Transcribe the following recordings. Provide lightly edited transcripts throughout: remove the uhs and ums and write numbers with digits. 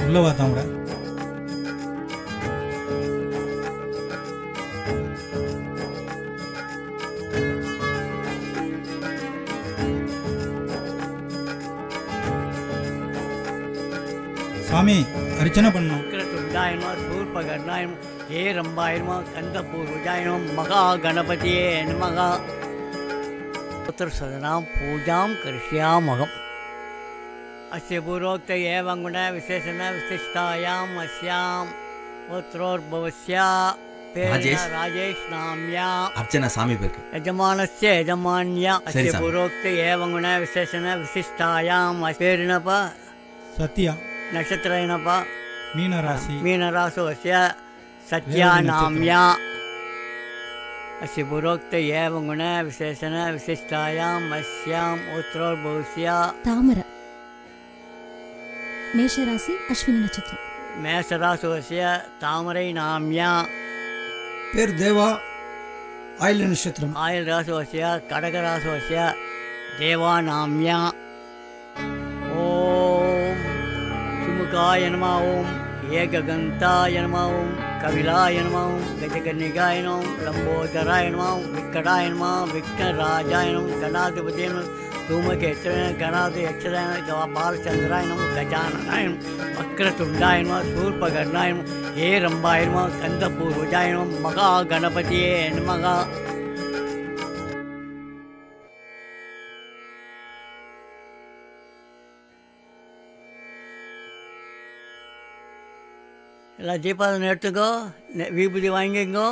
உள்ள வா தாமரை. சாமி அர்ச்சனை பண்ணோம். சூர்பகர்ணாயம் ஏ ரம்பாயமா கந்தபூர்வஜாயம் மகா கணபதியே நமகா புத்திர சதனாம் பூஜாம் கரிஷ்யாமகம். अस्य पूर्वोक्त एवं गुण विशेषण विशिष्टायाम अस्याम पुत्रोर्भवस्या राजेश नाम्या अर्चना स्वामी पेरु यजमानस्य यजमान्या अस्य पूर्वोक्त एवं गुण विशेषण विशिष्टायाम पेरिनप सत्या नक्षत्रेणप मीनराशो अस्य सत्या नाम्या अस्य पूर्वोक्त एवं गुण विशेषण विशिष्टायाम अस्याम पुत्रोर्भवस्या तामर मेषराशि अश्विनी नक्षत्र मेषराशि तामरै नाम्या पेर देवा आयल नक्षत्रम आयल राशि कडगराशि देवा नाम्या ओम सुमुखाय नमः ओम एकगन्ताय नमः ओम कपिलाय नमः ओम गजकर्णिकाय नमः ओम लंबोदराय नमः ओम विकटाय नमः विघ्नराजाय नमः गणाधिपतये नमः धूमकेतुवे गणाधि यक्षराय बालचंद्राय नमः गजाननाय नमः वक्रतुंडाय नमः शूर्पकर्णाय नमः हे रंबाय नमः कंदपूर्वजाय नमः महा गणपतिये नमः. எல்லாம் தீபாவளி எடுத்துக்கோ, விபூதி வாங்கிக்கோ.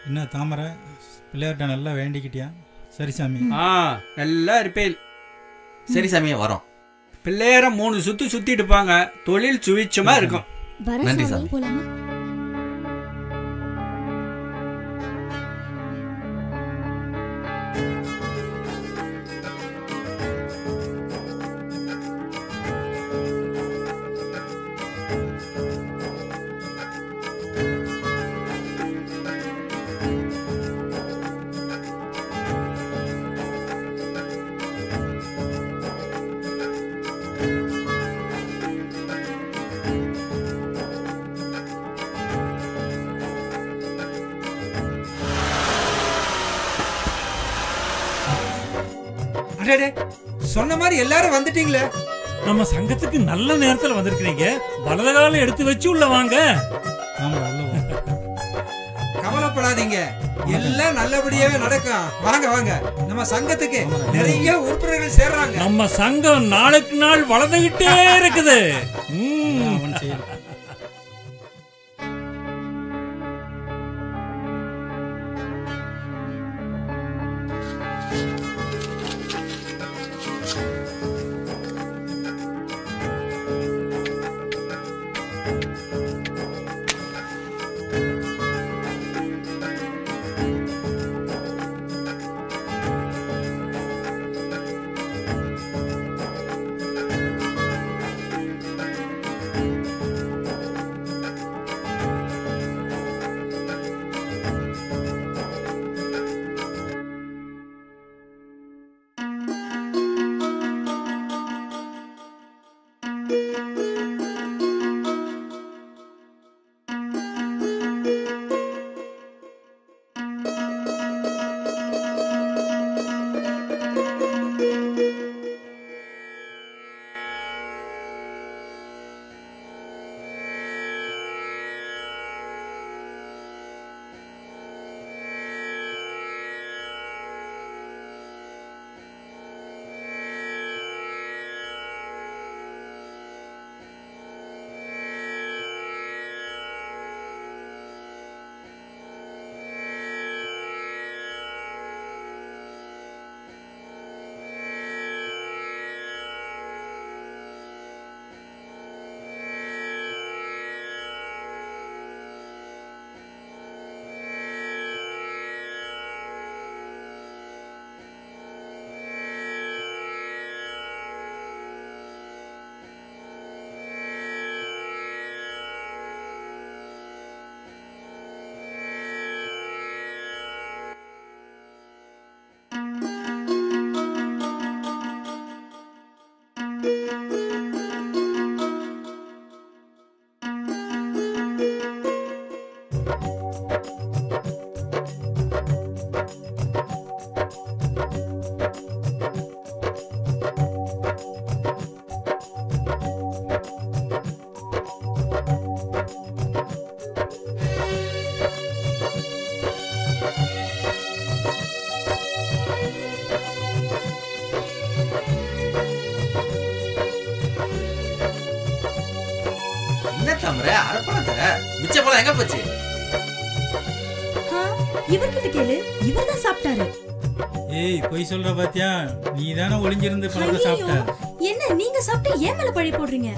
என்ன தாமரை பிள்ளையார்ட்ட நல்லா வேண்டிக்கிட்டியா? சரி சாமி. நல்லா இருப்பேன். சரி சாமியே வரோம். பிள்ளையார 3 சுத்து சுத்திட்டு போங்க, தொழில் சுவிச்சமா இருக்கும். நன்றி சாமி. சொன்ன மாதிரி எல்லாரும் வந்துட்டீங்களே. நம்ம சங்கத்துக்கு நல்ல நேரத்துல வந்திருக்கீங்க. வலது காலம் எடுத்து வச்சு உள்ள வாங்க. கவலைப்படாதீங்க, எல்லாம் நல்லபடியாவே நடக்கும். வாங்க வாங்க, நம்ம சங்கத்துக்கு நிறைய உறுப்பினர்கள் சேர்றாங்க. நம்ம சங்கம் நாளுக்கு நாள் வளர்ந்துகிட்டே இருக்குது. எங்க போச்சு? இவர்கிட்ட கேளு, இவர்தான் சாப்பிட்டாரு. ஏய் போய் சொல்ற பாத்தியா? நீ தானே ஒளிஞ்சிருந்து பணத்தை சாப்பிட்ட. என்ன நீங்க சாப்பிட்டு ஏன் மேல பழி போடுறீங்க?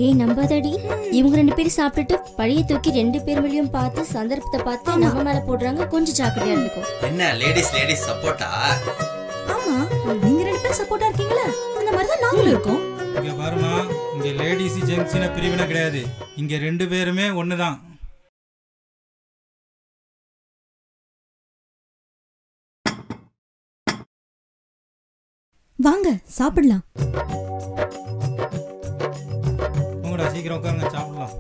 ஏய் நம்பாதடி, இவங்க 2 பேரும் சாப்பிட்டுட்டு பழைய தூக்கி 2 பேர் மேலயும் பார்த்து சந்தர்ப்பத்தை பார்த்து நம்ம மேல போடுறாங்க. கொஞ்சம் ஜாக்கிரதையா இருந்துக்கோ. என்ன லேடிஸ் சப்போர்ட்டா? ஆமா, நீங்க 2 பேரும் சப்போர்ட்டா இருக்கீங்களா? அந்த மாதிரி தான் நாங்களும் இருக்கோம். இங்க பாருமா, இங்க லேடிஸ் ஜென்ட்ஸ்ன பிரிவினை கிடையாது. இங்க 2 பேருமே ஒண்ணுதான். வாங்க சாப்பிடலாம். உங்கடா சீக்கிரம் உட்காருங்க, சாப்பிடலாம்.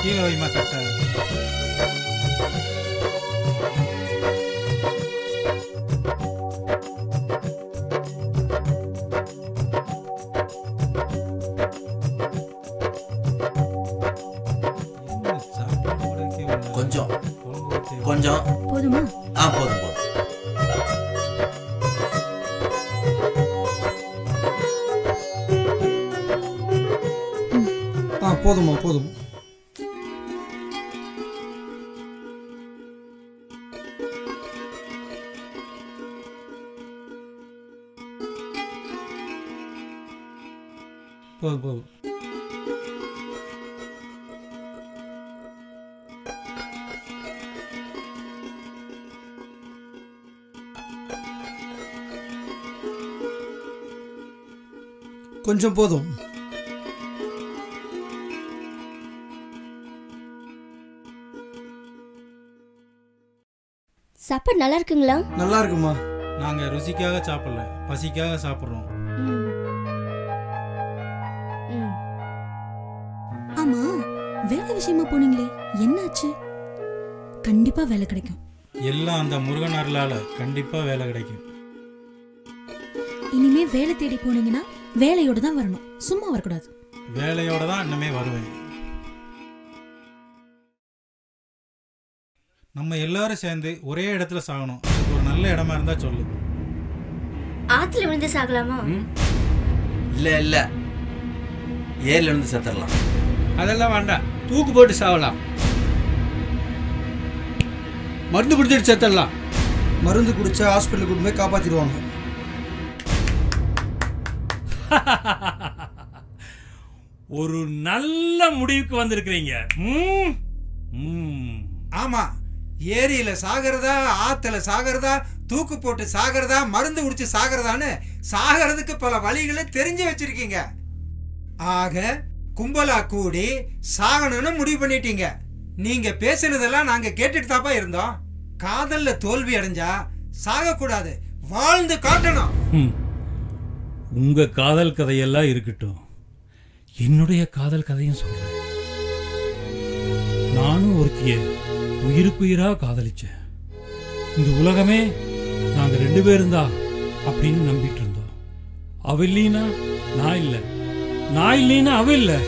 கீழே வைமா தட்ட. கொஞ்சம் கொஞ்சம் போதுமா? போதும் போதும். போதுமா போதும். போதும் போதும். கொஞ்சம் போதும். சாப்பாடு நல்லா இருக்குங்களா? நல்லா இருக்குமா. நாங்க ருசிக்காக சாப்பிடல, பசிக்காக சாப்பிடுறோம். ஆமா, வேலை விஷயமா போனீங்களே, என்னாச்சு? கண்டிப்பா வேலை கிடைக்கும். எல்லாம் அந்த முருகன் அருளால கண்டிப்பா வேலை கிடைக்கும். இனிமே வேலை தேடி போனீங்கன்னா வேலையோட தான் வரணும், சும்மா வரக்கூடாது. வேலையோட தான் இன்னமே வருவேன். நம்ம எல்லாரும் சேர்ந்து ஒரே இடத்துல சாகணும். ஒரு நல்ல இடமா இருந்தா சொல்லு. ஆத்துல விழுந்து சாகலாமா? இல்ல இல்ல, ஏர்ல இருந்து செத்துடலாம். அதெல்லாம் வேண்டாம், தூக்கு போட்டு சாவலாம். மருந்து குடிச்சிட்டு செத்துடலாம். மருந்து குடிச்சா ஹாஸ்பிட்டலுக்கு கொண்டு போய் காப்பாத்திடுவாங்க. ஒரு நல்ல முடிவுக்கு வந்திருக்கிறீங்க. ஆமா, ஏரியில சாகிறதா, ஆத்துல சாகிறதா, தூக்கு போட்டு சாகிறதா, மருந்து குடிச்சு சாகிறதான்னு சாகிறதுக்கு பல வழிகளை தெரிஞ்சு வச்சிருக்கீங்க. ஆக கும்பலா கூடி சாகணும்னு முடிவு பண்ணிட்டீங்க. நீங்க பேசுனதெல்லாம் நாங்க கேட்டுட்டு தாப்பா இருந்தோம். காதல்ல தோல்வி அடைஞ்சா சாக கூடாது, வாழ்ந்து காட்டணும். உங்க காதல் கதையெல்லாம் இருக்கட்டும், என்னுடைய காதல் கதையும் சொல்றேன். நானும் ஒருத்திய உயிருக்குயிரா காதலிச்சேன். இந்த உலகமே நாங்க 2 பேரும் தான் அப்படின்னு நம்பிட்டு இருந்தோம். அவ இல்லைன்னா நான் இல்லை, நான் இல்லைன்னா அவ இல்லை,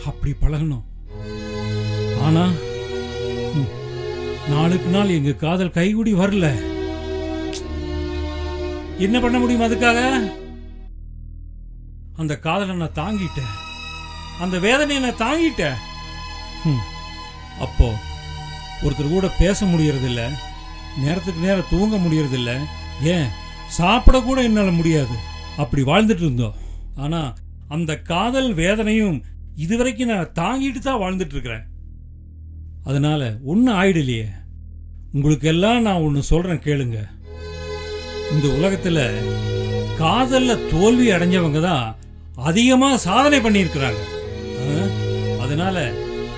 அப்படி பழகணும். ஆனா நாளுக்கு நாள் எங்க காதல் கைகூடி வரல. என்ன பண்ண முடியும்? அதுக்காக அந்த காதலை நான் தாங்கிட்டேன், அந்த வேதனையை நான் தாங்கிட்டேன். அப்போ ஒருத்தர் கூட பேச முடியறதில்ல, நேரத்துக்கு நேரம் தூங்க முடியறதில்ல, ஏன் சாப்பிட கூட என்னால முடியாது. அப்படி வாழ்ந்துட்டு இருந்தோம். ஆனா அந்த காதல் வேதனையும் இதுவரைக்கும் நான் தாங்கிட்டு தான் வாழ்ந்துட்டு இருக்கிறேன். அதனால ஒன்னும் ஆயிடலையே. உங்களுக்கு எல்லாம் நான் ஒன்னு சொல்றேன், கேளுங்க. இந்த உலகத்துல காதல்ல தோல்வி அடைஞ்சவங்க தான் அதிகமா சாதனை பண்ணியிருக்கிறாங்க. அதனால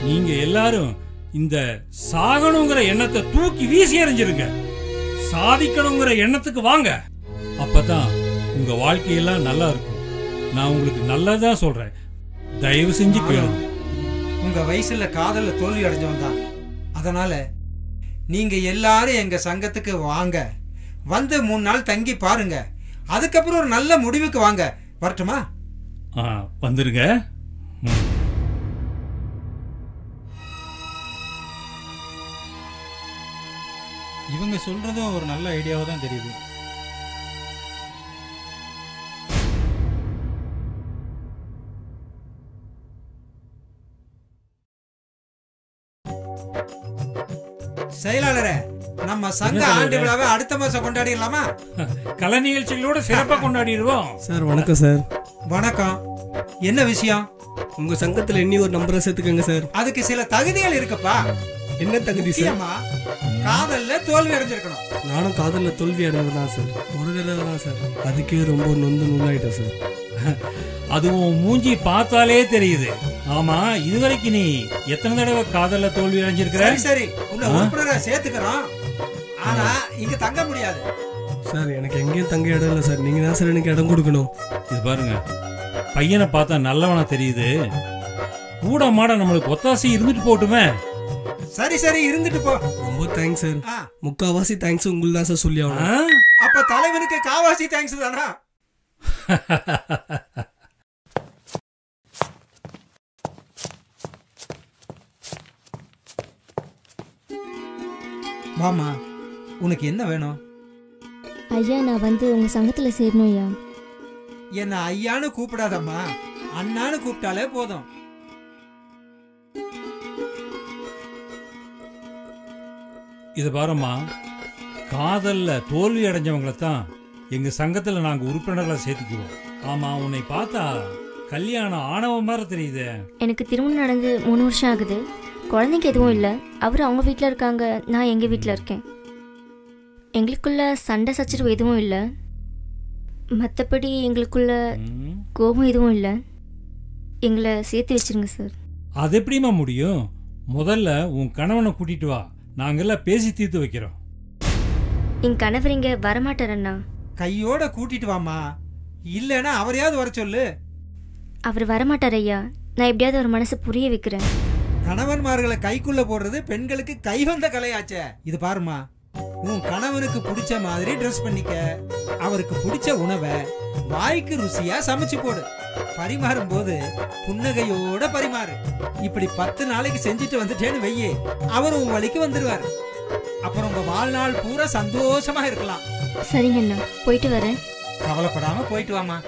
நீங்க எல்லாரும் இந்த சாகணுங்கிற எண்ணத்தை தூக்கி வீசி எறிஞ்சிருங்க, சாதிக்கணுங்கிற எண்ணத்துக்கு வாங்க. அப்பதான் உங்க வாழ்க்கையெல்லாம் நல்லா இருக்கும். நான் உங்களுக்கு நல்லதா சொல்றேன், தயவு செஞ்சு கேளுங்க. உங்க வயசுல காதல்ல தோல்வி அடைஞ்சவன் தான். அதனால நீங்க எல்லாரும் எங்க சங்கத்துக்கு வாங்க, வந்து 3 நாள் தங்கி பாருங்க. அதுக்கப்புறம் ஒரு நல்ல முடிவுக்கு வாங்க. வரட்டுமா? வந்துருங்க. இவங்க சொல்றதும் ஒரு நல்ல ஐடியாவா தான் தெரியுது. செயலாளரே, நம்ம சங்க ஆண்டு விழாவை அடுத்த மாசம் கொண்டாடிடலாமா? கலை நிகழ்ச்சிகளோட சிறப்பா கொண்டாடிடுவோம். சார் வணக்கம். சார் வணக்கம். என்ன விஷயம்? உங்க சங்கத்துல இன்னி ஒரு நம்பரை சேர்த்துக்கங்க சார். அதுக்கு சில தகுதிகள் இருக்குப்பா. என்ன தகுதி சார்? காதல்ல தோல்வி அடைஞ்சிருக்கணும். நானும் காதல்ல தோல்வி அடைஞ்சதான் சார், ஒரு தடவை தான் சார். அதுக்கே ரொம்ப நொந்து நூலாயிட்டேன் சார். அதுவும் மூஞ்சி பார்த்தாலே தெரியுது. ஆமா, இதுவரைக்கும் நீ எத்தனை தடவை காதல்ல தோல்வி அடைஞ்சிருக்கிற? சரி, உன்னை உறுப்பினரா சேர்த்துக்கிறோம். ஆனா இங்க தங்க முடியாது சார். எனக்கு எங்கேயும் தங்க இடம் இல்லை சார். நீங்க தான் சார் எனக்கு இடம் கொடுக்கணும். இது பாருங்க, பையனை பார்த்தா நல்லவனா தெரியுது. கூட மாட நம்மளுக்கு ஒத்தாசி இருந்துட்டு போட்டுமே. சரி சரி, இருந்துட்டு போ. ரொம்ப தேங்க்ஸ் சார். முக்காவாசி தேங்க்ஸ் உங்களுக்கு தான் சார் சொல்லி ஆகணும். அப்ப தலைவனுக்கு காவாசி தேங்க்ஸ் தானா? மாமா, உனக்கு என்ன வேணும்? ஐயா, நான் வந்து உங்க சங்கத்துல சேரணும் ஐயா. என்ன ஐயான்னு கூப்பிடாதம்மா, அண்ணான்னு கூப்பிட்டாலே போதும். இது பாருமா, காதல்ல தோல்வி அடைஞ்சவங்களை தான் எங்க சங்கத்துல நாங்க உறுப்பினர்களை சேர்த்துக்குவோம். ஆமா, உன்னை பார்த்தா கல்யாணம் ஆணவ மாதிரி தெரியுது. எனக்கு திருமணம் நடந்து 3 வருஷம் ஆகுது. குழந்தைங்க எதுவும் இல்லை. அவர் அவங்க வீட்டில் இருக்காங்க, நான் எங்கள் வீட்டில் இருக்கேன். எங்களுக்குள்ள சண்டை சச்சரவு எதுவும் இல்லை. மற்றபடி எங்களுக்குள்ள கோபம் எதுவும் இல்லை. எங்களை சேர்த்து வச்சிருங்க சார். அது எப்படிமா முடியும்? முதல்ல உன் கணவனை கூட்டிட்டு வா, நாங்கெல்லாம் பேசி தீர்த்து வைக்கிறோம். என் கணவர் இங்கே வரமாட்டார் அண்ணா. கையோட கூட்டிட்டு வாமா, இல்லைன்னா அவரையாவது வர சொல்லு. அவர் வரமாட்டார் ஐயா. நான் எப்படியாவது ஒரு மனசை புரிய வைக்கிறேன். கணவன்மார்களை கைக்குள்ள போடுறது பெண்களுக்கு கைவந்த கலையாச்சே. இது பாருமா, உன் கணவனுக்கு பிடிச்ச மாதிரி ட்ரெஸ் பண்ணிக்க, அவருக்கு பிடிச்ச உணவை வாய்க்கு ருசியா சமைச்சு போடு. பரிமாறும் போது புன்னகையோட பரிமாறு. இப்படி 10 நாளைக்கு செஞ்சுட்டு வந்துட்டேன்னு வெய்யே, அவர் உன் வழிக்கு வந்துடுவார். அப்புறம் உங்க வாழ்நாள் பூரா சந்தோஷமா இருக்கலாம். சரிங்க அண்ணா, போயிட்டு வரேன். கவலைப்படாம போயிட்டு வாமா.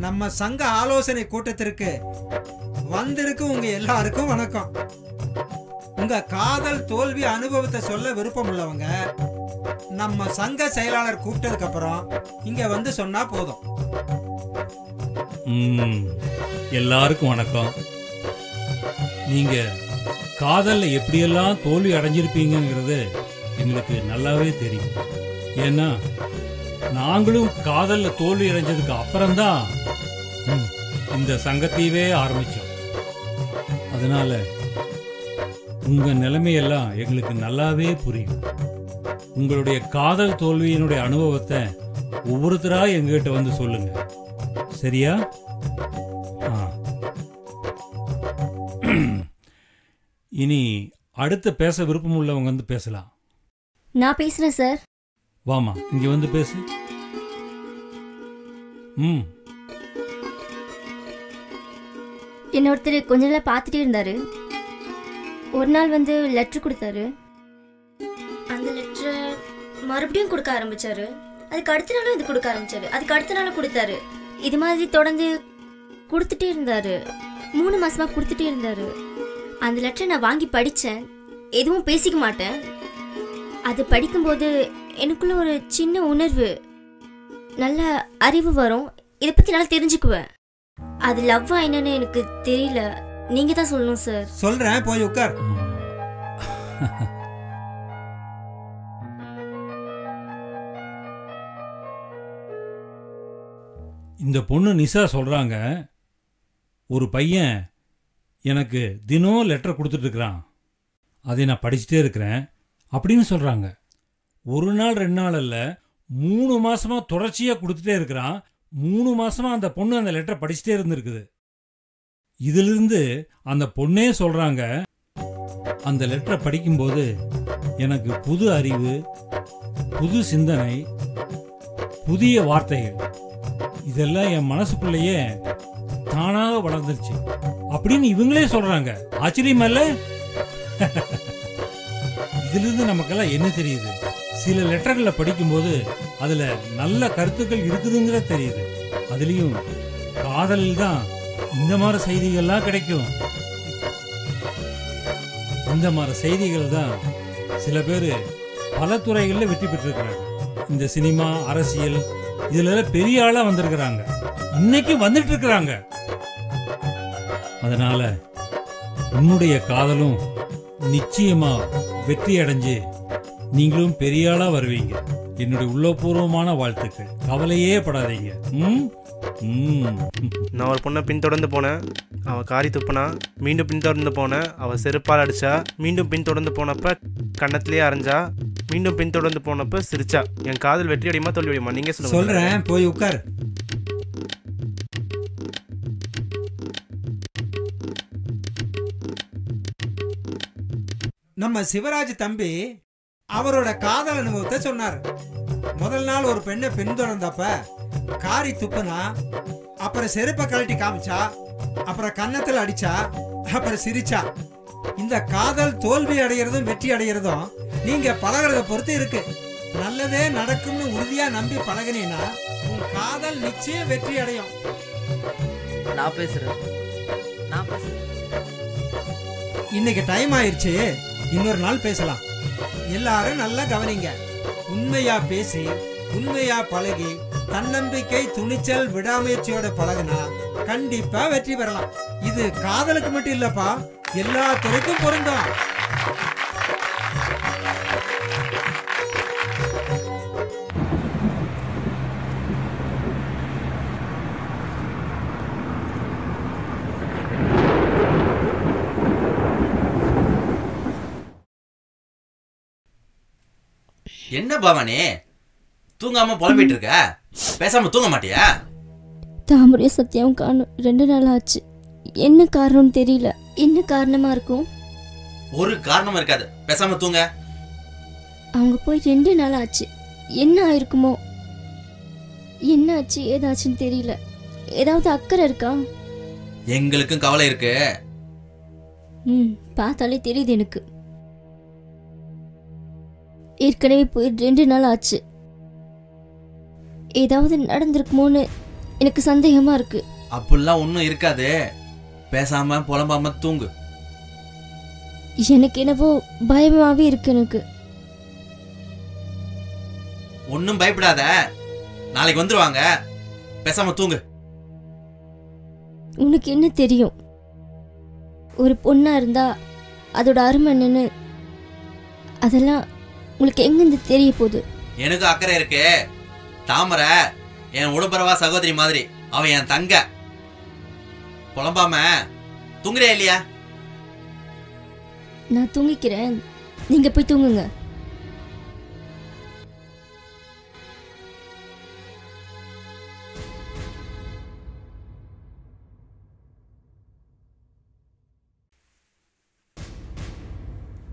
நம்ம சங்க ஆலோசனை கூட்டத்திற்கு வந்திருக்கு உங்க எல்லாருக்கும் வணக்கம். உங்க காதல் தோல்வி அனுபவத்தை சொல்ல விருப்பம் உள்ளவங்க நம்ம சங்க செயலாளர் கூப்பிட்டதுக்கு அப்புறம் இங்க வந்து சொன்னா போதும். எல்லாருக்கும் வணக்கம். நீங்க காதல்ல எப்படியெல்லாம் தோல்வி அடைஞ்சிருப்பீங்கிறது எங்களுக்கு நல்லாவே தெரியும். ஏன்னா நாங்களும் காதல்ல தோல்வி அடைஞ்சதுக்கு அப்புறம்தான் இந்த சங்கத்தையவே ஆரம்பிச்சோம். அதனால உங்க நிலைமையெல்லாம் எங்களுக்கு நல்லாவே புரியும். உங்களுடைய காதல் தோல்வியினுடைய அனுபவத்தை ஒவ்வொருத்தரா எங்ககிட்ட வந்து சொல்லுங்க, சரியா? இனி அடுத்த பேச விருப்பம் உள்ளவங்க வந்து பேசலாம். நான் பேசுறேன் சார். வாமா, இங்க வந்து பேசு. என்ன ஒருத்தர் கொஞ்ச நாள் பார்த்துட்டே இருந்தாரு. ஒரு நாள் வந்து லெட்டர் கொடுத்தாரு. அந்த லெட்டரை மறுபடியும் கொடுக்க ஆரம்பிச்சாரு. அதுக்கு அடுத்த நாளும் இது கொடுக்க ஆரம்பிச்சாரு. அதுக்கு அடுத்த நாளும் கொடுத்தாரு. இது மாதிரி தொடர்ந்து கொடுத்துட்டே இருந்தாரு. 3 மாசமா கொடுத்துட்டே இருந்தாரு. அந்த லெட்டரை நான் வாங்கி படித்தேன். எதுவும் பேசிக்க மாட்டேன். அது படிக்கும்போது எனக்குள்ள ஒரு சின்ன உணர்வு, நல்ல அறிவு வரும். இதை பற்றி நல்லா தெரிஞ்சுக்குவேன். அது லவ்வா என்னன்னு எனக்கு தெரியல. நீங்க தான் சொல்லணும் சார். சொல்றேன், போய் உட்கார். இந்த பொண்ணு நிஷா சொல்றாங்க, ஒரு பையன் எனக்கு தினம் லெட்டர் கொடுத்துட்டு இருக்கிறான், அதை நான் படிச்சுட்டே இருக்கிறேன் அப்படின்னு சொல்றாங்க. ஒரு நாள் 2 நாள் அல்ல, 3 மாசமா தொடர்ச்சியா கொடுத்துட்டே இருக்கிறான். 3 மாசமா அந்த பொண்ணு அந்த லெட்டரை படிச்சுட்டே இருந்திருக்குது. இதிலிருந்து அந்த பொண்ணே சொல்றாங்க, அந்த லெட்டரை படிக்கும்போது எனக்கு புது அறிவு, புது சிந்தனை, புதிய வார்த்தைகள் இதெல்லாம் என் மனசுக்குள்ளேயே தானாக வளர்ந்துருச்சு அப்படின்னு இவங்களே சொல்றாங்க. ஆச்சரியமா இல்ல? இதிலிருந்து நமக்கெல்லாம் என்ன தெரியுது? சில லெட்டர்களை படிக்கும்போது அதுல நல்ல கருத்துக்கள் இருக்குதுங்கிற தெரியுது. அதுலயும் காதலில் தான் இந்த மாதிரி செய்திகள்லாம் கிடைக்கும். இந்த மாதிரி செய்திகள் தான் சில பேர் பல துறைகளில் வெற்றி பெற்றிருக்கிறாங்க. இந்த சினிமா, அரசியல் இதுல பெரிய ஆளா வந்திருக்கிறாங்க, இன்னைக்கு வந்துட்டு இருக்கிறாங்க. அதனால உன்னுடைய காதலும் நிச்சயமா வெற்றி அடைஞ்சு நீங்களும் பெரிய ஆளா வருவீங்க. என்னுடைய உள்ளபூர்வமான வாழ்த்துக்கள். கவலையே படாதீங்க. நான் ஒரு பொண்ணை பின்தொடர்ந்து போனேன். அவள் காரி துப்புனா. மீண்டும் பின்தொடர்ந்து போனேன். அவள் செருப்பால் அடிச்சா. மீண்டும் பின்தொடர்ந்து போனப்ப கன்னத்திலேயே அரைஞ்சா. மீண்டும் பின்தொடர்ந்து போனப்ப சிரிச்சா. என் காதல் வெற்றி அடையுமா தோல்வி அடையுமா? நீங்க சொல்லுங்க. சொல்றேன், போய் உட்கார். நம்ம சிவராஜ் தம்பி அவரோட காதல் அனுபவத்தை சொன்னார். முதல் நாள் ஒரு பெண்ணை பின்தொடர்ந்தப்ப காரி துப்புனா, அப்புறம் செருப்பை கழட்டி காமிச்சா, அப்புறம் கன்னத்தில் அடிச்சா, அப்புறம் சிரிச்சா. இந்த காதல் தோல்வி அடைகிறதும் வெற்றி அடைகிறதும் நீங்க பழகிறத பொறுத்து இருக்கு. நல்லதே நடக்கும்னு உறுதியா நம்பி பழகினீங்கன்னா உன் காதல் நிச்சயம் வெற்றி அடையும். நான் பேசுறேன். இன்னைக்கு டைம் ஆயிடுச்சு, இன்னொரு நாள் பேசலாம். எல்லாரும் நல்லா கவனிங்க. உண்மையா பேசி, உண்மையா பழகி, தன்னம்பிக்கை, துணிச்சல், விடாமுயற்சியோட பழகுனா கண்டிப்பா வெற்றி பெறலாம். இது காதலுக்கு மட்டும் இல்லப்பா, எல்லா துறைக்கும் பொருந்தும். என்ன பவானி தூங்காம புலம்பிட்டு இருக்க? பேசாம தூங்க மாட்டியா? தாமரையும் சத்தியாவும் காணும். 2 நாள் ஆச்சு. என்ன காரணம்னு தெரியல. என்ன காரணமா இருக்கும்? ஒரு காரணமும் இருக்காது. பேசாம தூங்க. அவங்க போய் 2 நாள் ஆச்சு. என்ன ஆயிருக்குமோ? என்ன ஆச்சு, ஏதாச்சுன்னு தெரியல. ஏதாவது அக்கறை இருக்கா? எங்களுக்கும் கவலை இருக்கு. பார்த்தாலே தெரியுது எனக்கு. ஏற்கனவே போய் 2 நாள் ஆச்சு. ஏதாவது நடந்திருக்குமோன்னு எனக்கு சந்தேகமா இருக்கு. அப்படிலாம் ஒன்றும் இருக்காது. பேசாம புலம்பாம தூங்கு. எனக்கு என்னவோ பயமாவே இருக்கு. எனக்கு ஒன்றும் பயப்படாத, நாளைக்கு வந்துருவாங்க. பேசாம தூங்கு. உனக்கு என்ன தெரியும்? ஒரு பொண்ணா இருந்தா அதோட அருமை என்னன்னு அதெல்லாம் உங்களுக்கு எங்கிருந்து தெரிய போகுது? எனக்கு அக்கறை இருக்கு. தாமரை என் உடம்பரவா சகோதரி மாதிரி, அவன் என் தங்க. புலம்பாம தூங்குறியா இல்லையா? நான் தூங்கிக்கிறேன், நீங்க போய் தூங்குங்க.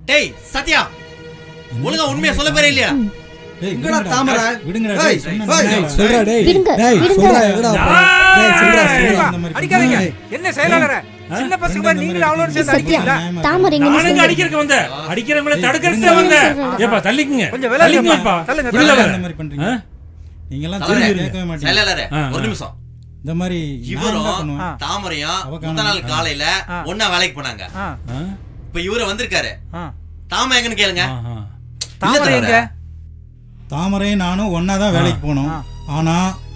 டேய் சத்யா, ஒழுங்கா உண்மையா சொல்ல போறே இல்லையா? எங்கடா தாமரை? விடுங்கடா. டேய் சொல்றா டேய். விடுங்க, டேய் விடுங்க. சொல்றா எங்கடா? டேய் சொல்றா. அடிக்காதீங்க. என்ன செயலாளரே? சின்ன பசங்க மாதிரி நீங்களும் அவளோட சேர்ந்து சத்யா, அடிக்கிறீங்களா? தாமரை எங்க நானுங்க அடிக்கிறதுக்கு வந்த அடிக்கிறவங்கள தடுக்கிறதுக்கு வந்த. ஏப்பா தள்ளிக்குங்க. கொஞ்சம் விளையாடுங்கப்பா. உள்ள வர. இந்த மாதிரி பண்றீங்க. நீங்க எல்லாம் தலைவரே, கேட்கவே மாட்டீங்க. செயலாளரே, ஒரு நிமிஷம். இந்த மாதிரி இவரும் தாமரையும் முந்தா நாள் காலையில ஒண்ணா வேலைக்கு போனாங்க. இப்ப இவரு வந்திருக்காரு. தாமரை எங்கன்னு கேளுங்க. தாமரை எங்க? தாமரையும் நானும் ஒன்னா தான் வேலைக்கு போனோம். ஆனா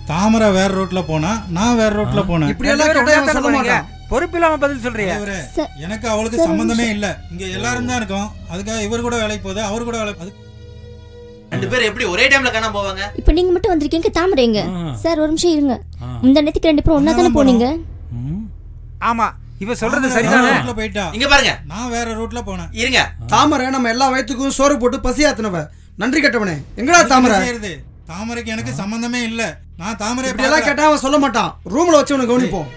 தாமரை வேற ரோட்ல போனா, நான் வேற ரோட்ல போனேன். இப்படி எல்லாம் கேட்டா சொல்ல மாட்டேன். பொறுப்பில்லாம பதில் சொல்றியா? எனக்கு அவளுக்கு சம்பந்தமே இல்ல. இங்க எல்லாரும் தான் இருக்கோம். அதுக்காக இவர் கூட வேலைக்கு போகுது, அவர் கூட வேலை. ரெண்டு பேரும் எப்படி ஒரே டைம்ல காணாம போவாங்க? இப்போ நீங்க மட்டும் வந்திருக்கீங்க. தாமரை எங்க? சார் ஒரு நிமிஷம் இருங்க. முந்தா நேத்துக்கு ரெண்டு பேரும் ஒண்ணா தானே போனீங்க? ஆமா, இவ சொல்றது சரிதானே? ரோட்ல போயிட்டா. இங்க பாருங்க, நான் வேற ரோட்ல போனேன். இருங்க. தாமரை நம்ம எல்லா வயிற்றுக்கும் சோறு போட்டு பசியாத்துனவ. நன்றி கட்டவனே. எங்கடா தாமரை? தாமரைக்கு எனக்கு சம்பந்தமே இல்ல. நான் தாமரை இப்படி எல்லாம் கேட்டா அவன் சொல்ல மாட்டான். ரூம்ல வச்சு உனக்கு கவனிப்போம்.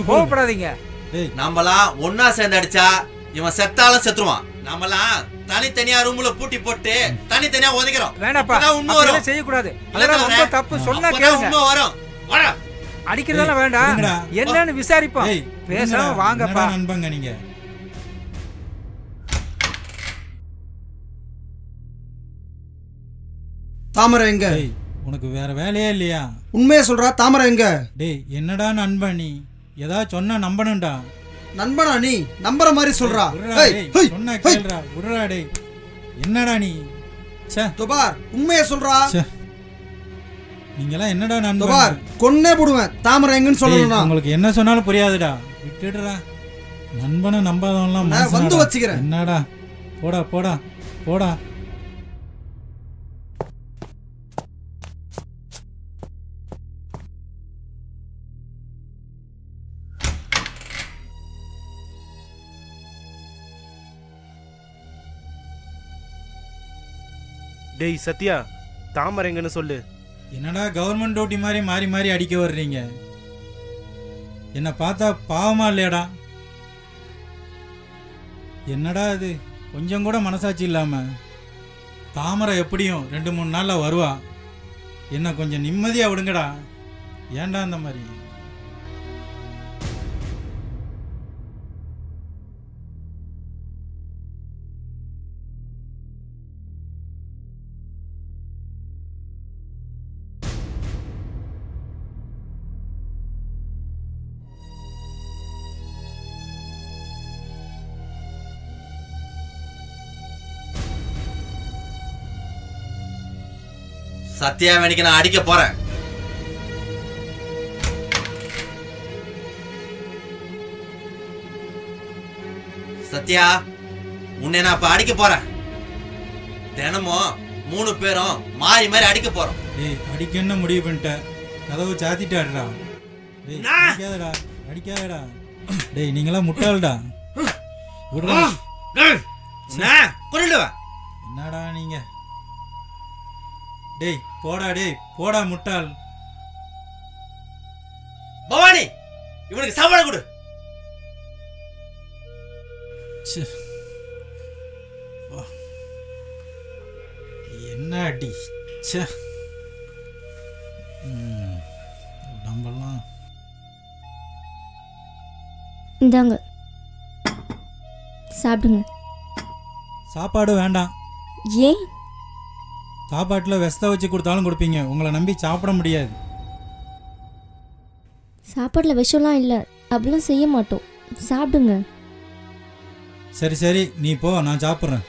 கோவப்படாதீங்க. நம்மலாம் ஒன்னா சேர்ந்து அடிச்சா இவன் செத்தாலும் செத்துருவான். நம்மலாம் தனித்தனியா ரூம்ல பூட்டி போட்டு தனித்தனியா உதைக்கிறோம். வேணாப்பா, உண்மை வரும். செய்ய கூடாது. அதெல்லாம் ரொம்ப தப்பு. சொன்னா கேளுங்க. உண்மை வரும். வாடா. அடிக்கிறதால வேண்டாம், என்னன்னு விசாரிப்போம். பேசாம வாங்கப்பா. நண்பங்க நீங்க. தாமரை எங்க? உனக்கு வேற வேலையே இல்லையா? உண்மையே சொல்றா. தாமரை எங்க? டேய் என்னடா நண்பன் நீ? ஏதாவது சொன்னா நம்பணும்டா. நண்பனா நீ? நம்புற மாதிரி சொல்றா. சொன்னா கேளுடா. விடுடா டேய். என்னடா நீ? ச்சே. துபார் உண்மையே சொல்றா. நீங்கலாம் என்னடா நண்பன்? துபார் கொன்னே போடுவேன். தாமரை எங்கன்னு சொல்லணும்னா உங்களுக்கு என்ன சொன்னாலும் புரியாதுடா. விட்டுடுடா. நண்பனை நம்பாதவன்லாம் வந்து வச்சுக்கிறேன். என்னடா? போடா போடா போடா. டேய் சத்யா, தாமரை எங்கன்னு சொல்லு. என்னடா கவர்மெண்ட் டியூட்டி மாதிரி மாறி மாறி அடிக்க வர்றீங்க? என்ன பார்த்தா பாவமா இல்லையாடா? என்னடா இது? கொஞ்சம் கூட மனசாட்சி இல்லாம. தாமரை எப்படியும் 2-3 நாள்ல வருவா. என்ன கொஞ்சம் நிம்மதியா விடுங்கடா. ஏன்டா அந்த மாதிரி? சத்யா வேணிக்கு நான் அடிக்க போறேன். சத்யா, உன்னை நான் இப்ப அடிக்க போறேன். தினமும் 3 பேரும் மாறி மாறி அடிக்க போறோம். டேய் அடிக்கன்னு முடிவு பண்ணிட்ட. கதவு சாத்திட்டாடுறா. டேய் அடிக்காதடா. அடிக்காதடா. டேய் நீங்களாம் முட்டாள்டா. விடுடா. நான் கொன்னுடுவேன். என்னடா நீங்க? டேய் போடா. டேய் போடா முட்டாள். பவானி, இவனுக்கு சாப்பாடு கொடு. என்ன அடி? உடம்பெல்லாம். இந்தாங்க சாப்பிடுங்க. சாப்பாடு வேண்டாம். ஏன்? சாப்பாட்டில் விஷத்தை வச்சு கொடுத்தாலும் கொடுப்பீங்க. உங்களை நம்பி சாப்பிட முடியாது. சாப்பாட்டில் விஷம்லாம் இல்லை, அப்படிலாம் செய்ய மாட்டோம். சாப்பிடுங்க. சரி சரி, நீ போ, நான் சாப்பிட்றேன்.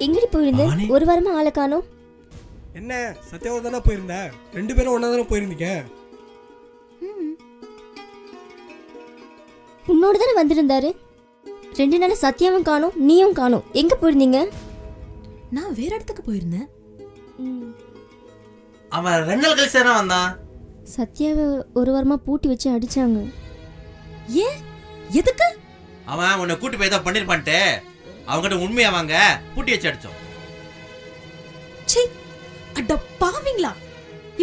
எங்கடி போயிருந்தேன்? ஒரு வாரமா ஆளை காணோம். என்ன சத்யாவோட தானே போயிருந்த? 2 பேரும் ஒன்னா தானே போயிருந்தீங்க? உன்னோட தானே வந்திருந்தாரு. 2 நாள் சத்யாவும் காணோம், நீயும் காணோம். எங்க போயிருந்தீங்க? நான் வேற இடத்துக்கு போயிருந்தேன். அவன் 2 நாள் கழிச்சு தானே வந்தான். சத்யாவை ஒரு வாரமா பூட்டி வச்சு அடிச்சாங்க. ஏன்? எதுக்கு? அவன் உன்னை கூட்டி போய் தான் பண்ணிருப்பான்ட்டு அவங்ககிட்ட உண்மையா வாங்க பூட்டி வச்சு அடிச்சோம். சீ, அட பாவிங்களா!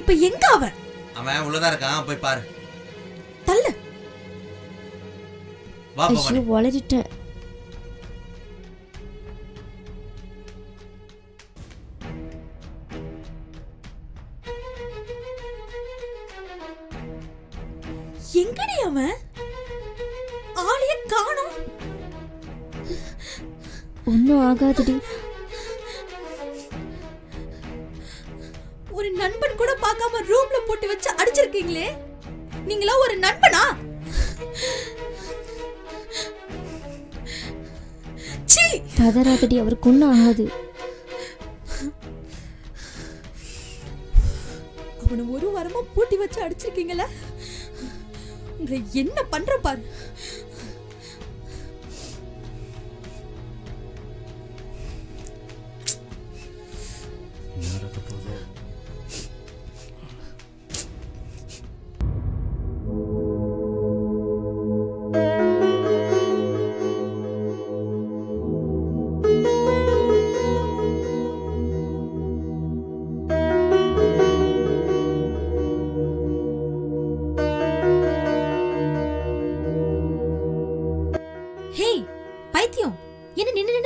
இப்ப எங்க அவன்? அவன் உள்ளதா இருக்கான், போய் பாரு. தள்ளு. வா பவனே. வளரிட்டேன். எங்கடி அவன்? ஆளையே காணோம். ஒன்னும் ஆகாதுடி. ஒரு நண்பன் கூட பார்க்காம ரூம்ல போட்டு வச்சு அடிச்சிருக்கீங்களே, நீங்களா ஒரு நண்பனா? சீ, கதறாதடி, அவருக்கு ஒன்னும் ஆகாது. அவனை ஒரு வாரமா பூட்டி வச்சு அடிச்சிருக்கீங்களா? உங்களை என்ன பண்ற பாரு.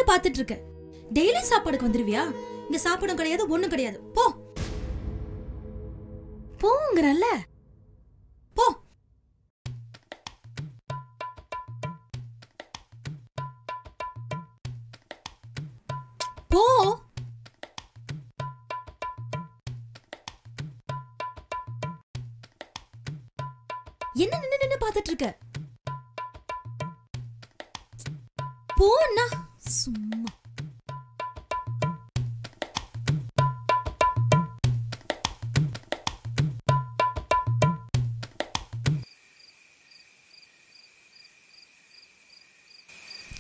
பாத்துட்டு இருக்க. டெய்லி சாப்பாடுக்கு வந்துருவியா? இங்க சாப்பாடும் கிடையாது, ஒண்ணும் கிடையாது. போ போங்கறல்ல, போ. போ. என்ன நின்னு பாத்துட்டு இருக்க? போன்னா சும்மா.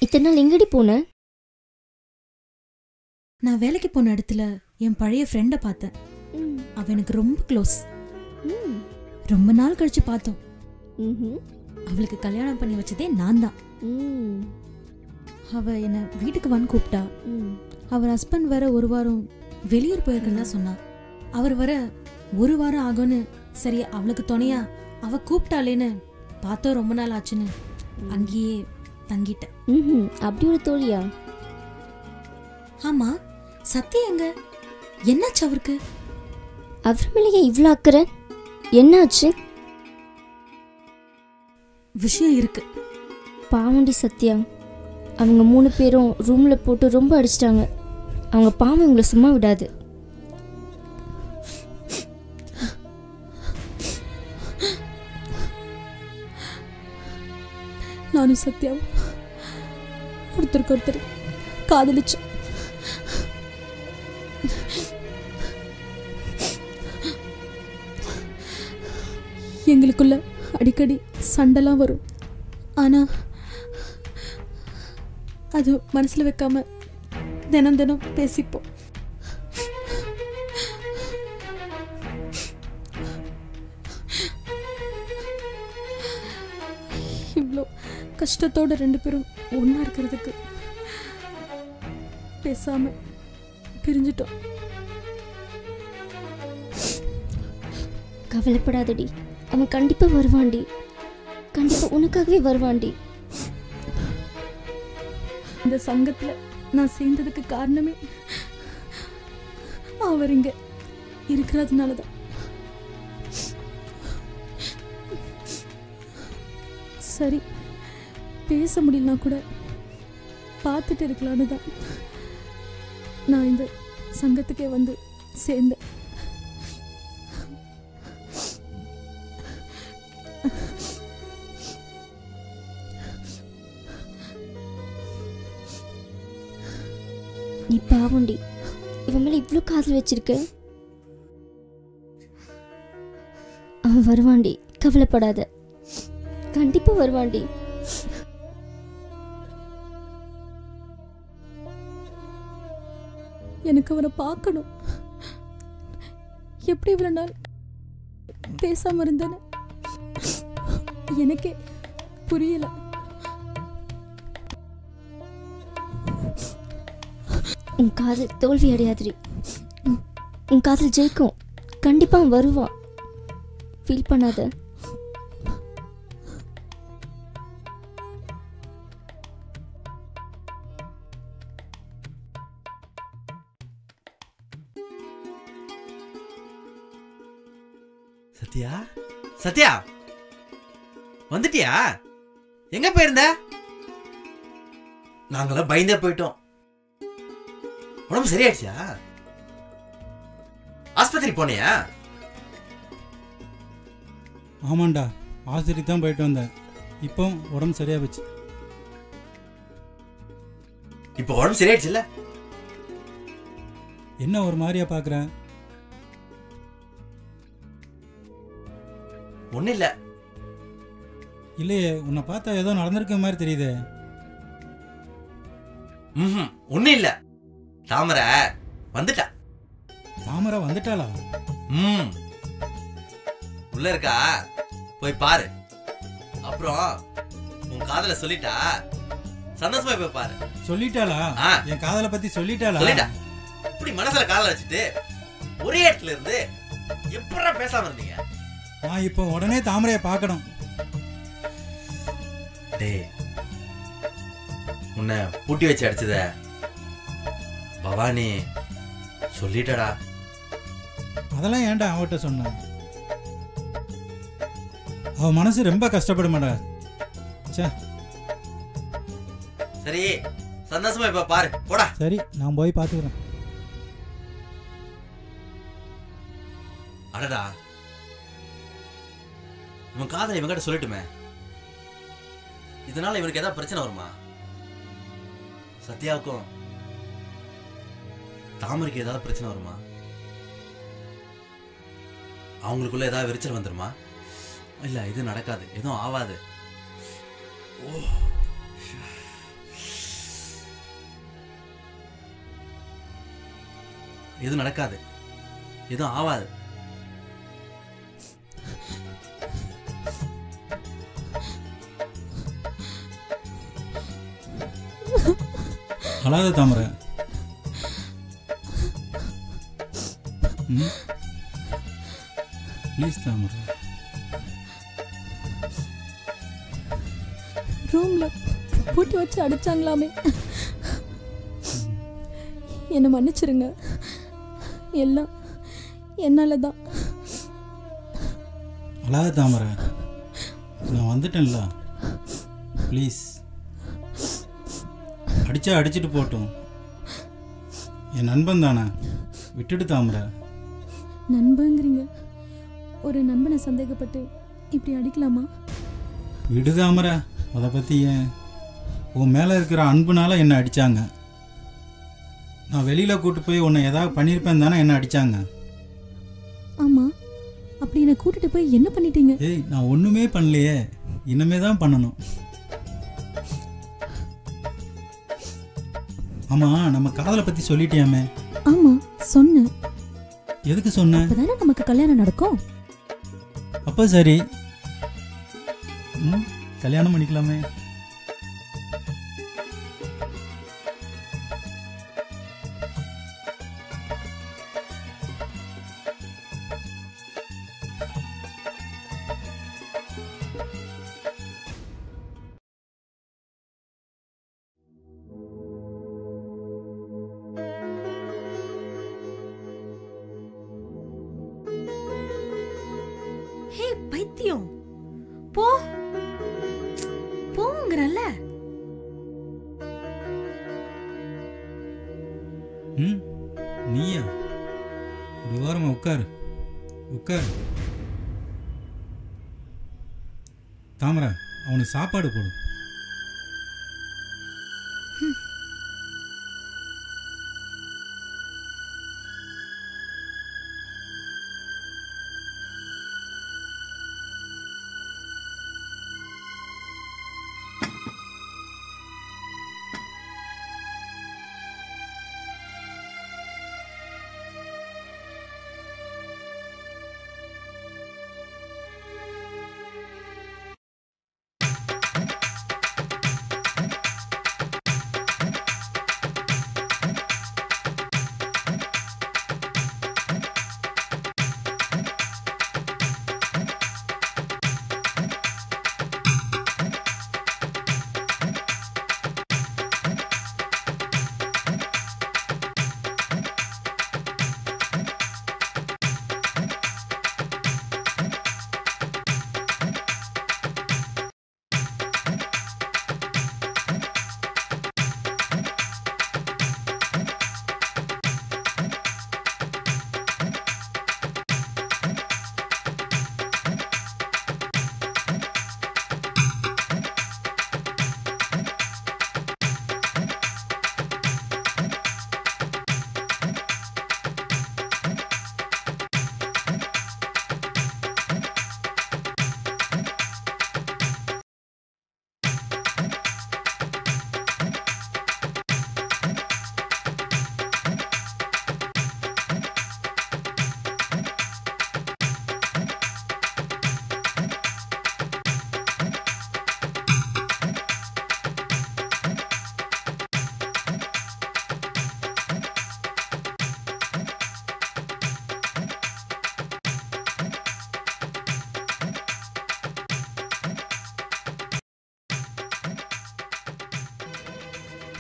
இத்தனை நாள் எங்கடி போன? நான் வேலைக்கு போன இடத்துல என் பழைய ஃப்ரெண்ட பார்த்தேன். அவ எனக்கு ரொம்ப க்ளோஸ். ரொம்ப நாள் கழிச்சு பார்த்தோம். அவளுக்கு கல்யாணம் பண்ணி வச்சதே நான் தான். அவ என்ன வீட்டுக்கு வந்து கூப்பிட்டா. அவர் ஹஸ்பண்ட் வர ஒரு வாரம் வெளியூர் போயிருக்கிறதா சொன்னா. அவர் வர ஒரு வாரம் ஆகும்னு சரி அவளுக்கு துணையா அவ கூப்பிட்டாலேன்னு பார்த்தோம். ரொம்ப நாள் ஆச்சுன்னு அங்கேயே தங்கிட்டேன். அப்படி ஒரு தோழியா? ஆமா, சத்யா எங்க? என்னாச்சு அவருக்கு? அவர் மேலேயே இவ்வளோ அக்கறை? என்னாச்சு? விஷயம் இருக்கு. பாவண்டி சத்யா, அவங்க 3 பேரும் ரூம்ல போட்டு ரொம்ப அடிச்சிட்டாங்க. அவங்க பாவம் உங்களை சும்மா விடாது. நானும் சத்யாவும் ஒருத்தருக்கு ஒருத்தர் காதலிச்சோம். எங்களுக்குள்ள அடிக்கடி சண்டைலாம் வரும். ஆனா அது மனசுல வைக்காம தினம் தினம் பேசிப்போம். இவ்வளோ கஷ்டத்தோட 2 பேரும் ஒன்னா இருக்கிறதுக்கு பேசாம பிரிஞ்சிட்டோம். கவலைப்படாதடி, அவன் கண்டிப்பா வருவான்டி. கண்டிப்பா உனக்காகவே வருவான்டி. இந்த சங்கத்துல நான் சேர்ந்ததுக்கு காரணமே அவர் இங்க இருக்கிறதுனாலதான். சரி, பேச முடியலனா கூட பார்த்துட்டு இருக்கலான்னு தான் நான் இந்த சங்கத்துக்கே வந்து சேர்ந்தேன். நீ பாவண்டி, இவன் மேல இவ்வளோ காதல் வச்சிருக்க. அவன் வருவான்டி, கவலைப்படாத. கண்டிப்பா வருவான்டி. எனக்கு அவரை பார்க்கணும். எப்படி இவ்வளவு நாள் பேசாம இருந்தேன்னு எனக்கே புரியல. உன் காதல் தோல்வி அடையாதிரி. உன் காதல் ஜெயிக்கும். கண்டிப்பா அவன் வருவான். ஃபீல் பண்ணாத. சத்யா, சத்யா வந்துட்டியா? எங்க போயிருந்த? நாங்களாம் பயந்தே போயிட்டோம். உடம்பு சரியாயிடுச்சா? ஆஸ்பத்திரி போனியா? ஆமாண்டா, ஆஸ்பத்திரி தான் போயிட்டு வந்தேன். இப்போ உடம்பு சரியா போச்சு. இப்போ உடம்பு சரியாயிடுச்சுல்ல? என்ன ஒரு மாதிரியா பாக்குற? ஒன்னும் இல்ல. இல்லையே, உன்னை பார்த்தா ஏதோ நடந்திருக்க மாதிரி தெரியுதே. ஒன்னும் இல்ல. தாமரை வந்துட்டா. தாமரை வந்துட்டாளா? உள்ள இருக்கா, போய் பாரு. அப்புறம் உன் காதல சொல்லிட்டா, சந்தோஷமா போய் பாரு. சொல்லிட்டாளா? என் காதலை பத்தி சொல்லிட்டாளா? சொல்லிட்டா. இப்படி மனசுல காதல வச்சுட்டு ஒரே இடத்துல இருந்து எப்படா பேசாம இருந்தீங்க? நான் இப்போ உடனே தாமரையை பார்க்கணும். டேய், உன்னை பூட்டி வச்சு அடிச்சத பவானி சொல்லிட்டடா. அதெல்லாம் ஏன்டா அவட்ட சொன்ன? அவ மனசு ரொம்ப கஷ்டப்படுமாடா. சரி, சந்தோஷமா இப்ப பாரு, போடா. சரி, நான் போய் பாத்துக்கிறேன். அடடா, இவன் காதலை இவங்கிட்ட சொல்லட்டுமே. இதனால இவனுக்கு ஏதாவது பிரச்சனை வருமா? சத்யாவுக்கும் தாமரைக்கு ஏதாவது பிரச்சனை வருமா? அவங்களுக்குள்ள ஏதாவது விரிச்சல் வந்துருமா? இல்ல, இது நடக்காது, எதுவும் ஆவாது. எதுவும் நடக்காது, எதுவும் ஆவாது. அழாத தாமரை. ப்ளீஸ் தாமரை. ரூம்ல பூட்டி வச்சு அடிச்சாங்களாமே. என்னை மன்னிச்சிருங்க. எல்லாம் என்னால தான். அழாத தாமரை, நான் வந்துட்டேன்ல. ப்ளீஸ், அடிச்சா அடிச்சுட்டு போட்டோம். என் நண்பன் தானே, விட்டுட்டு தாமரை. நண்பங்கிறீங்க? ஒரு நண்பனை சந்தேகப்பட்டு இப்படி அடிக்கலாமா? விடு தாமரை, அதை பற்றி ஏன்? உன் மேலே இருக்கிற அன்புனால என்னை அடித்தாங்க. நான் வெளியில் கூட்டு போய் உன்னை ஏதாவது பண்ணியிருப்பேன் தானே என்னை அடித்தாங்க. ஆமாம், அப்படி என்னை கூட்டிட்டு போய் என்ன பண்ணிட்டீங்க? ஏய், நான் ஒன்றுமே பண்ணலையே, இனிமே தான் பண்ணணும். ஆமா, நம்ம காதலை பத்தி சொல்லிட்டியாமே? ஆமா, சொன்னேன். எதுக்கு சொன்ன? அப்பதானே நமக்கு கல்யாணம் நடக்கும். அப்ப சரி, கல்யாணம் பண்ணிக்கலாமே. பைத்தியம். போ போங்கறல்ல. நீயா? ஒரு வாரமா உட்காரு உட்காரு. தாமரை, அவனுக்கு சாப்பாடு போடு.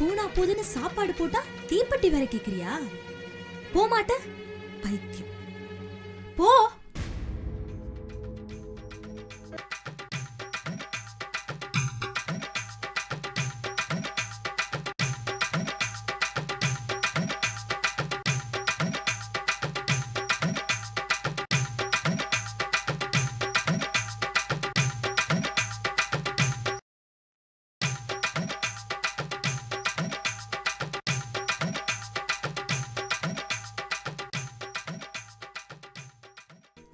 போனா போதுன்னு சாப்பாடு போட்டா தீப்பெட்டி வேற கேக்குறியா? போ மாட்ட பைத்தியம். போ.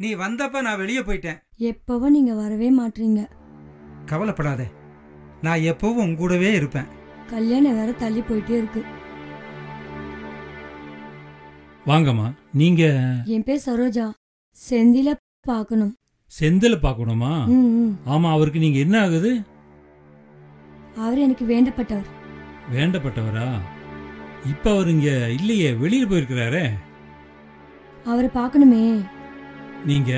நீ வந்தப்ப நான் வெளியே போயிட்டேன். எப்பவும் நீங்க வரவே மாட்டீங்க. கவலைப்படாத, நான் எப்பவும் உங்க கூடவே இருப்பேன். கல்யாணம் வேற தள்ளி போயிட்டே இருக்கு. வாங்கம்மா. நீங்க? என் பேர் சரோஜா. செந்தில பார்க்கணும். செந்தில பார்க்கணுமா? ஆமா, அவருக்கு நீங்க என்ன ஆகுது? அவர் எனக்கு வேண்டப்பட்டவர். வேண்டப்பட்டவரா? இப்ப அவர் இங்க இல்லையே, வெளியில் போயிருக்கிறாரே. அவரை பார்க்கணுமே. நீங்க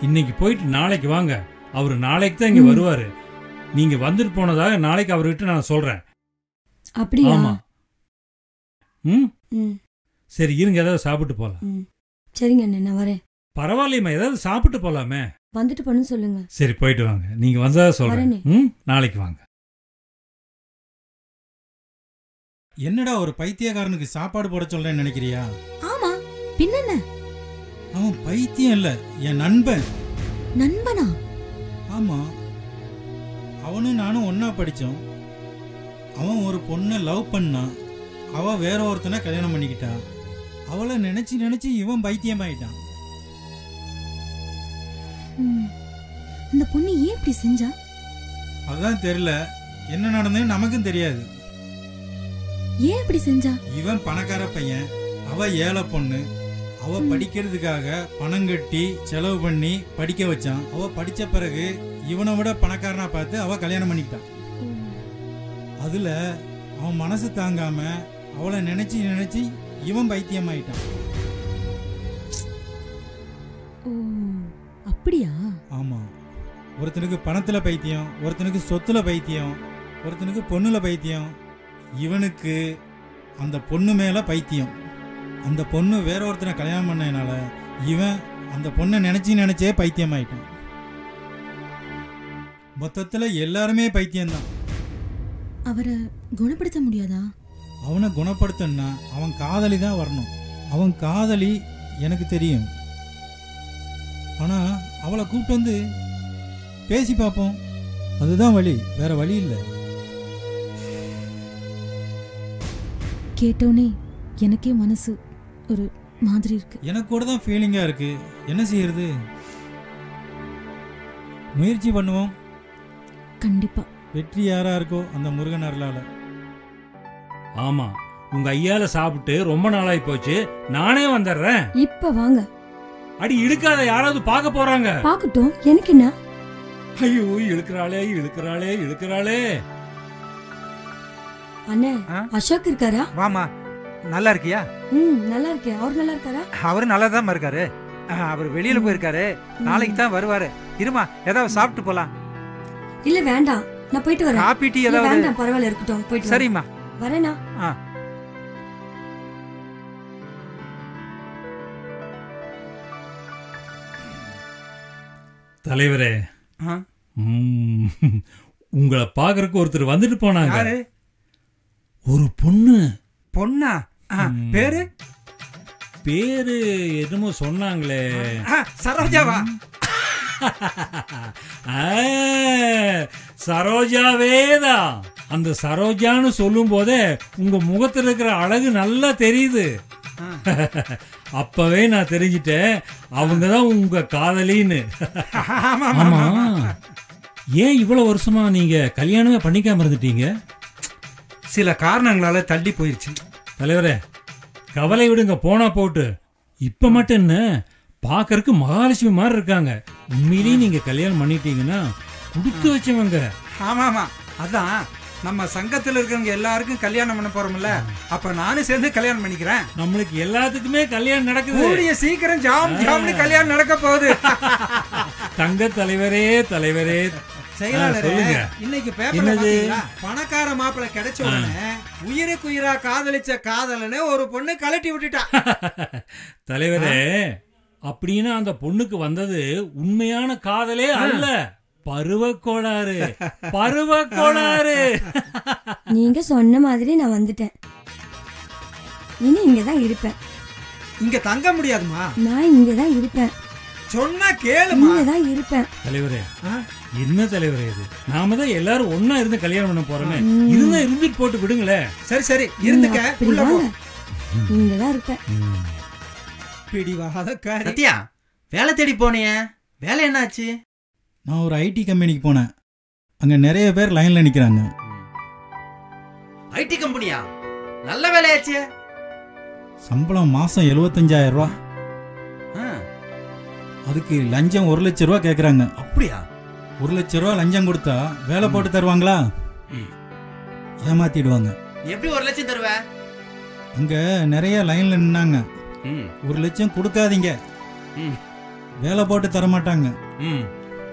இன்னைக்கு போயிட்டு நாளைக்கு வாங்க. அவர் நாளைக்கு தான் இங்க வருவாரு. நீங்க வந்துட்டு போனதாக நாளைக்கு அவர்கிட்ட நான் சொல்றேன். அப்படியா? ஆமா. சரி, இருங்க, ஏதாவது சாப்பிட்டு போலாம். சரிங்க அண்ணே, நான் வரேன். பரவாயில்லையம்மா, ஏதாவது சாப்பிட்டு போலாமே. வந்துட்டு போன்னு சொல்லுங்க. சரி, போயிட்டு வாங்க. நீங்க வந்தா சொல்றேன். நாளைக்கு வாங்க. என்னடா ஒரு பைத்தியக்காரனுக்கு சாப்பாடு போட சொல்றேன்னு நினைக்கிறியா? ஆமா, பின்னென்ன? அவன் பைத்தியம் இல்ல, என் நண்பன். நண்பனா? ஆமா, அவனும் நானும் ஒன்னா படிச்சோம். அவன் ஒரு பொண்ணை லவ் பண்ணான். அவ வேற ஒருத்தனை கல்யாணம் பண்ணிக்கிட்டா. அவளை நினைச்சு நினைச்சு இவன் பைத்தியமாயிட்டான். அந்த பொண்ணு ஏன் இப்படி செஞ்சா? அதான் தெரியல, என்ன நடந்ததுன்னு நமக்கும் தெரியாது. ஏன் இப்படி செஞ்சா? இவன் பணக்கார பையன், அவ ஏழை பொண்ணு. அவ படிக்கிறதுக்காக பணம் கட்டி செலவு பண்ணி படிக்க வச்சான். அவ படிச்ச பிறகு இவனை விட பணக்காரனா பார்த்து அவ கல்யாணம் பண்ணிக்கிட்டான். அதுல அவன் மனசு தாங்காம அவளை நினைச்சு நினைச்சு இவன் பைத்தியமாயிட்டான். அப்படியா? ஆமா, ஒருத்தனுக்கு பணத்துல பைத்தியம், ஒருத்தனுக்கு சொத்துல பைத்தியம், ஒருத்தனுக்கு பொண்ணுல பைத்தியம். இவனுக்கு அந்த பொண்ணு மேல பைத்தியம். அந்த பொண்ணு வேற ஒருத்தனை கல்யாணம் பண்ணனால இவன் அந்த பொண்ணை நினைச்சே பைத்தியமாயிட்டான். மொத்தத்துல எல்லாருமே பைத்தியம்தான். அவரை குணப்படுத்த முடியாதா? அவனை குணப்படுத்தணும்னா அவன் காதலி தான் வரணும். அவன் காதலி எனக்கு தெரியும். ஆனா அவளை கூப்பிட்டு வந்து பேசி பார்ப்போம். அதுதான் வழி, வேற வழி இல்லை. கேட்டோனே எனக்கே மனசு ஒரு மாதிரி இருக்கு. எனக்கு கூட தான் ஃபீலிங்கா இருக்கு. என்ன செய்யறது? முயற்சி பண்ணுவோம். கண்டிப்பா வெற்றி யாரா இருக்கோ அந்த முருகன் அருளால. ஆமா, உங்க ஐயால சாப்பிட்டு ரொம்ப நாளாய் போச்சு. நானே வந்துடுறேன். இப்ப வாங்க. அடி இழுக்காத, யாராவது பார்க்க போறாங்க. பாக்கட்டும், எனக்கு என்ன? ஐயோ, இழுக்கிறாளே இழுக்கிறாளே இழுக்கிறாளே. அண்ணே, அசோக் இருக்காரா? வாமா, நல்லா இருக்கியா? நல்லா இருக்கேன். அவர் நல்லா இருக்காரா? அவரு நல்லா தான் இருக்காரு. அவர் வெளியில போயிருக்காரு. நாளைக்கு தான் வருவாரு. இருமா, ஏதாவது சாப்பிட்டு போலாம். இல்ல வேண்டாம், நான் போயிட்டு வரேன். காபி டீ ஏதாவது? வேண்டாம், பரவாயில்ல, இருக்கட்டும். போயிட்டு சரிம்மா, வரேனா? தலைவரே, உங்களை பாக்குறதுக்கு ஒருத்தர் வந்துட்டு போனாங்க. ஒரு பொண்ணு. பொண்ணா? பேரு பேரு என்னமோ சொன்னாங்களே. சரோஜாவா? சரோஜாவேதான். அந்த சரோஜான்னு சொல்லும் போதே உங்க முகத்துல இருக்கிற அழகு நல்லா தெரியுது. அப்பவே நான் தெரிஞ்சிட்டேன் அவங்கதான் உங்க காதலின்னு. ஆமா, ஏன் இவ்வளவு வருஷமா நீங்க கல்யாணமே பண்ணிக்காம இருந்துட்டீங்க? சில காரணங்களால தள்ளி போயிருச்சு. தலைவரே, கவலை விடுங்க, போனா போட்டு. இப்ப மட்டும் என்ன, பாக்கறதுக்கு மகாலட்சுமி மாதிரி இருக்காங்க. உண்மையிலேயே நீங்க கல்யாணம் பண்ணிட்டீங்கன்னா குடுத்து வச்சவங்க. ஆமாமா, அதான் நம்ம சங்கத்துல இருக்கவங்க எல்லாருக்கும் கல்யாணம் பண்ண போறோம்ல, அப்ப நானும் சேர்ந்து கல்யாணம் பண்ணிக்கிறேன். நம்மளுக்கு எல்லாத்துக்குமே கல்யாணம் நடக்குது. கூடிய சீக்கிரம் ஜாம்னு கல்யாணம் நடக்க போகுது. தங்க தலைவரே, தலைவரே, இன்னைக்கு பேப்பர்ல பாத்தீங்களா, பணக்கார மாப்பிள்ளை கிடைச்ச உடனே உயிருக்குயிரா காதலிச்ச காதலன்னு ஒரு பொண்ணு கலட்டி விட்டுட்டா. தலைவரே, அப்படின்னா அந்த பொண்ணுக்கு வந்தது உண்மையான காதலே அல்ல, பருவக்கோளாறு. பருவக்கோளாறு. நீங்க சொன்ன மாதிரி நான் வந்துட்டேன். இனி இங்கதான் இருப்பேன். இங்க தங்க முடியாதுமா. நான் இங்கதான் இருப்பேன். சொன்னா கேளுமா. இங்கதான் இருப்பேன். தலைவரே, என்ன தலைவரே இது? நாம தான் எல்லாரும் ஒன்னா இருந்து கல்யாணம் பண்ண போறோமே. இருந்தா இருந்துட்டு போட்டு விடுங்களே. சரி சரி, இருந்துக்க. உள்ள போ. இங்கதான் இருப்பேன். பிடிவாதக்காரி. சத்யா, வேலை தேடி போனியே, வேலை என்னாச்சு? நான் ஒரு ஐடி கம்பெனிக்கு போனேன். அங்க நிறைய பேர் லைன்ல நிக்கிறாங்க. ஐடி கம்பெனியா? நல்ல வேலையாச்சு. சம்பளம் மாசம் 75,000 ரூபா. அதுக்கு லஞ்சம் 1 லட்சம் ரூபா கேக்குறாங்க. அப்படியா? 1 லட்சம் ரூபா லஞ்சம் கொடுத்தா வேலை போட்டு தருவாங்களா? ஏமாத்திடுவாங்க. எப்படி 1 லட்சம் தருவ? அங்க நிறைய லைன்ல நின்னாங்க. 1 லட்சம் கொடுக்காதீங்க, வேலை போட்டு தர மாட்டாங்க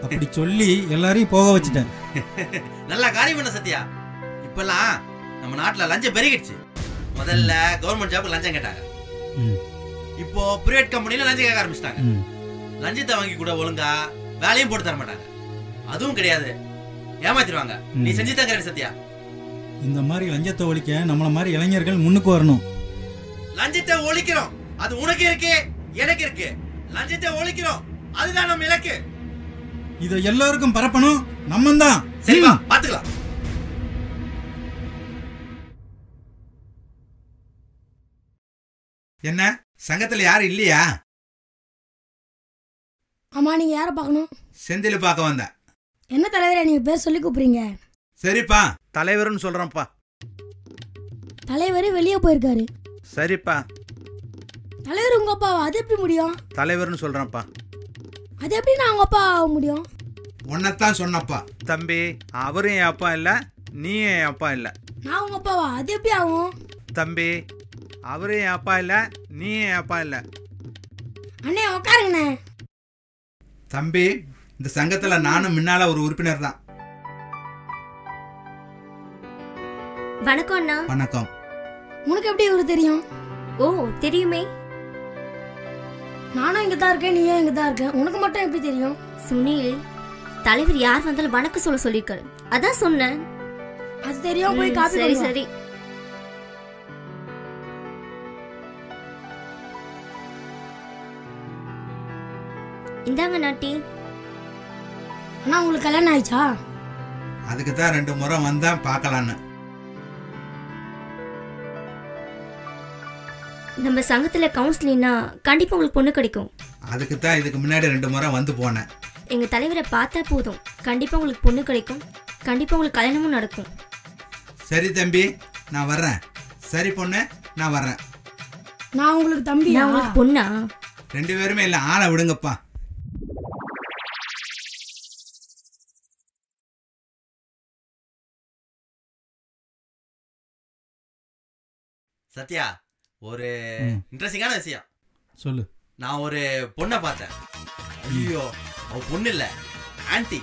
அப்படி சொல்லி எல்லாரையும் போக வச்சுட்டேன். நல்லா காரியம் பண்ண சத்யா. இப்பெல்லாம் நம்ம நாட்டுல லஞ்சம் பெருகிடுச்சு. முதல்ல கவர்மெண்ட் ஜாப்க்கு லஞ்சம் கேட்டாங்க, இப்போ பிரைவேட் கம்பெனில லஞ்சம் கேட்க ஆரம்பிச்சிட்டாங்க. லஞ்சத்தை வாங்கி கூட ஒழுங்கா வேலையும் போட்டு தர மாட்டாங்க. அதுவும் கிடையாது, ஏமாத்திடுவாங்க. நீ செஞ்சுதான் கிடையாது சத்யா. இந்த மாதிரி லஞ்சத்தை ஒழிக்க நம்மள மாதிரி இளைஞர்கள் முன்னுக்கு வரணும். லஞ்சத்தை ஒழிக்கிறோம், அது உனக்கு இருக்கு, எனக்கு இருக்கு. லஞ்சத்தை ஒழிக்கிறோம், அதுதான் நம்ம இலக்கு. இத எல்லாருக்கும் பரப்பணும், நம்ம தான். சரிவா, பாத்துக்கலாம். என்ன சங்கத்துல யாரும் இல்லையா? ஆமா, நீங்க யாரை பார்க்கணும்? செந்தில பார்க்க வந்தேன். என்ன தலைவரே, நீங்க பேர் சொல்லி கூப்பிடுறீங்க? சரிப்பா, தலைவர்னு சொல்றேன்ப்பா. தலைவர் வெளியே போயிருக்காரு. சரிப்பா. தலைவர் உங்க அப்பா? அது எப்படி முடியும்? தலைவர்னு சொல்றேன்ப்பா. அது எப்படி நான் உங்க அப்பா ஆக முடியும்? உன்னைத்தான் சொன்னப்பா. தம்பி, அவரும் என் அப்பா இல்ல, நீ என் அப்பா இல்ல. நான் உங்க அப்பாவா? அது எப்படி ஆகும்? தம்பி, அவரும் என் அப்பா இல்ல, நீ என் அப்பா இல்ல. அண்ணே உட்காருங்கண்ணே. தம்பி, இந்த சங்கத்துல நானும் முன்னால ஒரு உறுப்பினர் தான். வணக்கம் அண்ணா. வணக்கம். உனக்கு எப்படி இவரு தெரியும்? ஓ, தெரியுமே. நானும் இங்க தான் இருக்கேன், நீயும் இங்க தான் இருக்க. உனக்கு மட்டும் எப்படி தெரியும்? சுனில், தலைவர் யார் வந்தாலும் வணக்கம் சொல்ல சொல்லியிருக்காரு. அதான் சொன்னேன். அது தெரியும், போய் காப்பி சரி கொண்டு வா. சரி. இந்தாங்க நாட்டி. அண்ணா உங்களுக்கு கல்யாணம் ஆயிடுச்சா? அதுக்கு தான் 2 முறை வந்தா பார்க்கலான்னு. நம்ம சங்கத்துல கவுன்சிலிங்னா கண்டிப்பா உங்களுக்கு பொண்ணு கிடைக்கும். அதுக்கு தான் இதுக்கு முன்னாடி 2 முறை வந்து போனேன். எங்க தலைவரை பார்த்தா போதும், கண்டிப்பா உங்களுக்கு பொண்ணு கிடைக்கும், கண்டிப்பா உங்களுக்கு கல்யாணமும் நடக்கும். சரி தம்பி, நான் வர்றேன். சரி பொண்ணு, நான் வர்றேன். நான் உங்களுக்கு தம்பி. நான் உங்களுக்கு பொண்ணா? 2 பேருமே இல்லை, ஆளை விடுங்கப்பா. சத்யா, ஒரு இன்ட்ரெஸ்டிங்கான விஷயம் சொல்லு. நான் ஒரு பொண்ணை பார்த்தேன். ஐயோ, அவ பொண்ணு இல்ல, ஆன்டி.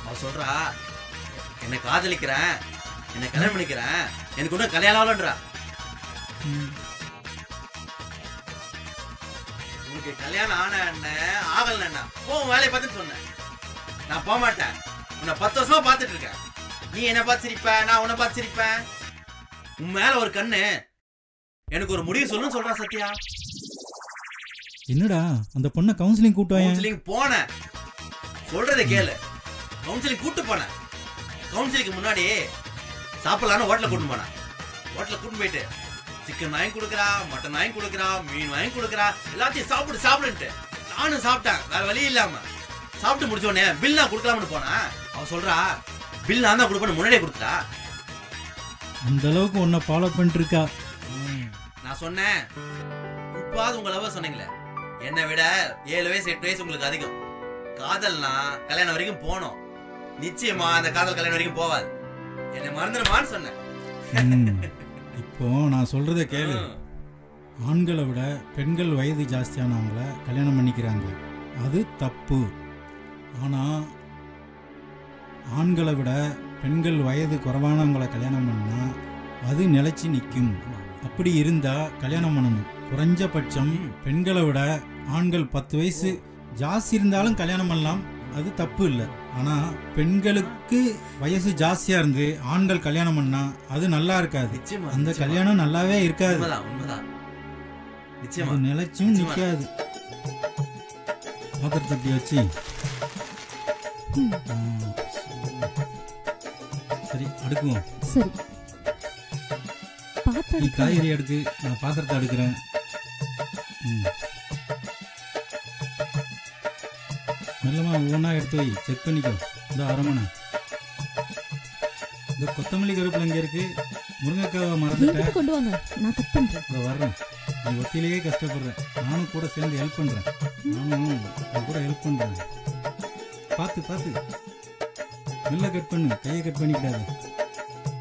அவ சொல்றா, என்னை காதலிக்கிறேன், என்னை கல்யாணம் பண்ணிக்கிறேன், எனக்கு ஒன்றும் கல்யாணம் ஆகலன்றா. உனக்கு கல்யாணம் ஆன என்ன ஆகல என்ன போ வேலையை பார்த்துன்னு சொன்னேன். நான் போக மாட்டேன், உன்னை 10 வருஷமா பார்த்துட்டு இருக்கேன். நீ என்ன பார்த்து சிரிப்ப, நான் உன்னை பார்த்து சிரிப்பேன். உன் மேல ஒரு கண்ணு, எனக்கு ஒரு முடிவு சொல்லுன்னு சொல்றான் சத்யா. என்னடா அந்த பொண்ணை கவுன்சிலிங் கூட்டு வாங்க. கவுன்சிலிங் போனேன், சொல்றதை கேளு. கவுன்சிலிங் கூட்டு போனேன். கவுன்சிலிங்க்கு முன்னாடி சாப்பிடலான்னு ஹோட்டல கூட்டு போனேன். ஹோட்டல கூட்டு போயிட்டு சிக்கன் வாங்கி கொடுக்குறா, மட்டன் வாங்கி கொடுக்குறா, மீன் வாங்கி கொடுக்குறா, எல்லாத்தையும் சாப்பிடு சாப்பிடுன்ட்டு நானும் சாப்பிட்டேன். வேற வழி இல்லாம சாப்பிட்டு முடிச்ச உடனே பில் நான் கொடுக்கலாம்னு போனேன். அவ சொல்றா, பில் நான் தான் கொடுப்பேன்னு முன்னாடியே கொடுத்துட்டா. அந்த அளவுக்கு உன்னை ஃபாலோ பண்ணிட்டு இருக்கா. நான் சொன்னேன், இப்பாவது உங்க லவ் சொன்னீங்களே, என்னை விட 7 வயசு 8 வயசு உங்களுக்கு அதிகம். காதல்னா கல்யாணம் வரைக்கும் போனோம். நிச்சயமா அந்த காதல் கல்யாணம் வரைக்கும் போவாது. என்னை மறந்துடுமான்னு சொன்னேன். இப்போ நான் சொல்றத கேளு. ஆண்களை விட பெண்கள் வயது ஜாஸ்தியானவங்கள கல்யாணம் பண்ணிக்கிறாங்க, அது தப்பு. ஆனா ஆண்களை விட பெண்கள் வயது குறைவானவங்களை கல்யாணம் பண்ணா அது நிலைச்சி நிற்கும். அப்படி இருந்தா கல்யாணம் பண்ணணும். குறைஞ்சபட்சம் பெண்களை விட ஆண்கள் 10 வயசு ஜாஸ்தி இருந்தாலும் கல்யாணம் பண்ணலாம், அது தப்பு இல்லை. ஆனா பெண்களுக்கு வயசு ஜாஸ்தியா இருந்து ஆண்கள் கல்யாணம் பண்ணா அது நல்லா இருக்காது. அந்த கல்யாணம் நல்லாவே இருக்காது, அது நிலைச்சும் நிக்காது. பாத்திரத்தை வச்சு சரி அடுக்குவோம். சரி, நீ காய்கறி அடுக்கு, நான் பாத்திரத்தை அடுக்கிறேன். மெல்லமா ஒவ்வொன்றா எடுத்து வை, செக் பண்ணிக்கோ. இந்த அரமனை, இந்த கொத்தமல்லி கருவேப்பிலை இங்கே இருக்கு, முருங்கைக்காவை மறந்துட்டேன், கொண்டு வாங்க, நான் கட் பண்றேன். இதோ வர்றேன். நீ ஒத்திலேயே கஷ்டப்படுறேன், நானும் கூட சேர்ந்து ஹெல்ப் பண்றேன். நானும் கூட ஹெல்ப் பண்றேன். பார்த்து பார்த்து மெல்ல கட் பண்ணு, கையை கட் பண்ணிக்கிட்டாது.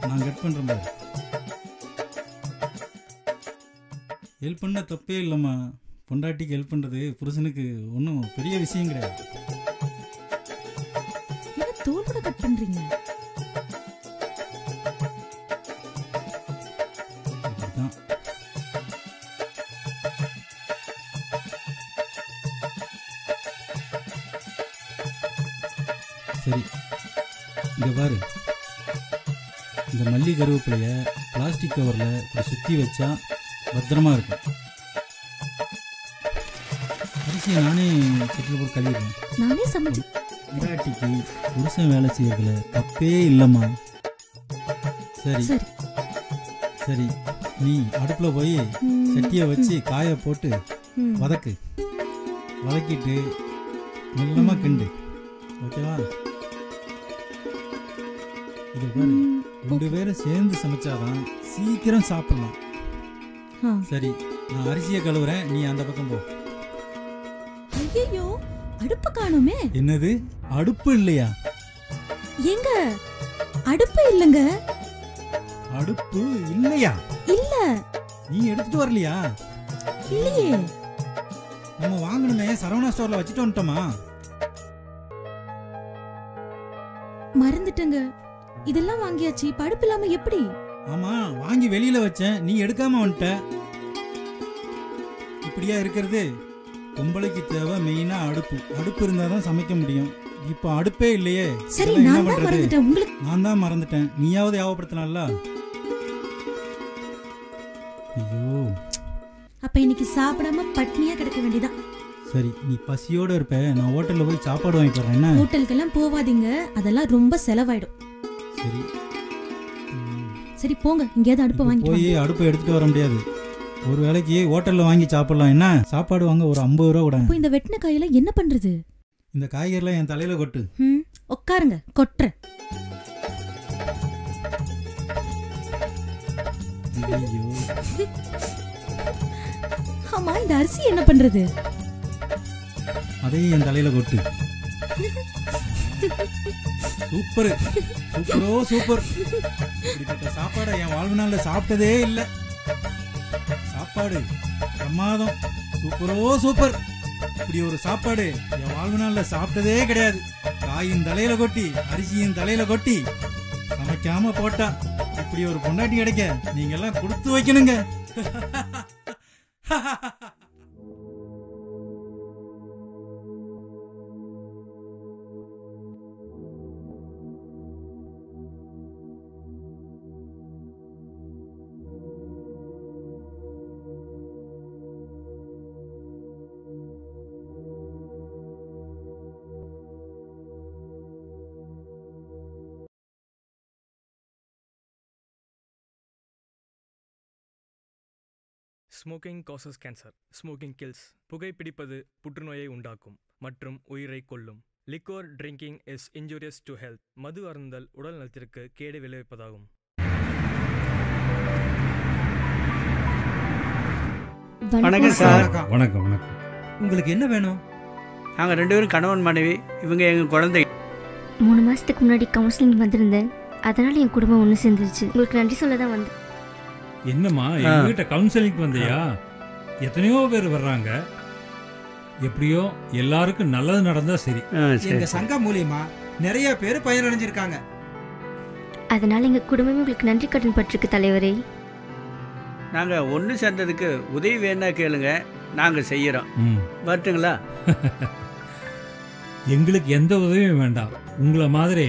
நான் கட் பண்றேன் பாரு. ஹெல்ப் பண்ண தப்பே இல்லைம்மா. பொண்டாட்டிக்கு ஹெல்ப் பண்றது புருஷனுக்கு ஒன்றும் பெரிய விஷயம் கிடையாது. தோலோட கட் பண்றீங்க? அப்படிதான். சரி, இங்க பாரு. இந்த மல்லி கருவேப்பிலைய பிளாஸ்டிக் கவர்ல இப்படி சுத்தி வச்சா பத்திரமா இருக்கும். அரிசியை நானே செட்டில் போட்டு கழுவிடுவேன். நானே சமைச்சு பொண்டாட்டிக்கு புருஷன் வேலை செய்யறதுல தப்பே இல்லைம்மா. சரி சரி, நீ அடுப்புல போய் சட்டியை வச்சு காய போட்டு வதக்கு. வதக்கிட்டு மெல்லமா கிண்டு, ஓகேவா? இது பாரு, 2 பேரும் சேர்ந்து சமைச்சாதான் சீக்கிரம் சாப்பிடலாம். சரி, நான் அரிசியை கழுவுறேன், நீ அந்த பக்கம் போ. ஐயோ, அடுப்பு காணுமே. என்னது, அடுப்பு இல்லையா? எங்க அடுப்பு இல்லங்க. அடுப்பு இல்லையா? இல்ல. நீ எடுத்துட்டு வரலையா? இல்லையே. நம்ம வாங்கணுமே, சரவணா ஸ்டோர்ல வச்சுட்டு வந்துட்டோமா? மறந்துட்டங்க. இதெல்லாம் வாங்கியாச்சு, அடுப்பு இல்லாம எப்படி? ஆமா, வாங்கி வெளியில வச்சேன், நீ எடுக்காம வந்துட்ட. இப்படியா இருக்கிறது? பொம்பளைக்கு தேவை மெயினா அடுப்பு. அடுப்பு இருந்தா தான் சமைக்க முடியும். இப்போ அடுப்பே இல்லையே. சரி, இதெல்லாம் என்ன நான் தான் பண்றது? மறந்துட்டேன். உங்களுக்கு நான் தான் மறந்துட்டேன். நீயாவது ஞாபகப்படுத்தலாம்ல. ஐயோ, அப்ப இன்னைக்கு சாப்பிடாம பட்னியா கிடக்க வேண்டியதான். சரி, நீ பசியோட இருப்ப. நான் ஹோட்டல்ல போய் சாப்பாடு வாங்கிட்டு வரேன். என்ன? ஹோட்டலுக்கெல்லாம் போவாதீங்க, அதெல்லாம் ரொம்ப செலவாயிடும். சரி சரி போங்க, இங்கேயாவது அடுப்பு வாங்கி போய் அடுப்பை எடுத்துட்டு வர முடியாது. ஒரு வேளைக்கு ஹோட்டல்ல வாங்கி சாப்பிடலாம். என்ன? சாப்பாடு வாங்க ஒரு 50 ரூபா கூட. இப்போ இந்த வெட்டின காயில என்ன பண்றது? இந்த காய்கறிலாம் என் தலையில கொட்டு. உட்காருங்க, கொட்டுறேன். ஐயோ, ஆமா, இந்த அரிசி என்ன பண்றது? அதையும் என் தலையில கொட்டு. சூப்பர், சூப்பரோ சூப்பர். இப்படிப்பட்ட சாப்பாடை என் வாழ்நாள்ல சாப்பிட்டதே இல்லை. சாப்பாடு பிரமாதம், சூப்பரோ சூப்பர். இப்படி ஒரு சாப்பாடு என் வாழ்நாள்ல சாப்பிட்டதே கிடையாது. காயின் தலையில கொட்டி, அரிசியின் தலையில கொட்டி சமைக்காம போட்டா இப்படி ஒரு பொண்டாட்டி கிடைக்க நீங்க எல்லாம் கொடுத்து வைக்கணுங்க. Smoking causes cancer, smoking kills. புகைப்பிடிப்பது புற்றுநோயை உண்டாக்கும் மற்றும் உயிரை கொல்லும். Liquor drinking is injurious to health. மது அருந்தல் உடல் நலத்திற்கு கேடு விளைவிப்பதாகும். வணக்கம் சார். வணக்கம் வணக்கம். உங்களுக்கு என்ன வேணும்? நாங்கள் 2 பேரும் கணவன் மனைவி. இவங்க எங்கள் குழந்தை. 3 மாதத்துக்கு முன்னாடி கவுன்சிலிங் வந்திருந்தேன். அதனால் என் குடும்பம் ஒன்று சேர்ந்துருச்சு. உங்களுக்கு நன்றி சொல்ல தான் வந்தேன். என்னம்மா, எங்ககிட்ட கவுன்சிலிங் வந்தியா? எத்தனையோ பேர் வர்றாங்க. எப்படியோ எல்லாருக்கும் நல்லது நடந்தா சரி. எங்க சங்கம் மூலியமா நிறைய பேர் பயனடைஞ்சிருக்காங்க. அதனால எங்க குடும்பமே உங்களுக்கு நன்றி கடன் பட்டிருக்கு தலைவரே. நாங்கள் ஒன்று சேர்ந்ததுக்கு உதவி வேணா கேளுங்க, நாங்கள் செய்கிறோம். வரட்டுங்களா? எங்களுக்கு எந்த உதவியும் வேண்டாம். உங்களை மாதிரி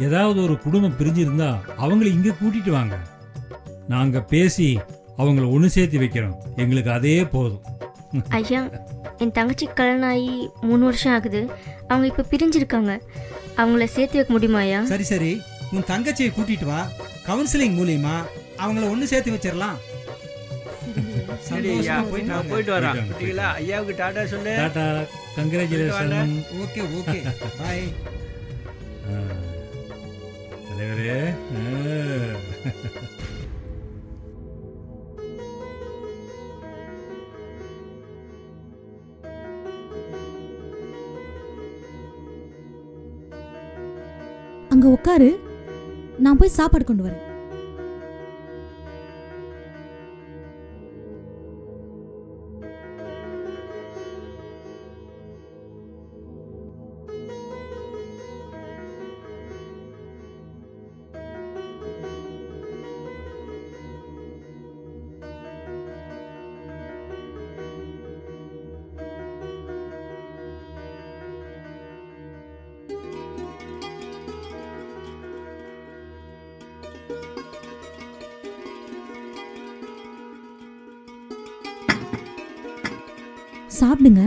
ஏதாவது ஒரு குடும்பம் பிரிஞ்சிருந்தா அவங்களை இங்க கூட்டிட்டு வாங்க. நாங்க பேசி அவங்கள ஒன்று சேர்த்து வைக்கிறோம். எங்களுக்கு அதே போதும். ஐயா, என் தங்கச்சி கல்யாணம் ஆகி 3 வருஷம் ஆகுது. அவங்க இப்போ பிரிஞ்சிருக்காங்க. அவங்கள சேர்த்து வைக்க முடியுமாயா? சரி சரி, உன் தங்கச்சியை கூட்டிட்டு வா. கவுன்சிலிங் மூலியமா அவங்கள ஒன்று சேர்த்து வச்சிடலாம். சரி ஐயா, நான் போயிட்டு வரேன். குட்டிகளா, ஐயாவுக்கு டாடா சொல்லு. டாடா, கங்க்ராச்சுலேஷன். Okay okay, bye. தலைவரே, அங்க உட்காரு, நான் போய் சாப்பாடு கொண்டு வரேன். சாப்பிடுங்க.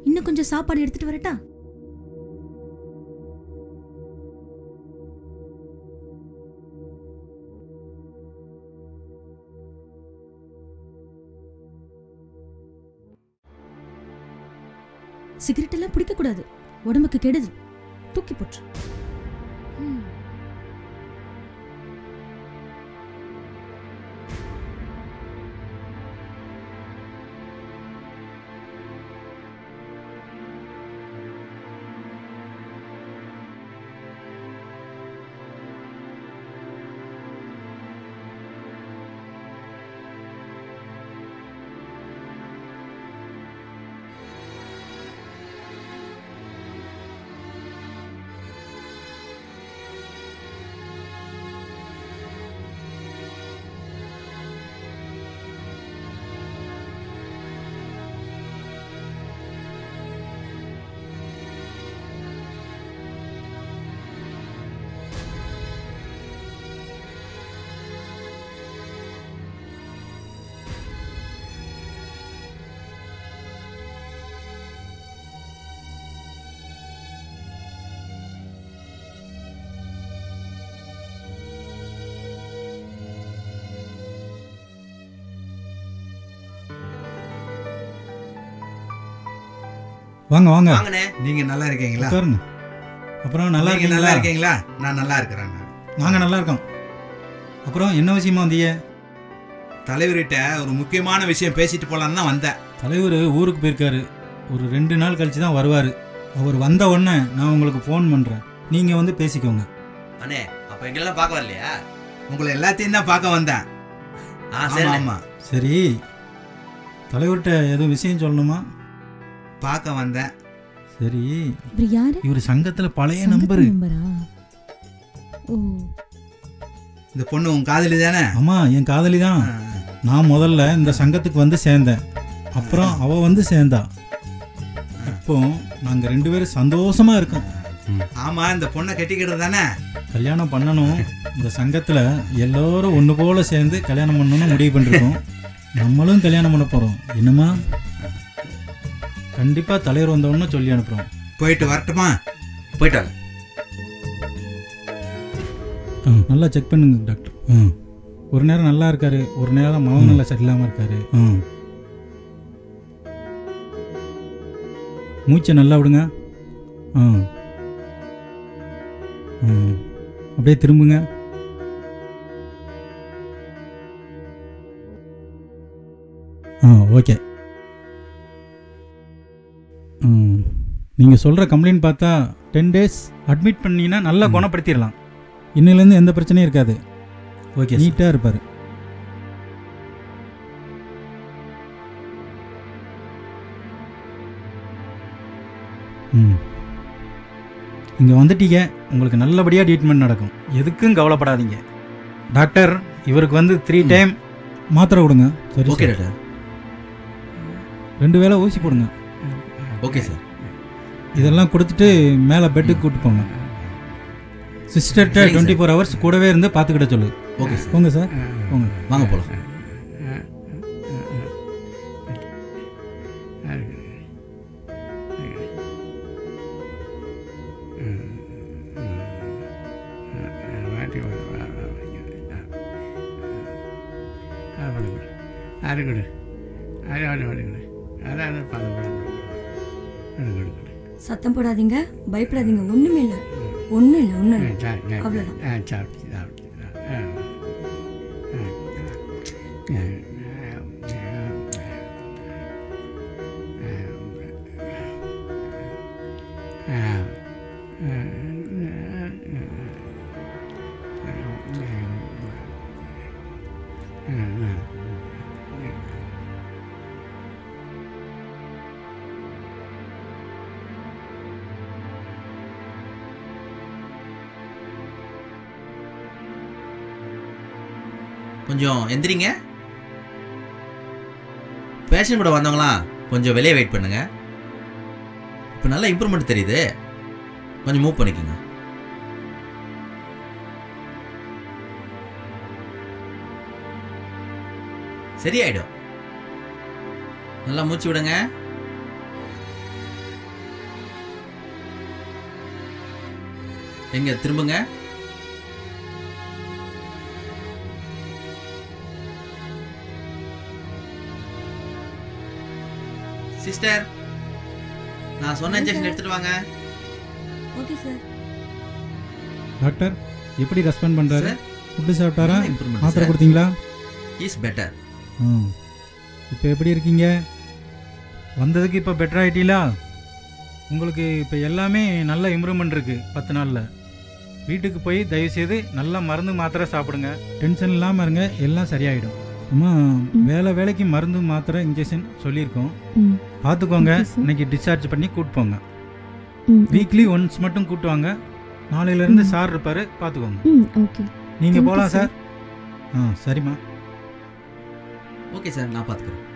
இன்னும் கொஞ்சம் சாப்பாடு எடுத்துட்டு வரட்டா? சிகரெட் எல்லாம் பிடிக்க கூடாது, உடம்புக்கு கெடுது. தூக்கி போட்டு. வாங்க வாங்க. நீங்க நல்லா இருக்கீங்களா? உட்காருங்க. அப்புறம் நல்லா இருக்கீங்களா? நல்லா இருக்கீங்களா? நான் நல்லா இருக்கிறேன். நாங்க நல்லா இருக்கோம். அப்புறம் என்ன விஷயமா வந்தீங்க? தலைவர்கிட்ட ஒரு முக்கியமான விஷயம் பேசிட்டு போலான்னு தான் வந்தேன். தலைவர் ஊருக்கு போயிருக்காரு. ஒரு 2 நாள் கழிச்சு தான் வருவார். அவர் வந்த உடனே நான் உங்களுக்கு ஃபோன் பண்ணுறேன், நீங்கள் வந்து பேசிக்கோங்க. அண்ணே, அப்போ எங்களெல்லாம் பார்க்க வரலையா? உங்களை எல்லாத்தையும் தான் பார்க்க வந்தேன். ஆமாம். சரி, தலைவர்கிட்ட எதுவும் விஷயம் சொல்லணுமா? பார்க்க வந்தேன். சரி, இவர் யாரு? இவர் சங்கத்துல பழைய நம்பரு. ஓ, இந்த பொண்ணு உன் காதலி தானே? ஆமா, என் காதலி தான். நான் முதல்ல இந்த சங்கத்துக்கு வந்து சேர்ந்தேன், அப்புறம் அவ வந்து சேர்ந்தா. இப்போ நாங்க 2 பேரும் சந்தோஷமா இருக்கோம். ஆமா, இந்த பொண்ணை கட்டிக்கிறது தானே? கல்யாணம் பண்ணணும். இந்த சங்கத்துல எல்லாரும் ஒண்ணு போல சேர்ந்து கல்யாணம் பண்ணணும்னு முடிவு பண்ணிருக்கோம். நம்மளும் கல்யாணம் பண்ண போறோம். என்னமா? கண்டிப்பா தலைவர் வந்தவொன்னு சொல்லி அனுப்புறோம். போயிட்டு வரட்டுமா? போயிட்டாங்க. நல்லா செக் பண்ணுங்க டாக்டர். ஒரு நேரம் நல்லா இருக்காரு, ஒரு நேரம் மகன் நல்லா சரியில்லாம இருக்காரு. மூச்சை நல்லா விடுங்க. அப்படியே திரும்புங்க. ஓகே. நீங்கள் சொல்கிற கம்ப்ளைண்ட் பார்த்தா 10 days அட்மிட் பண்ணிங்கன்னா நல்லா குணப்படுத்திடலாம். இன்னிலேருந்து எந்த பிரச்சனையும் இருக்காது. ஓகே, நீட்டாக இருப்பார். இங்கே வந்துட்டீங்க, உங்களுக்கு நல்லபடியாக ட்ரீட்மெண்ட் நடக்கும். எதுக்கும் கவலைப்படாதீங்க. டாக்டர், இவருக்கு வந்து 3 டைம் மாத்திரை கொடுங்க. சரி, ஓகே டாக்டர். 2 வேளை ஊசி போடுங்க. Okay sir. இதெல்லாம் கொடுத்துட்டு மேலே பெட்டுக்கு கூட்டு போங்க. சிஸ்டர்கிட்ட 24 hours கூடவே இருந்து பார்த்துக்கிட்ட சொல்லு. Okay sir. போங்க சார், போங்க. வாங்க போகலாம். சத்தம் போடாதீங்க, பயப்படாதீங்க. ஒண்ணுமே இல்லை, ஒன்றும் இல்லை, ஒன்றும் இல்லை. அவ்வளோதான். கொஞ்சம் எந்திரிங்க. பேஷண்ட் கூட வந்தவங்களாம் கொஞ்சம் வெளியே வெயிட் பண்ணுங்க. இப்போ நல்லா இம்ப்ரூவ்மெண்ட் தெரியுது. கொஞ்சம் மூவ் பண்ணிக்கோங்க. சரியாயிடும். நல்லா மூச்சு விடுங்க. எங்க திரும்புங்க. சிஸ்டர், நான் சொன்ன இன்ஜெக்ஷன் எடுத்துட்டு வாங்க. Okay sir. டாக்டர் எப்படி ரெஸ்பாண்ட் பண்றாரு? ஃபுட்டு சாப்பிட்டாரா? Improvement, மாத்திரை sir. கொடுத்தீங்களா? Is better. இப்போ எப்படி இருக்கீங்க? வந்ததுக்கு இப்போ பெட்டர் ஆகிட்டீங்களா? உங்களுக்கு இப்போ எல்லாமே நல்ல இம்ப்ரூவ்மெண்ட் இருக்குது 10 நாளில். வீட்டுக்கு போய் தயவுசெய்து நல்லா மருந்து மாத்திரை சாப்பிடுங்க. டென்ஷன் இல்லாமல் இருங்க, எல்லாம் சரியாயிடும். அம்மா வேலைக்கு மருந்து மாத்திரை இன்ஜெக்ஷன் சொல்லியிருக்கோம், பார்த்துக்கோங்க. இன்னைக்கு டிஸ்சார்ஜ் பண்ணி கூப்பிட்டு போங்க. வீக்லி ஒன்ஸ் மட்டும் கூப்பிட்டு வாங்க. நாளையிலேருந்து சார் இருப்பார், பார்த்துக்கோங்க. நீங்கள் போகலாம் சார். சரிம்மா. ஓகே சார், நான் பார்த்துக்கிறேன்.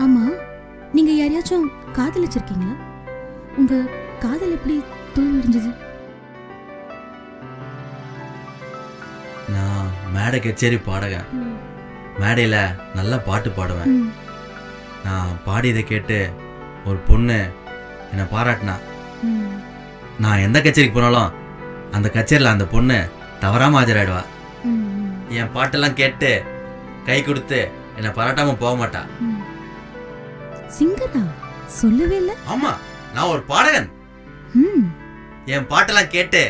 ஆமா, நீங்க யாரையாச்சும் காதலிச்சிருக்கீங்களா? உங்க காதல் எப்படி தோல்வி அடைஞ்சது? நான் மேடை கச்சேரி பாடகன். மேடையில் நல்லா பாட்டு பாடுவேன். நான் பாடியதை கேட்டு ஒரு பொண்ணு என்னை பாராட்டினா. நான் எந்த கச்சேரிக்கு போனாலும் அந்த கச்சேரியில் அந்த பொண்ணு தவறாம ஆஜராயிடுவா. என் பாட்டெல்லாம் கேட்டு கை கொடுத்து என்னை பாராட்டாம போக மாட்டா. சிங்கரா? சொல்லவே இல்ல. ஆமா, நான் ஒரு பாடகன். என் பாட்டெல்லாம் கேட்டு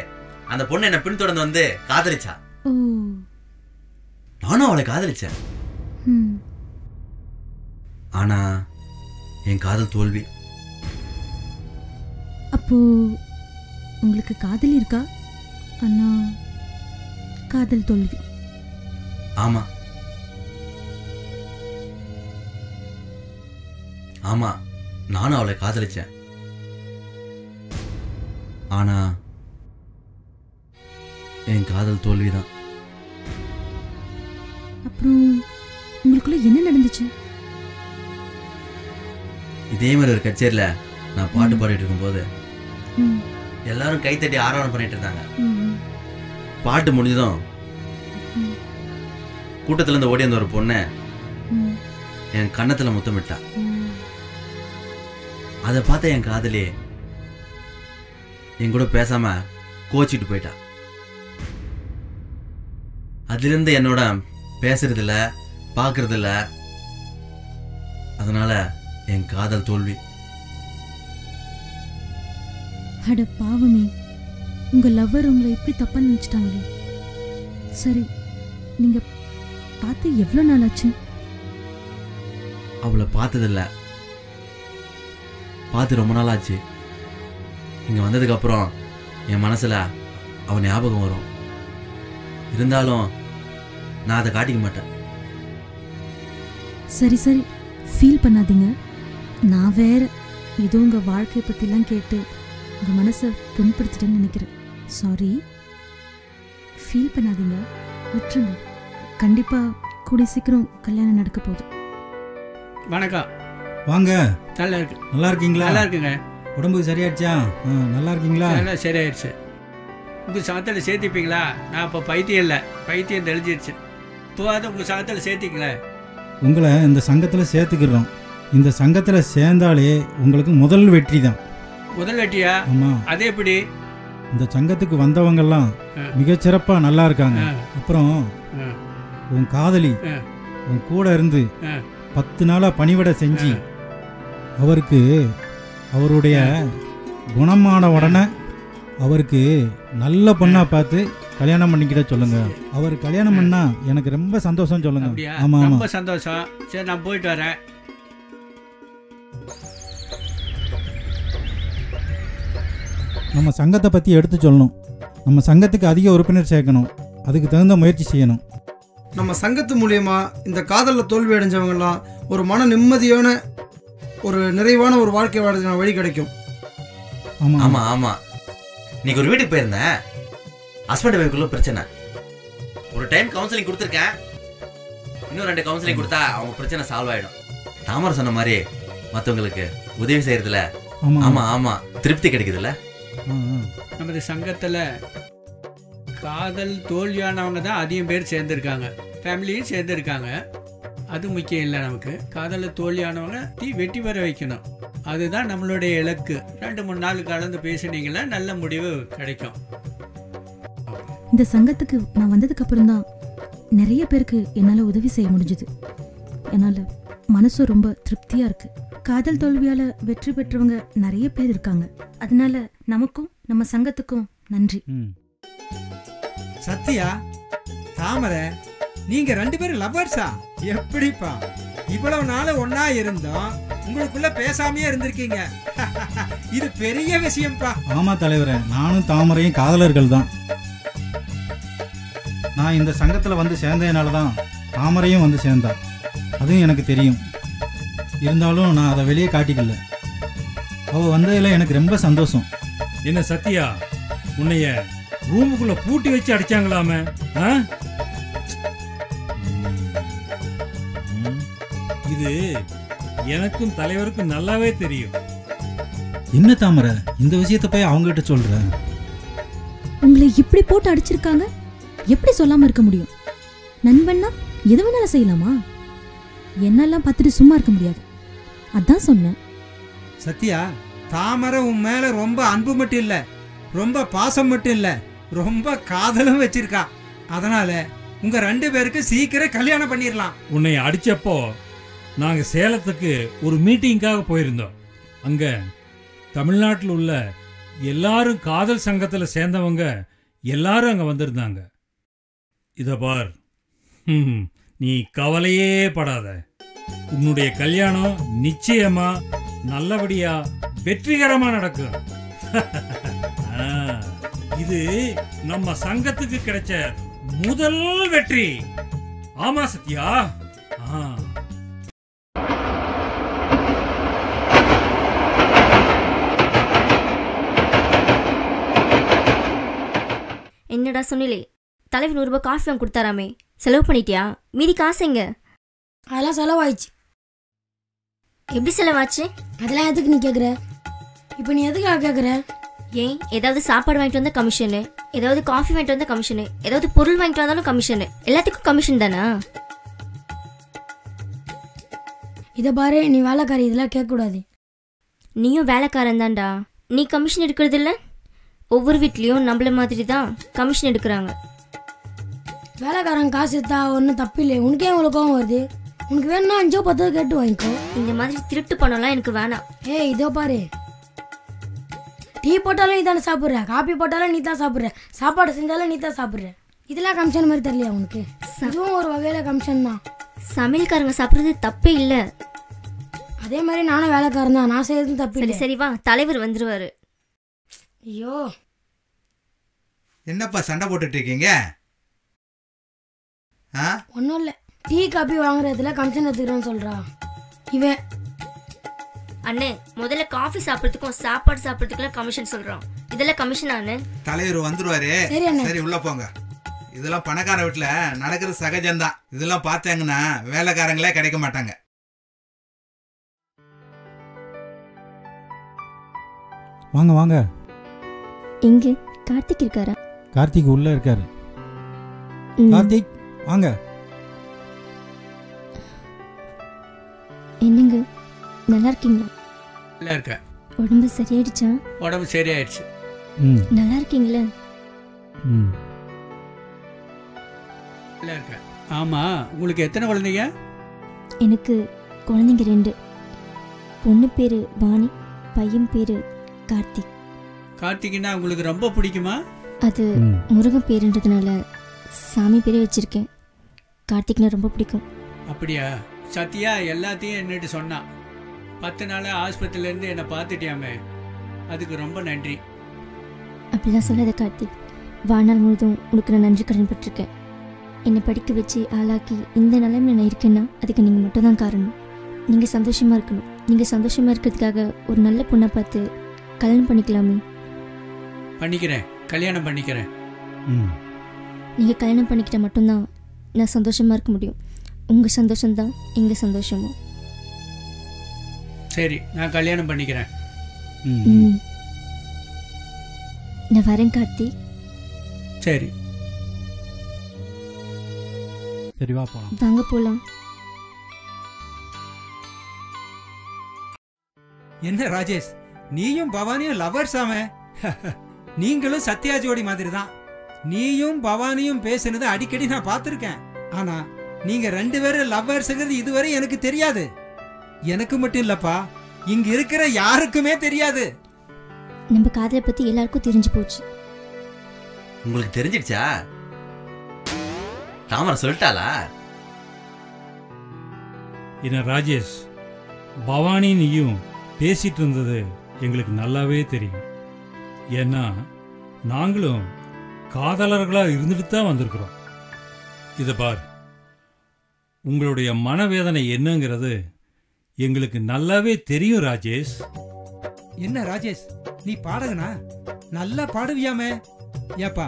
அந்த பொண்ணு என்னை பின்தொடர்ந்து வந்து காதலிச்சா. நானும் அவளை காதலிச்சேன். ஆனா என் காதல் தோல்வி. அப்போ உங்களுக்கு காதல் இருக்கா? அண்ணா காதல் தோல்வி. ஆமா ஆமா, நானும் அவளை காதலிச்சேன். ஆனா என் காதல் தோல்விதான். அப்புறம் உங்களுக்குள்ள என்ன நடந்துச்சு? இதே மாதிரி ஒரு கச்சேரியில நான் பாட்டு பாடிட்டு இருக்கும்போது எல்லாரும் கைத்தட்டி ஆராதனை பண்ணிட்டு இருந்தாங்க. பாட்டு முடிஞ்சதும் கூட்டத்துல இருந்து ஓடி வந்த ஒரு பொண்ணு என் கன்னத்துல முத்தமிட்டா. அதை பார்த்த என் காதலி என் கூட பேசாம கோச்சிட்டு போயிட்டா. அதிலிருந்து என்னோட பேசுறது இல்ல, பார்க்கறது இல்ல. அதனால என் காதல் தோல்வி. அட பாவமே, உங்க லவ்வர் உங்களை எப்படி தப்பா நினைச்சிட்டாங்களே. சரி, நீங்க பார்த்து எவ்வளவு நாள் ஆச்சு? அவளை பார்த்ததில்ல, பார்த்து ரொம்ப நாள் ஆச்சு. இங்க வந்ததுக்கு அப்புறம் என் மனசுல அவன் ஞாபகம் வரும். இருந்தாலும் நான் அதை காட்டிக்க மாட்டேன். சரி சரி, ஃபீல் பண்ணாதீங்க. நான் வேற ஏதோ உங்க வாழ்க்கையை பத்திலாம் கேட்டு உங்க மனசை புண்படுத்திட்டேன்னு நினைக்கிறேன். சாரி, ஃபீல் பண்ணாதீங்க, விட்டுருங்க. கண்டிப்பா கூடிய சீக்கிரம் கல்யாணம் நடக்க போகுது. வணக்கம். வாங்க. நல்லா இருக்கு. நல்லா இருக்கீங்களா? நல்லா இருக்குங்க. உடம்புக்கு சரியாயிடுச்சா? நல்லா இருக்கீங்களா? நல்லா சரியாயிடுச்சு. உங்கள் சாத்தில் சேர்த்திப்பீங்களா? நான் இப்போ பைத்தியம் இல்லை, பைத்தியம் தெளிஞ்சிடுச்சு. இப்போவாது உங்கள் சாத்தில் சேர்த்திங்களே. உங்களை இந்த சங்கத்தில் சேர்த்துக்கிறோம். இந்த சங்கத்தில் சேர்ந்தாலே உங்களுக்கு முதல் வெற்றி தான். முதல் வெற்றியா? ஆமாம். அது எப்படி? இந்த சங்கத்துக்கு வந்தவங்கெல்லாம் மிகச்சிறப்பாக நல்லா இருக்காங்க. அப்புறம் உன் காதலி உன் கூட இருந்து 10 நாளாக பணிவிட செஞ்சு அவருக்கு அவருடைய குணமான உடனே அவருக்கு நல்ல பொண்ணா பார்த்து கல்யாணம் பண்ணிக்கிட்ட சொல்லுங்க. அவர் கல்யாணம் பண்ணா எனக்கு ரொம்ப சந்தோஷம் சொல்லுங்க. ஆமா ஆமா, ரொம்ப சந்தோஷம். சரி, நான் போயிட்டு வரேன். நம்ம சங்கத்தை பற்றி எடுத்து சொல்லணும். நம்ம சங்கத்துக்கு அதிக உறுப்பினர் சேர்க்கணும். அதுக்கு தகுந்த முயற்சி செய்யணும். நம்ம சங்கத்து மூலியமா இந்த காதலில் தோல்வி அடைஞ்சவங்கெல்லாம் ஒரு மன நிம்மதியான ஒரு நிறைவான ஒரு வாழ்க்கை வாழ்றதுக்கான வழி கிடைக்கும். ஆமா ஆமா ஆமா. இன்னைக்கு ஒரு வீட்டுக்கு போயிருந்தேன். ஹஸ்பண்ட் வைஃப்குள்ள பிரச்சனை. ஒரு டைம் கவுன்சிலிங் கொடுத்துருக்கேன். இன்னும் 2 கவுன்சிலிங் கொடுத்தா அவங்க பிரச்சனை சால்வ் ஆயிடும். தாமரை சொன்ன மாதிரி மற்றவங்களுக்கு உதவி செய்யறதுல ஆமா ஆமா திருப்தி கிடைக்குதுல்ல. நமது சங்கத்தில் காதல் தோல்வியானவங்க தான் அதிகம் பேர் சேர்ந்துருக்காங்க, ஃபேமிலியும் சேர்ந்துருக்காங்க. அது முக்கியம் இல்லை, நமக்கு காதலில் தோல்வியானவங்க வெற்றி பெற வைக்கணும், அதுதான் நம்மளுடைய இலக்கு. 2-3 நாள் கலந்து பேசினீங்கன்னா நல்ல முடிவு கிடைக்கும். இந்த சங்கத்துக்கு நான் வந்ததுக்கு அப்புறம் தான் நிறைய பேருக்கு என்னால் உதவி செய்ய முடிஞ்சுது. என்னால் மனசும் ரொம்ப திருப்தியாக இருக்கு. காதல் தோல்வியால் வெற்றி பெற்றவங்க நிறைய பேர் இருக்காங்க. அதனால நமக்கும் நம்ம சங்கத்துக்கும் நன்றி. சத்யா, தாமரை, நீங்க 2 பேரும் லவ்வர்ஸா? எப்படிப்பா இவ்வளவு நாள் ஒன்னா இருந்தோம், உங்களுக்குள்ள பேசாமையே இருந்திருக்கீங்க. இது பெரிய விஷயம்ப்பா. ஆமா தலைவரே, நானும் தாமரையும் காதலர்கள் தான். நான் இந்த சங்கத்தில் வந்து சேர்ந்ததுனால தான் தாமரையும் வந்து சேர்ந்தா, அதுவும் எனக்கு தெரியும். இருந்தாலும் நான் அதை வெளியே காட்டிக்கல. அவள் வந்ததில் எனக்கு ரொம்ப சந்தோஷம். என்ன சத்யா, உன்னைய ரூமுக்குள்ள பூட்டி வச்சு அடிச்சாங்களாமே? இது எனக்கும் தலைவருக்கும் நல்லாவே தெரியும். என்ன தாமரை, இந்த விஷயத்தை போய் அவங்ககிட்ட சொல்ற? உங்களை இப்படி போட்டு அடிச்சிருக்காங்க, எப்படி சொல்லாம இருக்க முடியும்? நண்பன்னா எது வேணாலும் செய்யலாமா? என்னெல்லாம் பார்த்துட்டு சும்மா இருக்க முடியாது, அதான் சொன்னேன். சத்யா, தாமரை உன் மேல ரொம்ப அன்பு மட்டும் இல்ல, ரொம்ப பாசம் மட்டும் இல்ல, ரொம்ப காதலும் வச்சிருக்கா. அதனால உங்க 2 பேருக்கு சீக்கிரம் கல்யாணம் பண்ணிடலாம். உன்னை அடிச்சப்போ நாங்க சேலத்துக்கு ஒரு மீட்டிங்காக போயிருந்தோம். அங்க தமிழ்நாட்டில் உள்ள எல்லாரும் காதல் சங்கத்தில் சேர்ந்தவங்க எல்லாரும் அங்க வந்திருந்தாங்க. இத பார், நீ கவலையே படாத. உன்னுடைய கல்யாணம் நிச்சயமா நல்லபடியா வெற்றிகரமா நடக்கும். இது நம்ம சங்கத்துக்கு கிடைச்ச முதல் வெற்றி. ஆமா சத்யா. என்னடா சொன்னிலே, தலைவர் 100 ரூபாய் காஃபி வாங்கி கொடுத்தாராமே, செலவு பண்ணிட்டியா? மீதி காசுங்க? அதெல்லாம் செலவாயிடுச்சு. எப்படி செலவாச்சு? அதெல்லாம் எதுக்கு நீ கேட்குற? இப்போ நீ எதுக்காக கேட்குற? ஏன், ஏதாவது சாப்பாடு வாங்கிட்டு வந்தால் கமிஷனு, ஏதாவது காஃபி வாங்கிட்டு வந்தால் கமிஷனு, ஏதாவது பொருள் வாங்கிட்டு வந்தாலும் கமிஷனு, எல்லாத்துக்கும் கமிஷன் தானா? இதை பாரு, நீ வேலைக்காரி, இதெல்லாம் கேட்கக்கூடாது. நீயும் வேலைக்காரன் தான்டா. நீ கமிஷன் எடுக்கிறது இல்லை? ஒவ்வொரு வீட்லேயும் நம்மள மாதிரி தான் கமிஷன் எடுக்கிறாங்க. வேலைக்காரன் காசு எடுத்தா ஒன்றும் தப்பு இல்லை. உனக்கே இவ்வளோ கோவம் வருது? உனக்கு வேணும்னா 5-10 கேட்டு வாங்கிக்கோ. இந்த மாதிரி திருட்டு பணம்லாம் எனக்கு வேணாம். ஏய், இதோ பாரு, டீ போட்டாலும் நீ தானே சாப்பிட்ற, காபி போட்டாலும் நீ தான் சாப்பிட்ற, சாப்பாடு செஞ்சாலும் நீ தான் சாப்பிட்ற. இதெல்லாம் கமிஷன் மாதிரி தெரியலையா உனக்கு? இதுவும் ஒரு வகையில் கமிஷன் தான். சமையல்காரங்க சாப்பிட்றது தப்பே இல்லை. அதே மாதிரி நானும் வேலைக்காரன் தான், நான் செய்யறதும் தப்பு இல்லை. சரி வா, தலைவர் வந்துருவாரு. ஐயோ, என்னப்பா சண்டை போட்டுட்டு இருக்கீங்க? ஒன்றும் இல்லை, டீ காபி வாங்குறதுல கமிஷன் எடுத்துக்கிறேன்னு சொல்றா இவன். அண்ணே, முதல்ல காஃபி சாப்பிட்றதுக்கும் சாப்பாடு சாப்பிட்றதுக்குலாம் கமிஷன் சொல்றான். இதெல்லாம் கமிஷன் அண்ணே? தலைவர் வந்துருவாரு. சரி உள்ள போங்க. இதெல்லாம் பணக்கார வீட்டுல நடக்கிறது சகஜம்தான். இதெல்லாம் பார்த்தாங்கன்னா வேலைக்காரங்களே கிடைக்க மாட்டாங்க. வாங்க வாங்க. எங்க கார்த்திக் இருக்காரா? கார்த்திக் உள்ள இருக்காரு. கார்த்திக் வாங்க. என்னங்க, நல்லா இருக்கீங்களா? நல்லா இருக்க. உடம்பு சரியாயிடுச்சா? உடம்பு சரியாயிடுச்சு. நல்லா இருக்கீங்களா? நல்லா இருக்க. ஆமா, உங்களுக்கு எத்தனை குழந்தைங்க? எனக்கு குழந்தைங்க 2. பொண்ணு பேரு வாணி, பையன் பேரு கார்த்திக். கார்த்திக்னா உங்களுக்கு ரொம்ப பிடிக்குமா? அது முருகன் பேருன்றதுனால சாமி பேரே வச்சிருக்கேன். கார்த்திக்னா ரொம்ப பிடிக்கும். அப்படியா? சத்யா எல்லாத்தையும் என்னட்டு சொன்னான். 10 நாள் ஆஸ்பத்திரியிலேருந்து என்னை பார்த்துட்டியாமே, அதுக்கு ரொம்ப நன்றி. அப்படிலாம் சொல்லாத கார்த்திக். வாழ்நாள் முழுதும் உனக்கு நான் நன்றி கடன் பட்டிருக்கேன். என்னை படிக்க வச்சு ஆளாக்கி இந்த நிலைமை நான் இருக்கேன்னா அதுக்கு நீங்கள் மட்டும் தான் காரணம். நீங்கள் சந்தோஷமாக இருக்கணும். நீங்கள் சந்தோஷமாக இருக்கிறதுக்காக ஒரு நல்ல பொண்ணை பார்த்து கல்யாணம் பண்ணிக்கலாமே? பண்ணிக்கிறேன், கல்யாணம் பண்ணிக்கிறேன். நீங்கள் கல்யாணம் பண்ணிக்கிட்ட மட்டும்தான் நான் சந்தோஷமாக இருக்க முடியும். உங்கள் சந்தோஷம்தான் எங்கள் சந்தோஷமும். சரி, நான் கல்யாணம் பண்ணிக்கிறேன். நான் வரேன் கார்த்திக். சரி சரி வா போலாம். வாங்க போலாம். என்ன ராஜேஷ், நீயும் பவானியும் லவர்ஸ் ஆமே? நீங்களும் சத்யா ஜோடி மாதிரி தான். நீயும் பவானியும் பேசுனது அடிக்கடி நான் பார்த்துருக்கேன். ஆனா நீங்க 2 பேரும் லவ்வர்ஸ்ங்கிறது இதுவரை எனக்கு தெரியாது. எனக்கு மட்டும் இல்லப்பா, இங்க இருக்கிற யாருக்குமே தெரியாது. நம்ம காதலை பத்தி எல்லாருக்கும் தெரிஞ்சு போச்சு. உங்களுக்கு தெரிஞ்சிடுச்சா? தாமரை சொல்லிட்டாளா? என்ன ராஜேஷ், பவானி நீயும் பேசிட்டு இருந்தது எங்களுக்கு நல்லாவே தெரியும். ஏன்னா நாங்களும் காதலர்களா இருந்துட்டு தான் வந்திருக்கிறோம். இதை பார், உங்களுடைய மனவேதனை என்னங்கிறது எங்களுக்கு நல்லாவே தெரியும் ராஜேஷ். என்ன ராஜேஷ், நீ பாடகனா? நல்லா பாடுவியாமே. ஏப்பா,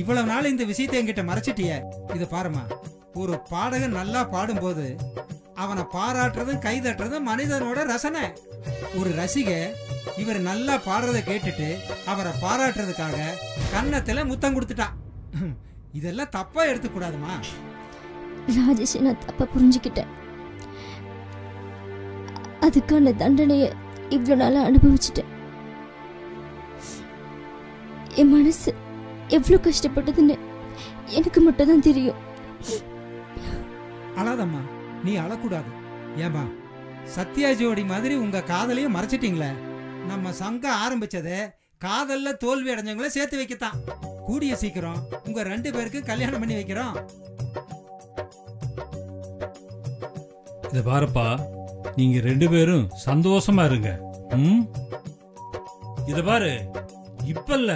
இவ்வளவு நாள் இந்த விஷயத்தை என்கிட்ட மறைச்சிட்டிய. இத பாருமா, ஒரு பாடகன் நல்லா பாடும்போது அவனை பாராட்டுறதும் கைதட்டுறதும் மனிதனோட ரசனை. ஒரு ரசிக இவர் நல்லா பாடுறதை கேட்டுட்டு அவரை பாராட்டுறதுக்காக கன்னத்துல முத்தம் கொடுத்துட்டான். இதெல்லாம் தப்பா எடுத்துக்கூடாதுமா. ராஜேஷ், நான் தப்பா புரிஞ்சுக்கிட்டேன். அதுக்கான தண்டனையை இவ்வளவு நாளா அனுபவிச்சுட்டேன். என் மனசு எவ்வளவு கஷ்டப்பட்டதுன்னு எனக்கு மட்டும் தான் தெரியும். அழாதம்மா, நீ அழக்கூடாது. ஏமா, சத்யா ஜோடி மாதிரி உங்க காதலையும் மறைச்சிட்டீங்களே. நம்ம சங்கம் ஆரம்பிச்சதே காதல்ல தோல்வி அடைஞ்சவங்களை சேர்த்து வைக்கத்தான். கூடிய சீக்கிரம் உங்க 2 பேருக்கும் கல்யாணம் பண்ணி வைக்கிறோம். இதை பாருப்பா, நீங்க 2 பேரும் சந்தோஷமா இருங்க. இத பாரு, இப்ப இல்ல,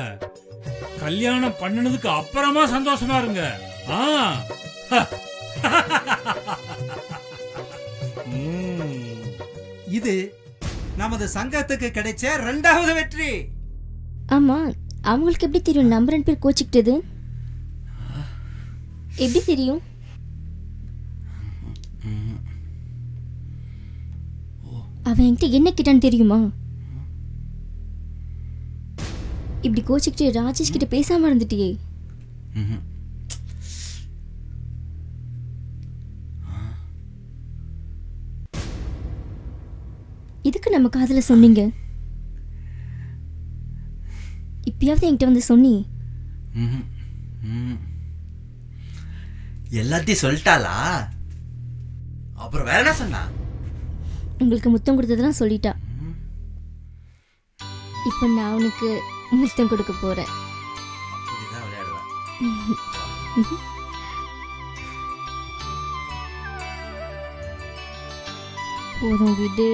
கல்யாணம் பண்ணனதுக்கு அப்புறமா சந்தோஷமா இருங்க. இது நமது சங்கத்துக்கு கிடைச்ச 2வது வெற்றி. ஆமா, அவங்களுக்கு எப்படி தெரியும் நம்ம 2 பேர் கோச்சிக்கிட்டது? எப்படி தெரியும்? அவன் என்கிட்ட என்ன கேட்டான்னு தெரியுமா? இப்படி கோச்சிக்கிட்டு ராஜேஷ் கிட்ட பேசாம இருந்துட்டியே. இதுக்கு நம்ம காதல சொன்னீங்க? இப்பயாவது என்கிட்ட வந்து சொன்னி? எல்லாத்தையும் சொல்லிட்டாளா? அப்புறம் வேற என்ன சொன்னா? உங்களுக்கு முத்தம் கொடுத்ததெல்லாம் சொல்லிட்டா. இப்ப நான் உனக்கு முத்தம் கொடுக்க போறேன். போதும் விடு.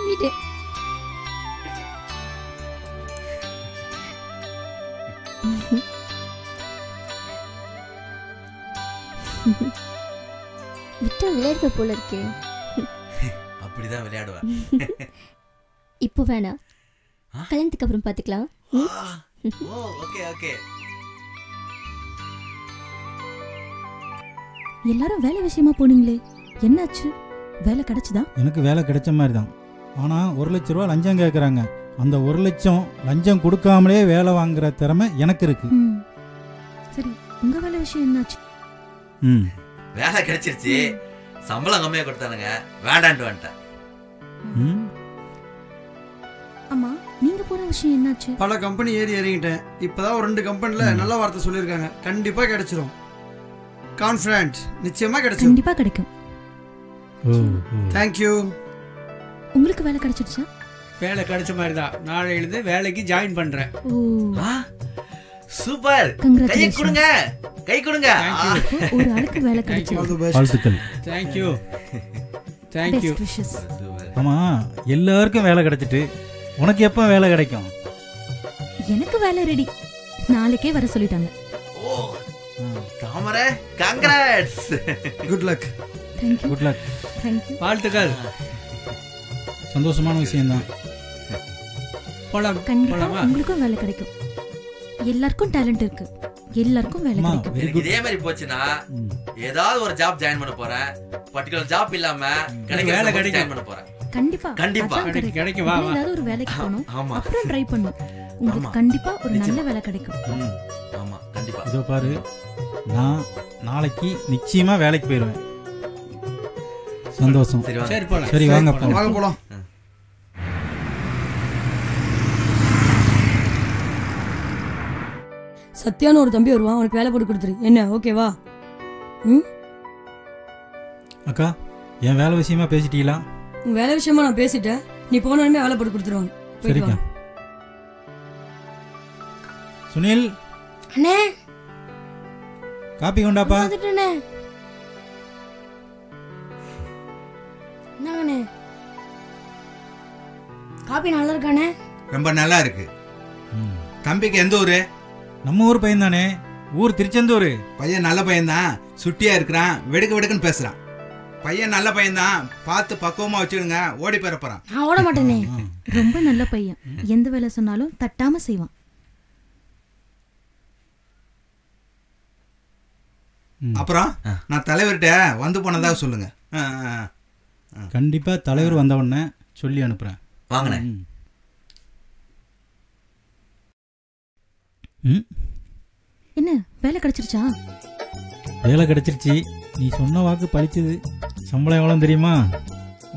விடு. விட்டா விளையாடுற போல இருக்கு. அப்படிதான் விளையாடுவா. இப்போ வேணா, கல்யாணத்துக்கு அப்புறம் பாத்துக்கலாம். Okay okay. எல்லாரும் வேலை விஷயமா போனீங்களே, என்னாச்சு? வேலை கிடைச்சதா? எனக்கு வேலை கிடைச்ச மாதிரி தான். ஆனா 1 லட்ச ரூபா லஞ்சம் கேட்குறாங்க. அந்த 1 லட்சம் லஞ்சம் கொடுக்காமலே வேலை வாங்குற திறமை எனக்கு இருக்கு. சரி, உங்க வேலை விஷயம் என்னாச்சு? வேலை கிடைச்சிருச்சு. சம்பளம் கம்மியா கொடுத்தானுங்க, வேண்டான்ட்டு வந்துட்டேன். அம்மா, நீங்க போன விஷயம் என்னாச்சு? பல கம்பெனி ஏறி இறங்கிட்டேன். இப்பதான் ஒரு 2 கம்பெனில நல்ல வார்த்தை சொல்லியிருக்காங்க. கண்டிப்பா கிடைச்சிரும். கான்ஃபிடன்ட், நிச்சயமா கிடைச்சிரும். கண்டிப்பா கிடைக்கும். Thank you. உங்களுக்கு வேலை கிடைச்சிடுச்சா? வேலை கிடைச்ச மாதிரி தான். நாளையிலிருந்து வேலைக்கு ஜாயின் பண்றேன். சூப்பர். கை கொடுங்க, கை கொடுங்க. ஒரு ஆளுக்கு வேலை கிடைச்சிருக்கு. வாழ்த்துக்கள். Thank you. Thank you. ஆமா, எல்லாருக்கும் வேலை கிடைச்சிட்டு உனக்கு எப்ப வேலை கிடைக்கும்? எனக்கு வேலை ரெடி. நாளைக்கே வர சொல்லிட்டாங்க. Thamarai, congrats. Good luck. Thank you. Good luck. Thank you. வாழ்த்துக்கள். சந்தோஷமான விஷயம் தான். போலாம். கண்டிப்பா உங்களுக்கும் வேலை கிடைக்கும். எல்லாருக்கும் டேலண்ட் இருக்கு. எல்லாருக்கும் வேலை கிடைக்கும். எனக்கு இதே மாதிரி போச்சுன்னா ஏதாவது ஒரு ஜாப் ஜாயின் பண்ண போறேன். பர்టిక్యులர் ஜாப் இல்லாம கிடைக்கிற வேலை கிடைக்க ஜாயின் பண்ண போறேன். கண்டிப்பா கண்டிப்பா கிடைக்கும். வா வா. ஏதாவது ஒரு வேலைக்கு போணும். அப்புறம் ட்ரை பண்ணும். உங்களுக்கு கண்டிப்பா ஒரு நல்ல வேலை கிடைக்கும். ஆமா கண்டிப்பா. இதோ பாரு, நான் நாளைக்கு நிச்சயமா வேலைக்கு போயிடுவேன். சந்தோஷம். சரி போலாம். சரி வாங்க போலாம். சத்யான்னு ஒரு தம்பி வருவான், அவனுக்கு வேலை போட்டு கொடுத்துரு. என்ன ஓகேவா? அக்கா, என் வேலை விஷயமா பேசிட்டீங்களா? உன் வேலை விஷயமா நான் பேசிட்டேன். நீ போனோடனே வேலை போட்டு கொடுத்துருவாங்க. சரிக்கா. சுனில் அண்ணே, காப்பி கொண்டாப்பா. வந்துட்டேனே. என்னங்கண்ணே, காப்பி நல்லா இருக்கானே? ரொம்ப நல்லா இருக்கு. தம்பிக்கு எந்த ஊரு? நம்ம ஊர் பையன் தானே. ஊர் திருச்செந்தூர். பையன் நல்ல பையன் தான். சுட்டியா இருக்கிறான். வெடுக்கு வெடுக்குன்னு பேசுறான். பையன் நல்ல பையன் தான். பார்த்து பக்குவமா வச்சுடுங்க. ஓடி போயிட போறான். நான் ஓட மாட்டேனே. ரொம்ப நல்ல பையன். எந்த வேலை சொன்னாலும் தட்டாம செய்வான். அப்புறம் நான் தலைவர்கிட்ட வந்து போனதா சொல்லுங்க. கண்டிப்பா தலைவர் வந்த உடனே சொல்லி அனுப்புறேன். வாங்கண்ணே. என்ன வேலை கிடைச்சிருச்சா? வேலை கிடைச்சிருச்சு. நீ சொன்ன வாக்கு பழிச்சது. சம்பளம் எவ்வளவு தெரியுமா?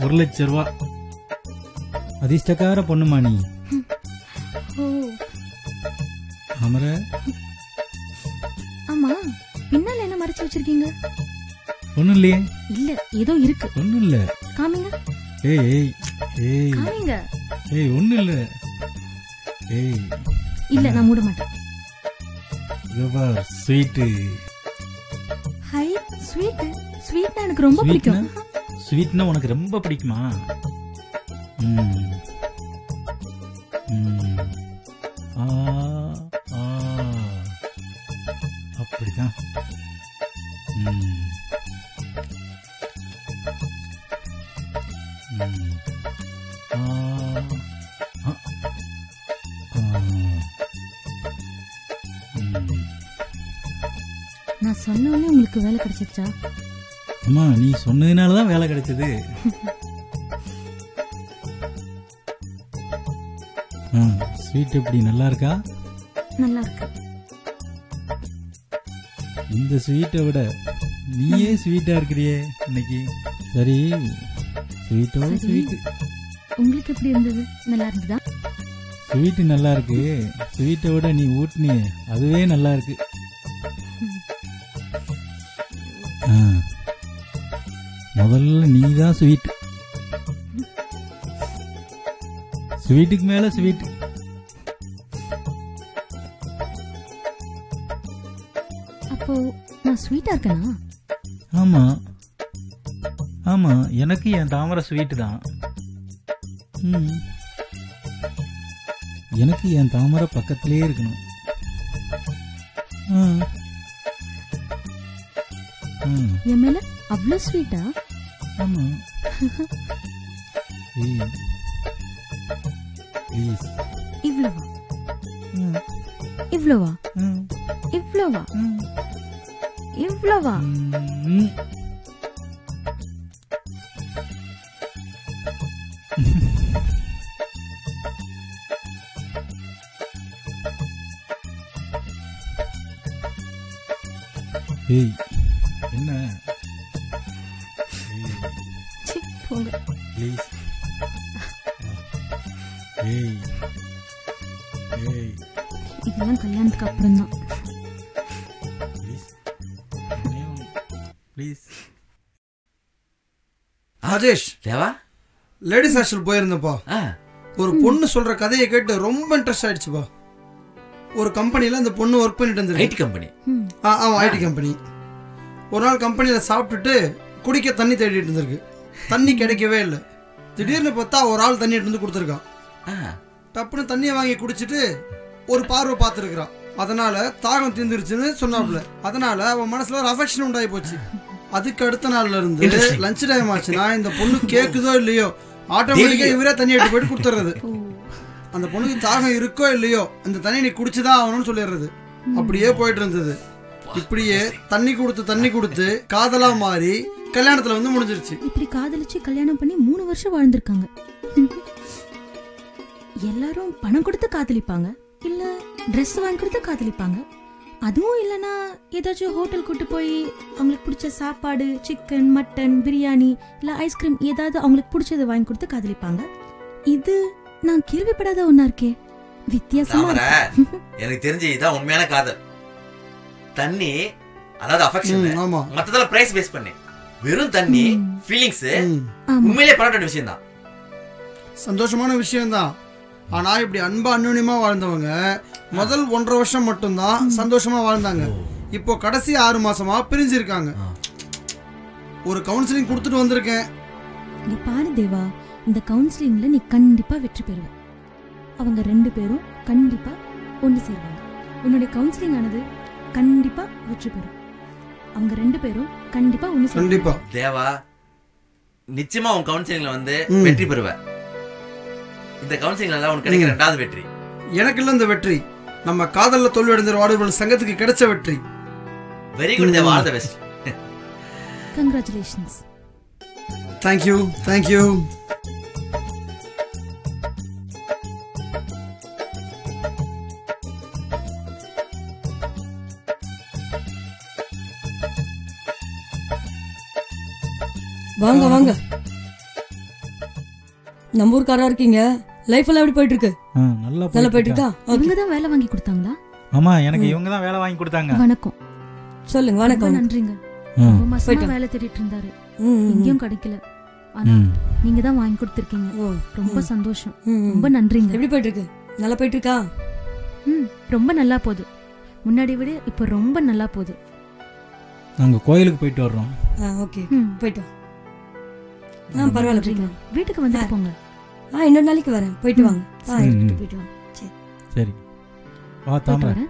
1 லட்சம் ரூபா. அதிர்ஷ்டக்கார பொண்ணுமா நீ. அமர. ஆமா, பின்னால என்ன மறைச்சு வச்சிருக்கீங்க? ஒண்ணும் இல்லையே. இல்ல, ஏதோ இருக்கு. ஒண்ணும் இல்ல. காமிங்க. ஏய் ஏய் காமிங்க. ஏய் ஒண்ணும் இல்ல. ஏய் இல்ல, நான் மூட மாட்டேன். இதுவா ஸ்வீட். High, sweet. ஸ்வீட்னா எனக்கு ரொம்ப பிடிக்கும். ஸ்வீட்னா உனக்கு ரொம்ப பிடிக்குமா? அப்படிதான். நான் சொன்னோடனே உங்களுக்கு வேலை கிடைச்சிருச்சா? அம்மா, நீ சொன்னதுனாலதான் வேலை கிடைச்சது. ஸ்வீட் எப்படி நல்லா இருக்கா? நல்லா இருக்கு. இந்த ஸ்வீட்டை விட நீயே ஸ்வீட்டா இருக்கிறியே இன்னைக்கு. சரி, ஸ்வீட்டோட ஸ்வீட். உங்களுக்கு எப்படி இருந்தது? நல்லா இருந்ததா? ஸ்வீட் நல்லா இருக்கு. ஸ்வீட்டை விட நீ ஊட்டினியே அதுவே நல்லா இருக்கு. முதல்ல நீ தான் ஸ்வீட். ஸ்வீட்டுக்கு மேல ஸ்வீட். அப்போ நான் ஸ்வீட்டா இருக்கேனா? ஆமா ஆமா, எனக்கு என் தாமரை ஸ்வீட் தான். எனக்கு என் தாமரை பக்கத்திலே இருக்கணும். என் மேல அவ்வளவு ஸ்வீட்டா? ஆமா. இவ்வளவா? இவ்வளவா? இவ்வளவா? இவ்வளவா? ஏய், என்ன? போங்க ப்ளீஸ். ஏய் ஏய், இதெல்லாம் கல்யாணத்துக்கு அப்புறம் தான். Please. Rajesh, Deva ladies hostel போயிருந்தப்பா. ஒரு பொண்ணு சொல்ற கதையை கேட்டு ரொம்ப இன்ட்ரெஸ்ட் ஆயிடுச்சுப்பா. ஒரு கம்பெனில அந்த பொண்ணு ஒர்க் பண்ணிட்டு இருந்தது. IT company. ஆமா, ஐடி கம்பெனி. ஒரு நாள் கம்பெனியில சாப்பிட்டுட்டு குடிக்க தண்ணி தேடிட்டு இருந்திருக்கு. தண்ணி கிடைக்கவே இல்லை. திடீர்னு பார்த்தா ஒரு ஆள் தண்ணி எடுத்து வந்து கொடுத்துருக்கான். டப்புன்னு தண்ணியை வாங்கி குடிச்சிட்டு ஒரு பார்வை பார்த்துருக்குறான். அதனால தாகம் தீர்ந்துருச்சுன்னு சொன்னாப்புல. அதனால அவன் மனசுல ஒரு அஃபெக்ஷன் உண்டாகி போச்சு. அதுக்கு அடுத்த நாள்ல இருந்து லஞ்ச் டைம் ஆச்சுன்னா இந்த பொண்ணு கேக்குதோ இல்லையோ ஆட்டோமேட்டிக்கா இவரே தண்ணி எடுத்து போயிட்டு கொடுத்துறது. அந்த பொண்ணுக்கு தாகம் இருக்கோ இல்லையோ அந்த தண்ணி நீ குடிச்சுதான் ஆகணும்னு சொல்லிடுறது. அப்படியே போயிட்டு இருந்தது. இப்படியே தண்ணி கொடுத்து காதலா மாறி கல்யாணத்துல வந்து முடிஞ்சிருச்சு. இப்படி காதலிச்சு கல்யாணம் பண்ணி 3 வருஷம் வாழ்ந்திருக்காங்க. எல்லாரும் பணம் கொடுத்து காதலிப்பாங்க, இல்ல ட்ரெஸ் வாங்கி கொடுத்து காதலிப்பாங்க. அதுவும் இல்லைன்னா ஏதாச்சும் ஹோட்டல் கூட்டு போய் அவங்களுக்கு பிடிச்ச சாப்பாடு, சிக்கன், மட்டன், பிரியாணி இல்ல ஐஸ்கிரீம் ஏதாவது அவங்களுக்கு பிடிச்சதை வாங்கி கொடுத்து காதலிப்பாங்க. இது நான் கேள்விப்படாத ஒன்னா இருக்கே, வித்தியாசமா எனக்கு தெரிஞ்சு இதான் உண்மையான காதல். தண்ணி அதாவது அஃபெக்ஷன், மத்ததெல்லாம் பிரைஸ் பேஸ் பண்ணி வெறும் தண்ணி ஃபீலிங்ஸ் உண்மையிலேயே பாராட்ட விஷயம் தான், சந்தோஷமான விஷயம் தான். ஆனா இப்படி அன்பா அந்யோன்யமா வாழ்ந்தவங்க முதல் 1.5 வருஷம் மட்டும்தான் சந்தோஷமா வாழ்ந்தாங்க. இப்போ கடைசி 6 மாசமா பிரிஞ்சிருக்காங்க. ஒரு கவுன்சிலிங் கொடுத்துட்டு வந்திருக்கேன். நீ பாரு தேவா, இந்த கவுன்சிலிங்ல நீ கண்டிப்பா வெற்றி பெறுவ. அவங்க 2 பேரும் கண்டிப்பா ஒன்று சேருவாங்க. உன்னுடைய கவுன்சிலிங் ஆனது கண்டிப்பா வெற்றி பெறும். அவங்க 2 பேரும் கண்டிப்பா ஒன்று கண்டிப்பா. தேவா, நிச்சயமா உன் கவுன்சிலிங்ல வந்து வெற்றி பெறுவ. இந்த கவுன்சிலிங்ல உனக்கு கிடைக்கிற 2வது வெற்றி எனக்கு இல்ல. இந்த வெற்றி நம்ம காதல்ல தோல்வி அடைந்த வாலிபர் சங்கத்துக்கு கிடைச்ச வெற்றி. Very good Deva, all the best. Congratulations. Thank you. Thank you. வாங்க வாங்க. நம்ம ஊர்க்காரா இருக்கீங்க. லைஃப் எல்லாம் எப்படி போயிட்டு இருக்கு? நல்லா போயிட்டு இருக்கா? இவங்க தான் வேலை வாங்கி கொடுத்தாங்களா? ஆமா, எனக்கு இவங்க தான் வேலை வாங்கி கொடுத்தாங்க. வணக்கம். சொல்லுங்க. வணக்கம். நன்றிங்க. ரொம்ப மாசமா வேலை தேடிட்டு இருந்தாரு, எங்கேயும் கிடைக்கல. ஆனா நீங்க தான் வாங்கி கொடுத்திருக்கீங்க. ரொம்ப சந்தோஷம். ரொம்ப நன்றிங்க. எப்படி போயிட்டு இருக்கு? நல்லா போயிட்டு இருக்கா? ரொம்ப நல்லா போகுது. முன்னாடி விட இப்ப ரொம்ப நல்லா போகுது. நாங்க கோயிலுக்கு போயிட்டு வர்றோம். ஓகே, போயிட்டு பரவாயில்ல. வீட்டுக்கு வந்து போங்க. இன்னொரு நாளைக்கு வரேன். போயிட்டு வாங்க. போயிட்டு வாங்க. சரி வா தாமரை.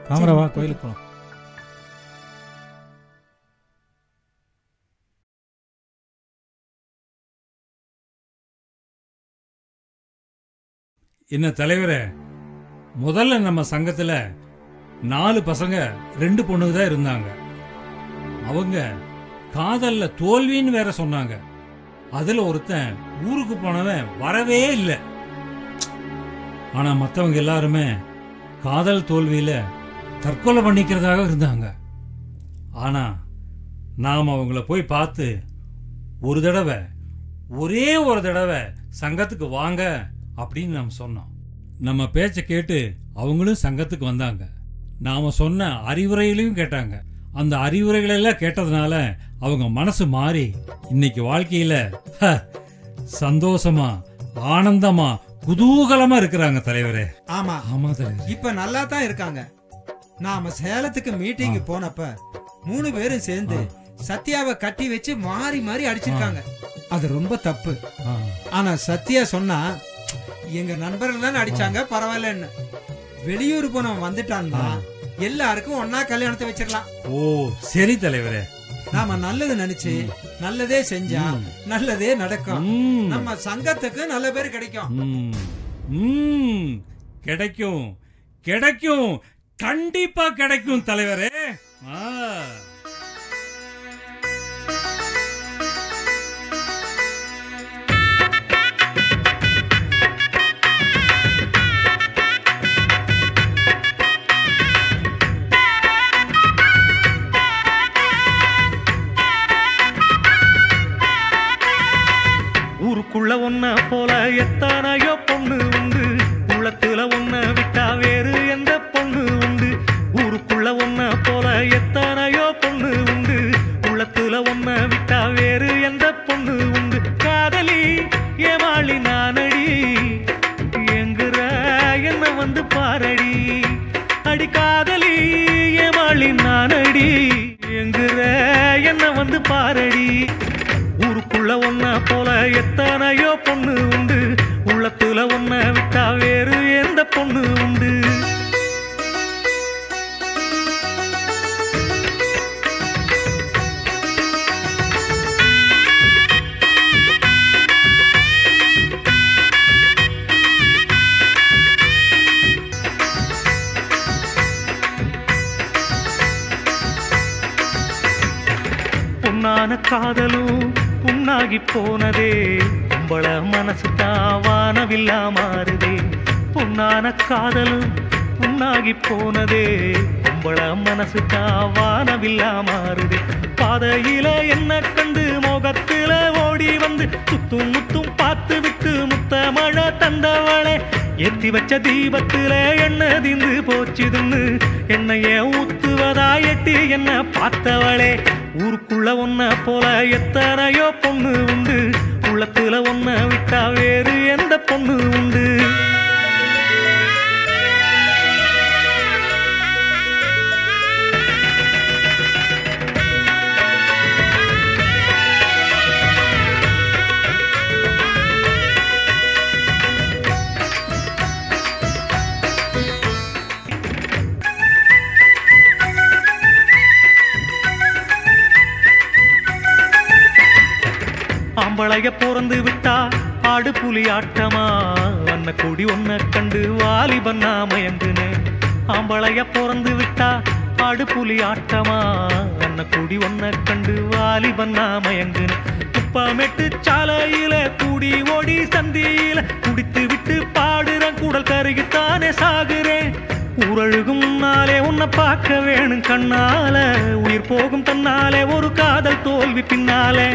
தாமரை வா, கோயிலுக்கு போலாம். என்ன தலைவரே, முதல்ல நம்ம சங்கத்துல 4 பசங்க 2 பொண்ணுங்க தான் இருந்தாங்க. அவங்க காதல்ல தோல்வின்னு வேற சொன்னாங்க. அதுல ஒருத்தன் ஊருக்கு போனவன் வரவே இல்லை. ஆனா மற்றவங்க எல்லாருமே காதல் தோல்வியில தற்கொலை பண்ணிக்கிறதாக இருந்தாங்க. ஆனா நாம் அவங்கள போய் பார்த்து ஒரே ஒரு தடவை சங்கத்துக்கு வாங்க அப்படின்னு நாம் சொன்னோம். நம்ம பேச்சை கேட்டு அவங்களும் சங்கத்துக்கு வந்தாங்க. நாம சொன்ன அறிவுரைகளையும் கேட்டாங்க. அந்த அறிவுரைகளெல்லாம் கேட்டதுனால அவங்க மனசு மாறி இன்னைக்கு வாழ்க்கையில சந்தோஷமா, ஆனந்தமா, குதூகலமா இருக்கிறாங்க தலைவரே. ஆமா ஆமா தலைவர், இப்ப நல்லா தான் இருக்காங்க. நாம சேலத்துக்கு மீட்டிங் போனப்ப 3 பேரும் சேர்ந்து சத்யாவை கட்டி வச்சு மாறி மாறி அடிச்சிருக்காங்க. அது ரொம்ப தப்பு. ஆனா சத்யா சொன்னா எங்க நண்பர்கள் தான் அடிச்சாங்க, பரவாயில்லன்னு. வெளியூர் போனவன் வந்துட்டான்னா எல்லாருக்கும் ஒன்னா கல்யாணத்தை வச்சிடலாம். ஓ சரி தலைவரே. நாம நல்லது நினைச்சு நல்லதே செஞ்சா நல்லதே நடக்கும். நம்ம சங்கத்துக்கு நல்ல பேர் கிடைக்கும். கிடைக்கும் கிடைக்கும், கண்டிப்பா கிடைக்கும் தலைவரே. ஊருக்குள்ள ஒன்ன போல எத்தனையோ பொண்ணு உண்டு, உள்ளத்துல ஒன்ன விட்டா வேறு எந்த பொண்ணு உண்டு. ஊருக்குள்ள ஒன்ன போல எத்தனையோ பொண்ணு உண்டு, உள்ளத்துல ஒன்ன விட்டா வேறு எந்த பொண்ணு உண்டு. காதலி ஏமாளி நானடி, எங்குற என்ன வந்து பாரடி. அடி காதலி ஏமாளி நானடி, எங்குற என்ன வந்து பாரடி. ஊருக்குள்ள ஒன்ன போல எத்தனையோ பொண்ணு உண்டு, உள்ளத்துல ஒன்ன விட்டா வேறு எந்த பொண்ணு உண்டு. பொன்னான காதலும் புண்ணாகி போனதே பொம்பள மனசு தாவானவில்லா மாறுதே பொன்னான காதலும் புண்ணாகி போனதே பொம்பள மனசு தாவானவில்லா மாறுதே பாதையில என்ன கண்டு மோகத்தில ஓடி வந்து சுத்தும் முத்தும் பார்த்து விட்டு முத்த மழை தந்தவளே ஏத்தி வச்ச தீபத்தில என்ன திந்து போச்சுதுன்னு என்னையே ஊத்துவதா எட்டி என்ன பார்த்தவளே ஊருக்குள்ள ஒன்ன போல எத்தனையோ பொண்ணு உண்டு உள்ளத்துல ஒன்ன விட்டா வேறு எந்த பொண்ணு உண்டு ஆம்பளைய பிறந்து விட்டா ஆடு புலி ஆட்டமா வண்ண கொடி ஒன்ன கண்டு வாலிபன்னா மயங்குனேன் ஆம்பளைய பிறந்து விட்டா ஆடு புலி ஆட்டமா வண்ண கொடி ஒன்ன கண்டு வாலிபன்னா மயங்குனேன் குப்பமெட்டு சாலையில கூடி ஓடி சந்தியில குடித்து விட்டு பாடுறேன் கூடல் கருகித்தானே சாகுறேன் ஊரழுகும் முன்னாலே உன்னை பார்க்க வேணும் கண்ணால உயிர் போகும் தன்னாலே ஒரு காதல் தோல்வி பின்னாலே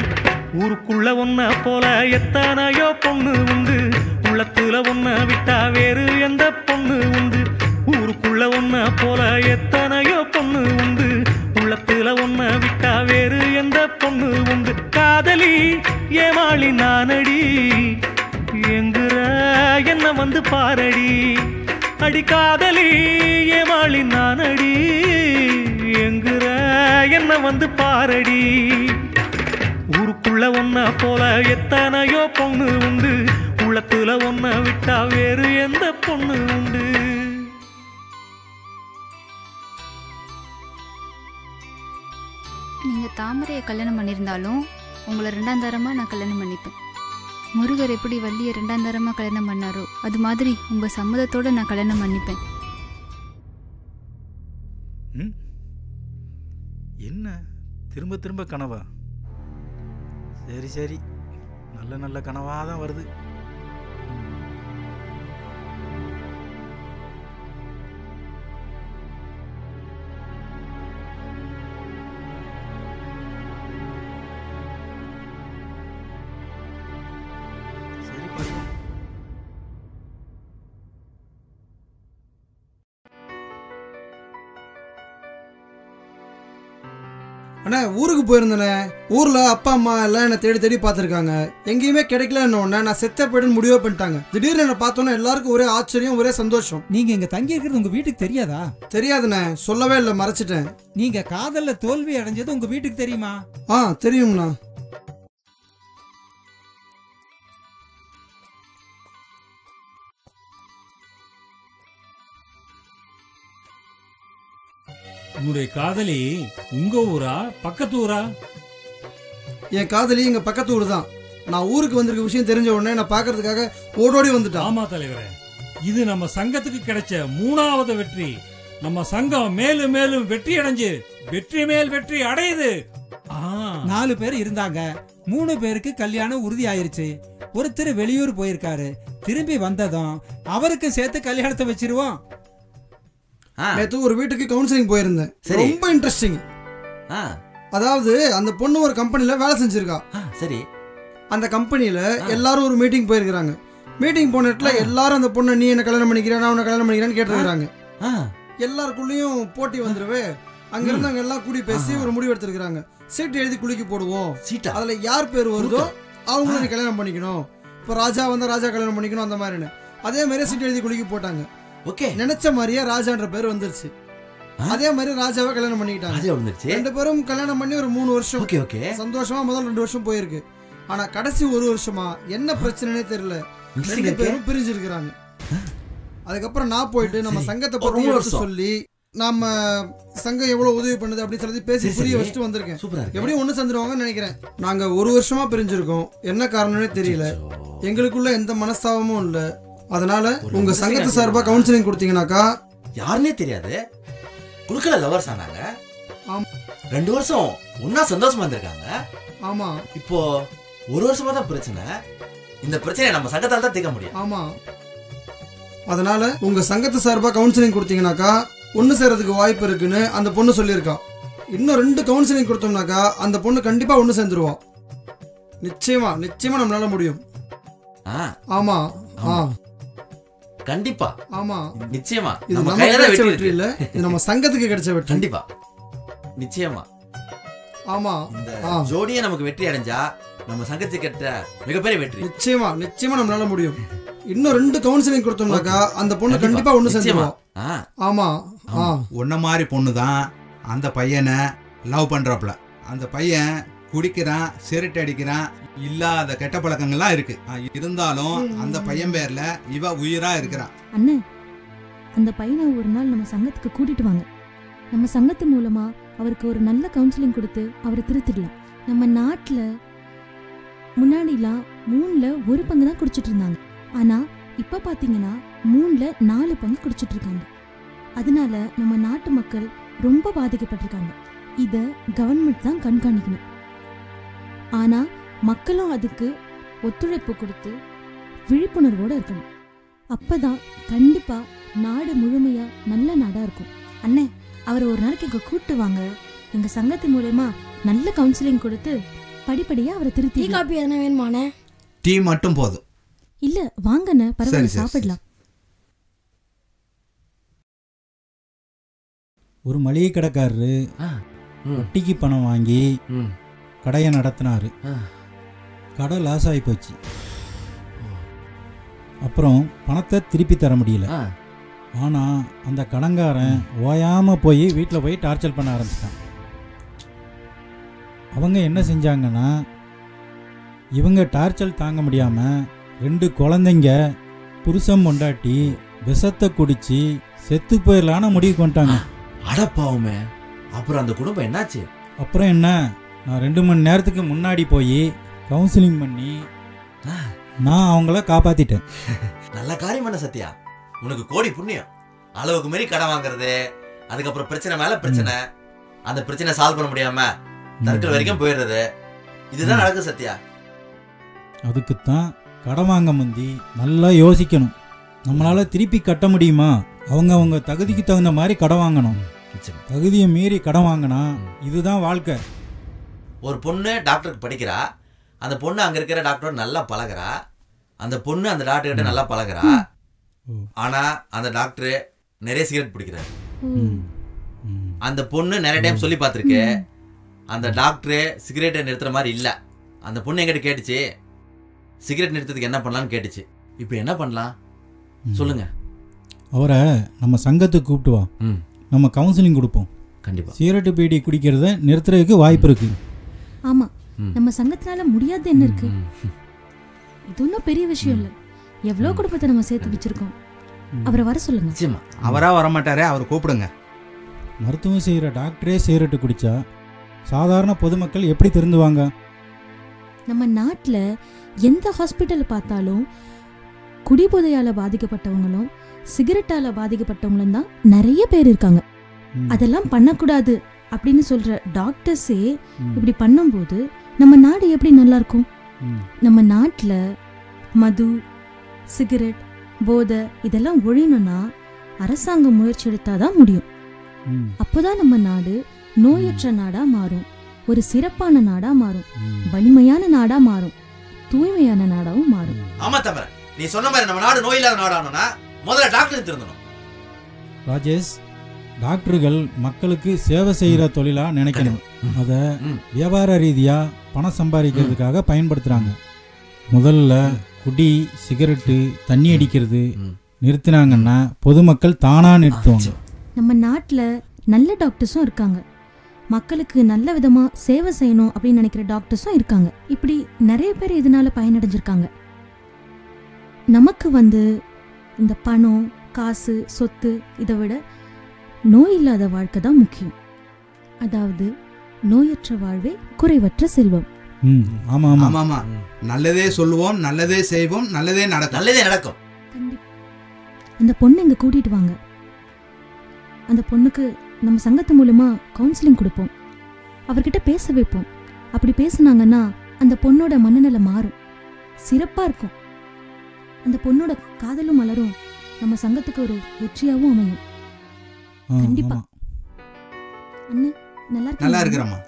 ஊருக்குள்ள ஒன்ன போல எத்தனையோ பொண்ணு உண்டு உள்ளத்துல ஒன்ன விட்டா வேறு எந்த பொண்ணு உண்டு ஊருக்குள்ள ஒன்ன போல எத்தனையோ பொண்ணு உண்டு உள்ளத்துல ஒன்ன விட்டா வேறு எந்த பொண்ணு உண்டு காதலி ஏமாளி நானடி எங்குற என்ன வந்து பாரடி அடி காதலி ஏமாளி நானடி எங்குற என்ன வந்து பாரடி ஊருக்குள்ள ஒன்ன போல எத்தனையோ பொண்ணு உண்டு உள்ளத்துல ஒன்ன விட்டா வேறு எந்த பொண்ணு உண்டு நீங்க தாமரையை கல்யாணம் பண்ணியிருந்தாலும் உங்களை 2ஆம் தரமா நான் கல்யாணம் பண்ணிப்பேன் முருகர் எப்படி வள்ளியை 2ஆம் தரமா கல்யாணம் பண்ணாரோ அது மாதிரி உங்க சம்மதத்தோட நான் கல்யாணம் பண்ணிப்பேன் என்ன திரும்ப திரும்ப கனவா சரி சரி நல்ல நல்ல கனவாக தான் வருது அண்ணா ஊருக்கு போயிருந்தேனே ஊர்ல அப்பா அம்மா எல்லாம் என்ன தேடி தேடி பார்த்துருக்காங்க எங்கேயுமே கிடைக்கலன்னு நான் செத்த போயிடுன்னு முடிவே பண்ணிட்டாங்க திடீர்னு என்ன பார்த்தோன்னா எல்லாருக்கும் ஒரே ஆச்சரியம் ஒரே சந்தோஷம். நீங்க இங்க தங்கி இருக்கிறது உங்க வீட்டுக்கு தெரியாதா? தெரியாதுண்ணே, சொல்லவே இல்லை, மறைச்சிட்டேன். நீங்க காதல்ல தோல்வி அடைஞ்சது உங்க வீட்டுக்கு தெரியுமா? தெரியும்ண்ணா. உங்களுடைய காதலி உங்க ஊரா பக்கத்து ஊரா? என் காதலி எங்க பக்கத்து ஊர் தான். நான் ஊருக்கு வந்திருக்க விஷயம் தெரிஞ்ச உடனே நான் பாக்குறதுக்காக ஓடோடி வந்துட்டேன். ஆமா தலைவரே, இது நம்ம சங்கத்துக்கு கிடைச்ச 3வது வெற்றி. நம்ம சங்கம் மேலும் மேலும் வெற்றி அடைஞ்சு வெற்றி மேல் வெற்றி அடையுது. 4 பேர் இருந்தாங்க, 3 பேருக்கு கல்யாணம் உறுதி ஆயிருச்சு. ஒருத்தர் வெளியூர் போயிருக்காரு, திரும்பி வந்ததும் அவருக்கு சேர்த்து கல்யாணத்தை வச்சிருவோம். நேத்து ஒரு வீட்டுக்கு கவுன்சிலிங் போயிருந்தேன், ரொம்ப இன்ட்ரெஸ்டிங். அதாவது அந்த பொண்ணு ஒரு கம்பெனில வேலை செஞ்சிருக்கா. சரி, அந்த கம்பெனில எல்லாரும் ஒரு மீட்டிங் போயிருக்காங்க. மீட்டிங் போன இடத்துல எல்லாரும் அந்த பொண்ணை நீ என்ன கல்யாணம் பண்ணிக்கிறேன், நான் உன்னை கல்யாணம் பண்ணிக்கிறேன்னு கேட்டிருக்காங்க. எல்லாருக்குள்ளயும் போட்டி வந்துருவே. அங்க இருந்தவங்க எல்லாம் கூடி பேசி ஒரு முடிவு எடுத்திருக்காங்க. சீட்டு எழுதி குளிக்க போடுவோம், அதுல யார் பேர் வருதோ அவங்கள நீ கல்யாணம் பண்ணிக்கணும். இப்ப ராஜா வந்தா ராஜா கல்யாணம் பண்ணிக்கணும் அந்த மாதிரின்னு. அதே மாதிரி சீட்டு எழுதி குளிக்க போட்டாங்க. நினைச்ச மாதிரியே ராஜான்ற பேர் வந்துருச்சு. அதே மாதிரி ராஜாவை கல்யாணம் பண்ணிக்கிட்டாங்க. 2 பேரும் கல்யாணம் பண்ணி ஒரு 3 வருஷம் சந்தோஷமா முதல் 2 வருஷம் போயிருக்கு. ஆனா கடைசி 1 வருஷமா என்ன பிரச்சனைனே தெரியல, 2 பேரும் பிரிஞ்சிருக்கிறாங்க. அதுக்கப்புறம் நான் போயிட்டு நம்ம சங்கத்தை பத்தி எடுத்து சொல்லி நம்ம சங்கம் எவ்வளவு உதவி பண்ணுது அப்படின்னு சொல்லி பேசி புரிய வச்சுட்டு வந்திருக்கேன். எப்படியும் ஒண்ணு சந்திருவாங்கன்னு நினைக்கிறேன். நாங்க 1 வருஷமா பிரிஞ்சிருக்கோம், என்ன காரணம்னே தெரியல. எங்களுக்குள்ள எந்த மனஸ்தாபமும் இல்ல. அதனால உங்க சங்கத்து சார்பா கவுன்சிலிங் கொடுத்தீங்கன்னாக்கா. யாருன்னே தெரியாது, குழுக்கள லவர்ஸ் ஆனாங்க. 2 வருஷம் ஒன்னா சந்தோஷமா இருந்திருக்காங்க. ஆமா. இப்போ 1 வருஷமா தான் பிரச்சனை. இந்த பிரச்சனையை நம்ம சங்கத்தால தான் தீர்க்க முடியும். ஆமா. அதனால உங்க சங்கத்து சார்பா கவுன்சிலிங் கொடுத்தீங்கன்னாக்கா ஒண்ணு சேர்றதுக்கு வாய்ப்பு இருக்குன்னு அந்த பொண்ணு சொல்லியிருக்கா. இன்னும் 2 கவுன்சிலிங் கொடுத்தோம்னாக்கா அந்த பொண்ணு கண்டிப்பா ஒண்ணு சேர்ந்துருவா. நிச்சயமா நிச்சயமா நம்மளால முடியும். ஆமா. கண்டிப்பா. ஆமா. நிச்சயமா. இது நம்ம நம்ம கையில கிடைச்ச வெற்றி வெற்றி இல்ல, இது நம்ம சங்கத்துக்கு கிடைச்ச வெற்றி. கண்டிப்பா. நிச்சயமா. ஆமா. இந்த ஜோடியே நமக்கு வெற்றி அடைஞ்சா நம்ம சங்கத்துக்கு கிடைச்ச மிகப்பெரிய வெற்றி. நிச்சயமா நிச்சயமா நம்மளால முடியும். இன்னும் 2 கவுன்சிலிங் கொடுத்தோம்னாக்கா அந்த பொண்ணு கண்டிப்பா ஒண்ணு சேர்ந்துருவா. ஆமா. உன்ன மாதிரி பொண்ணு தான் அந்த பையனை லவ் பண்றாப்ல. அந்த பையன் குடிக்கிறான், சிகரெட் அடிக்கிறான், இல்லாத கெட்ட பழக்கங்கள்லாம் இருக்கு. இருந்தாலும் அந்த பையன் பேர்ல இவ உயிரா இருக்கிறான். அண்ணே, அந்த பையனை ஒரு நாள் நம்ம சங்கத்துக்கு கூட்டிட்டு வாங்க. நம்ம சங்கத்து மூலமா அவருக்கு ஒரு நல்ல கவுன்சிலிங் கொடுத்து அவரை திருத்திடலாம். நம்ம நாட்டுல முன்னாடிலாம் 3ல் 1 பங்கு தான் குடிச்சிட்டு இருந்தாங்க. ஆனா இப்ப பாத்தீங்கன்னா 3ல் 4 பங்கு குடிச்சிட்டு இருக்காங்க. அதனால நம்ம நாட்டு மக்கள் ரொம்ப பாதிக்கப்பட்டிருக்காங்க. இத கவர்மெண்ட் தான் கண்காணிக்கணும். ஆனா மக்களும் அதுக்கு ஒத்துழைப்பு கொடுத்து விழிப்புணர்வோட இருக்கணும். அப்பதான் கண்டிப்பா நாடு முழுமையா நல்ல நாடா இருக்கும். அண்ணே, அவரை ஒரு நாளைக்கு இங்க கூப்பிட்டு வாங்க. எங்க சங்கத்து மூலமா நல்ல கவுன்சிலிங் கொடுத்து படிப்படியா அவரை திருத்தி. டீ காபி எதனா வேணுமாண்ணே? டீ மட்டும் போதும். இல்ல வாங்கண்ணே, பரவாயில்ல, சாப்பிடலாம். ஒரு மளிகை கடைக்காரரு வட்டிக்கு பணம் வாங்கி கடையை நடத்தினாரு. கடை லாஸ் ஆகி போச்சு. அப்புறம் பணத்தை திருப்பி தர முடியல. ஆனா அந்த கடங்காரன் ஓயாம போய் வீட்டில் போய் டார்ச்சர் பண்ண ஆரம்பிச்சிட்டான். அவங்க என்ன செஞ்சாங்கன்னா, இவங்க டார்ச்சர் தாங்க முடியாம 2 குழந்தைங்க புருஷன் பொண்டாட்டி விஷத்தை குடிச்சு செத்து போயிடலான்னு முடிவு கொண்டாங்க. அடப்பாவுமே. அப்புறம் அந்த குடும்பம் என்னாச்சு? அப்புறம் என்ன, நான் 2 மணி நேரத்துக்கு முன்னாடி போய் கவுன்சிலிங் பண்ணி நான் அவங்கள காப்பாத்திட்டேன். நல்ல காரியம் பண்ண சத்யா. உனக்கு கோடி புண்ணியம். அளவுக்கு மீறி கடன் வாங்குறது, அதுக்கப்புறம் பிரச்சனை மேல பிரச்சனை, அந்த பிரச்சனை சால்வ் பண்ண முடியாம தற்கொலை வரைக்கும் போயிடுறது, இதுதான் நடக்குது சத்யா. அதுக்குத்தான் கடன் வாங்க முந்தி நல்லா யோசிக்கணும். நம்மளால திருப்பி கட்ட முடியுமா? அவங்க தகுதிக்கு தகுந்த மாதிரி கடன் வாங்கணும். தகுதியை மீறி கடன் வாங்கினா இதுதான் வாழ்க்கை. ஒரு பொண்ணு டாக்டருக்கு படிக்கிறா, அந்த பொண்ணு அங்க இருக்கிற டாக்டர் நல்லா பழகிறா, அந்த பொண்ணு அந்த டாக்டர் கிட்ட நல்லா பழகிறா. ஆனா அந்த டாக்டர் நிறைய சிகரெட் பிடிக்கிறாரு. அந்த பொண்ணு நிறைய டைம் சொல்லி பார்த்துருக்கு, அந்த டாக்டர் சிகரெட்டை நிறுத்துற மாதிரி இல்ல. அந்த பொண்ணு எங்கிட்ட கேட்டுச்சு, சிகரெட் நிறுத்தத்துக்கு என்ன பண்ணலாம்னு கேட்டுச்சு. இப்போ என்ன பண்ணலாம் சொல்லுங்க? அவரை நம்ம சங்கத்துக்கு கூப்பிட்டு வா, நம்ம கவுன்சிலிங் கொடுப்போம். கண்டிப்பா. சிகரெட்டு பீடி குடிக்கிறத நிறுத்துறதுக்கு வாய்ப்பு இருக்கு. ஆமா, நம்ம சங்கத்தினால முடியாது என்ன இருக்கு? இது ஒன்றும் பெரிய விஷயம் இல்லை. எவ்வளோ குடும்பத்தை நம்ம சேர்த்து வச்சிருக்கோம். அவரை வர சொல்லுங்க. அவரா வரமாட்டாரே, அவர் கூப்பிடுங்க. மருத்துவம் செய்யற டாக்டரே சிகரெட்டு குடிச்சா சாதாரண பொதுமக்கள் எப்படி திருந்துவாங்க? நம்ம நாட்டுல எந்த ஹாஸ்பிட்டல் பார்த்தாலும் குடிபோதையால பாதிக்கப்பட்டவங்களும் சிகரெட்டால பாதிக்கப்பட்டவங்களும் தான் நிறைய பேர் இருக்காங்க. அதெல்லாம் பண்ணக்கூடாது அப்படின்னு சொல்ற டாக்டர்ஸே இப்படி பண்ணும்போது நம்ம நாடு எப்படி நல்லா இருக்கும்? நம்ம நாட்டுல மது, சிகரெட், போதை இதெல்லாம் ஒழியணும்னா அரசாங்கம் முயற்சி எடுத்தாதான் முடியும். அப்போதான் நம்ம நாடு நோயற்ற நாடா மாறும், ஒரு சிறப்பான நாடா மாறும், வலிமையான நாடா மாறும், தூய்மையான நாடாவும் மாறும். ஆமா தம்பர, நீ சொன்ன மாதிரி நம்ம நாடு நோய் இல்லாத நாடானா முதல்ல டாக்டர் திருந்தணும். ராஜேஷ், டாக்டர்கள் மக்களுக்கு சேவை செய்யற தொழிலா நினைக்கணும். அத வியாபார ரீதியா பணம் சம்பாதிக்கிறதுக்காக பயன்படுத்துறாங்க. முதல்ல குடி, சிகரெட்டு, தண்ணி அடிக்கிறது நிறுத்தினாங்கன்னா பொதுமக்கள் தானா நிறுத்துவாங்க. நம்ம நாட்டுல நல்ல டாக்டர்ஸும் இருக்காங்க, மக்களுக்கு நல்ல விதமா சேவை செய்யணும் அப்படின்னு நினைக்கிற டாக்டர்ஸும் இருக்காங்க. இப்படி நிறைய பேர் இதனால பயனடைஞ்சிருக்காங்க. நமக்கு இந்த பணம், காசு, சொத்து இதை விட நோய் இல்லாத வாழ்க்கை தான் முக்கியம். அதாவது நோயற்ற வாழ்வே குறைவற்ற செல்வம். ஆமா ஆமா ஆமா. நல்லதே சொல்லுவோம், நல்லதே செய்வோம், நல்லதே நடக்கும். நல்லதே நடக்கும். அந்த பொண்ணு இங்க கூட்டிட்டு வாங்க. அந்த பொண்ணுக்கு நம்ம சங்கத்து மூலமா கவுன்சிலிங் கொடுப்போம், அவர்கிட்ட பேச வைப்போம். அப்படி பேசுனாங்கன்னா அந்த பொண்ணோட மனநிலை மாறும், சிறப்பா இருக்கும். அந்த பொண்ணோட காதலும் மலரும் நம்ம சங்கத்துக்கு ஒரு வெற்றியாவும் அமையும். கண்டிப்பா. அண்ணே நல்லா இருக்கிறோமா?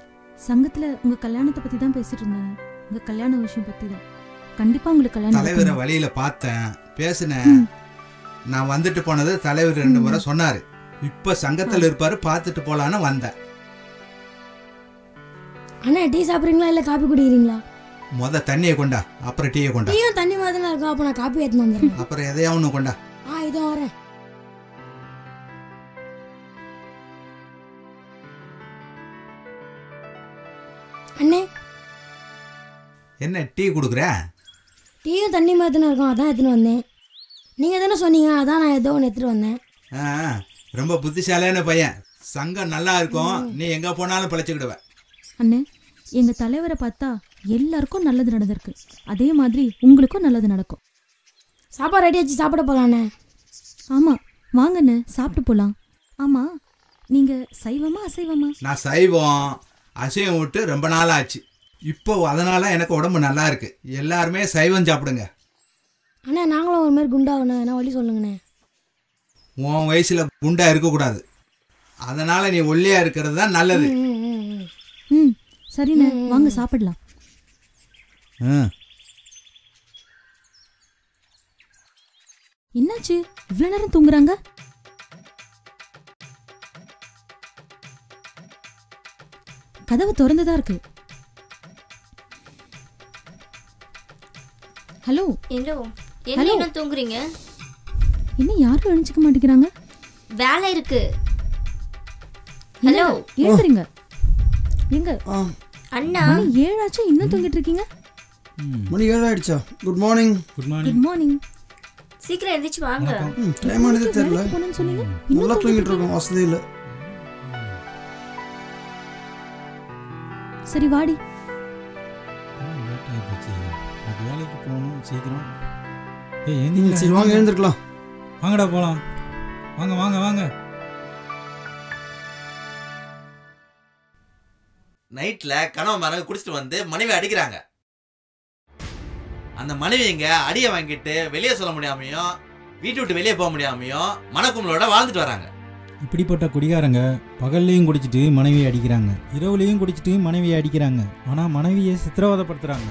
சங்கத்துல உங்க கல்யாணத்தை பத்தி தான் பேசிட்டு இருந்தாங்க, உங்க கல்யாண விஷயம் பத்தி தான். கண்டிப்பா உங்களுக்கு கல்யாணம். தலைவரை வழியில பார்த்தேன், பேசினேன். நான் வந்துட்டு போனது தலைவர் 2 முறை சொன்னாரு. இப்ப சங்கத்துல இருப்பாரு, பார்த்துட்டு போலான்னு வந்தேன். அண்ணா டீ சாப்பிடுறீங்களா இல்ல காபி குடிக்கிறீங்களா? முத தண்ணியை கொண்டா, அப்புறம் டீயை கொண்டா. டீயும் தண்ணி மாதிரி தான் இருக்கும், அப்ப நான் காபி எடுத்து வந்துடுறேன். அப்புறம் எதையா ஒண்ணு கொண்டா. இதோ வரேன். அண்ணே என்ன டீ குடுக்குற? டீயும் தண்ணி மாதிரி தானே இருக்கும், அதான் எடுத்துன்னு வந்தேன். நீங்க தானே சொன்னீங்க, அதான் நான் ஏதோ ஒன்று எடுத்துட்டு வந்தேன். ரொம்ப புத்திசாலியான பையன். சங்கம் நல்லா இருக்கும், நீ எங்க போனாலும் பிழைச்சுக்கிடுவ. அண்ணே எங்க தலைவரை பார்த்தா எல்லாருக்கும் நல்லது நடந்திருக்கு, அதே மாதிரி உங்களுக்கும் நல்லது நடக்கும். சாப்பாடு ரெடி ஆச்சு, சாப்பிட போலாண்ணே. ஆமா வாங்கண்ணே, சாப்பிட்டு போலாம். ஆமா நீங்க சைவமா அசைவமா? நான் சைவம். அசைவம் விட்டு ரொம்ப நாள் ஆச்சு. இப்போ அதனால எனக்கு உடம்பு நல்லா இருக்கு. எல்லாருமே சைவம் சாப்பிடுங்க. அண்ணா நாங்களும் ஒரு மாதிரி குண்டாகணும், என்ன வழி சொல்லுங்கண்ணே. உன் வயசுல குண்டா இருக்கக்கூடாது, அதனால நீ ஒல்லியா இருக்கிறது தான் நல்லது. சரிண்ணே வாங்க சாப்பிடலாம். என்னாச்சு இவ்வளவு நேரம் தூங்குறாங்க? கதவு திறந்துதான் இருக்கு. ஹலோ என்ன தூங்குறீங்க? என்ன யாரும் எழுந்துக்க மாட்டேங்கிறாங்க? வேலை இருக்கு. ஹலோ எழுந்துறீங்க. எங்க அண்ணா 7 ஆச்சு, இன்னும் தூங்கிட்டு இருக்கீங்க? மணி 7 ஆயிடுச்சா? Good morning. Good morning. சீக்கிரம் எந்திரிச்சு வாங்க. டைம் ஆனதே தெரியல. நல்லா தூங்கிட்டு இருக்கோம், வசதி இல்லை. சரி வாடி. வேலைக்கு போகணும் சீக்கிரம். சரி வாங்க எழுந்திருக்கலாம். வாங்கடா போலாம். வாங்க வாங்க வாங்க. நைட்ல கனவு மரங்க குடிச்சிட்டு வந்து மனைவி அடிக்கிறாங்க. அந்த மனைவிங்க அடியை வாங்கிட்டு வெளியே சொல்ல முடியாமையும் வீட்டு விட்டு வெளியே போக முடியாமையும் மனக்குமலோட வாழ்ந்துட்டு வராங்க. இப்படிப்பட்ட குடிகாரங்க பகல்லையும் குடிச்சிட்டு மனைவியை அடிக்கிறாங்க, இரவுலையும் குடிச்சிட்டு மனைவியை அடிக்கிறாங்க. ஆனா மனைவியை சித்திரவதைப்படுத்துறாங்க.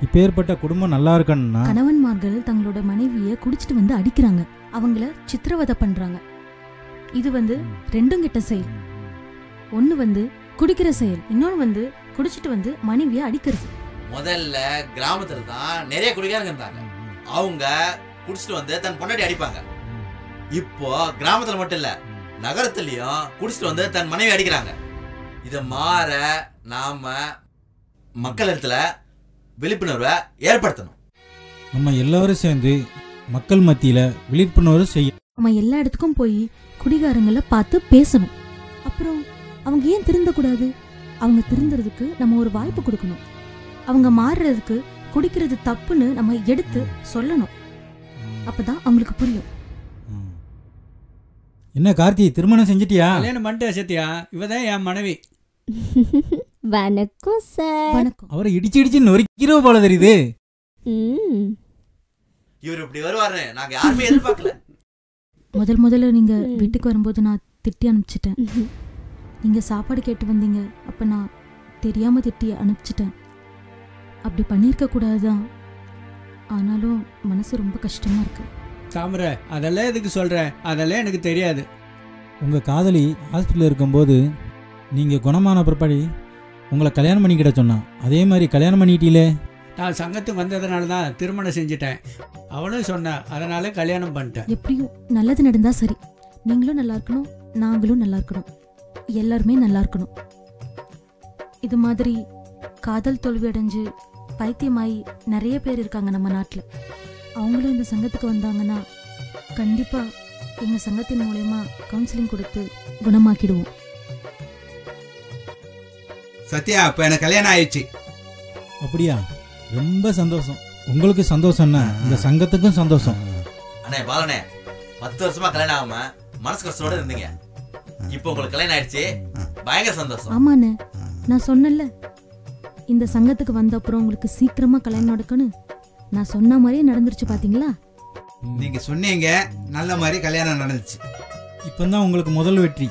இப்பேற்பட்ட குடும்பம் நல்லா இருக்கணும்னா கணவன்மார்கள் தங்களோட மனைவியை குடிச்சிட்டு வந்து அடிக்கிறாங்க, அவங்கள சித்திரவதை பண்றாங்க. இது ரெண்டும் கெட்ட செயல். ஒண்ணு குடிக்கிற செயல், இன்னொன்னு குடிச்சிட்டு வந்து மனைவியை அடிக்கிறது. முதல்ல கிராமத்துல தான் நிறைய குடிகாரங்க இருந்தாங்க. அவங்க குடிச்சிட்டு வந்து தன் பொண்டாட்டி அடிப்பாங்க. இப்போ கிராமத்துல மட்டும் இல்ல, நகரத்திலயும் குடிச்சிட்டு வந்து தன் மனைவி அடிக்கிறாங்க. இதை மாற நாம மக்கள் இடத்துல விழிப்புணர்வை ஏற்படுத்தணும். நம்ம எல்லாரும் சேர்ந்து மக்கள் மத்தியில விழிப்புணர்வு செய்ய நம்ம எல்லா இடத்துக்கும் போய் குடிகாரங்களை பார்த்து பேசணும். அப்புறம் அவங்க ஏன் திருந்தக்கூடாது? அவங்க திருந்துறதுக்கு நம்ம ஒரு வாய்ப்பு கொடுக்கணும். அவங்க மாறுறதுக்கு குடிக்கிறது தப்புன்னு நம்ம எடுத்து சொல்லணும். அப்பதான் அவங்களுக்கு புரியும். என்ன கார்த்தி, திருமணம் செஞ்சிட்டியா? கல்யாணம் பண்ணிட்டேன் சத்யா. இவதான் என் மனைவி. வணக்கம் சார். வணக்கம். அவரை இடிச்சு இடிச்சு நொறுக்கிறோ போல தெரியுது. இவர் இப்படி வருவாரு நாங்க யாருமே எதிர்பார்க்கல. முதல்ல நீங்க வீட்டுக்கு வரும்போது நான் திட்டி அனுப்பிச்சிட்டேன். நீங்க சாப்பாடு கேட்டு வந்தீங்க, அப்ப நான் தெரியாம திட்டி அனுப்பிச்சிட்டேன். அப்படி பண்ணிருக்க கூடாதுதான். ஆனாலும் மனசு ரொம்ப கஷ்டமா இருக்கு. தாமர, அதெல்லாம் எதுக்கு சொல்ற? அதெல்லாம் எனக்கு தெரியாது. உங்க காதலி ஹாஸ்பிட்டல் இருக்கும்போது நீங்க குணமான பிற்பாடி உங்களை கல்யாணம் பண்ணிக்கிட்ட சொன்னா, அதே மாதிரி கல்யாணம் பண்ணிட்டீங்களே. நான் சங்கத்துக்கு வந்ததுனால தான் திருமணம் செஞ்சுட்டேன். அவளும் சொன்னா, அதனால கல்யாணம் பண்ணிட்டேன். எப்படியும் நல்லது நடந்தா சரி. நீங்களும் நல்லா இருக்கணும், நாங்களும் நல்லா இருக்கணும், எல்லாருமே நல்லா இருக்கணும். இது மாதிரி காதல் தோல்வி அடைஞ்சு பைத்தியமாயி நிறைய பேர் இருக்காங்க நம்ம நாட்டில். அவங்களும் இந்த சங்கத்துக்கு வந்தாங்கன்னா கண்டிப்பா எங்க சங்கத்தின் மூலமா கவுன்சிலிங் கொடுத்து குணமாக்கிடுவோம். சத்யா, இப்ப எனக்கு கல்யாணம் ஆயிடுச்சு. அப்படியா? ரொம்ப சந்தோஷம். உங்களுக்கு சந்தோஷம்னா இந்த சங்கத்துக்கும் சந்தோஷம். அண்ணே பாலனே, 10 வருஷமா கல்யாணம் ஆகாம மனசு கஷ்டத்தோட இருந்தீங்க. இப்போ உங்களுக்கு கல்யாணம் ஆயிடுச்சு, பயங்கர சந்தோஷம். ஆமாண்ணே, நான் சொன்னேன்ல இந்த சங்கத்துக்கு வந்த அப்புறம் உங்களுக்கு சீக்கிரமா கல்யாணம் நடக்கணும். நான் சொன்ன மாதிரியே நடந்துருச்சு பாத்தீங்களா? நீங்க சொன்னீங்க, நல்ல மாதிரி கல்யாணம் நடந்துச்சு. இப்போதான் உங்களுக்கு முதல் வெற்றி.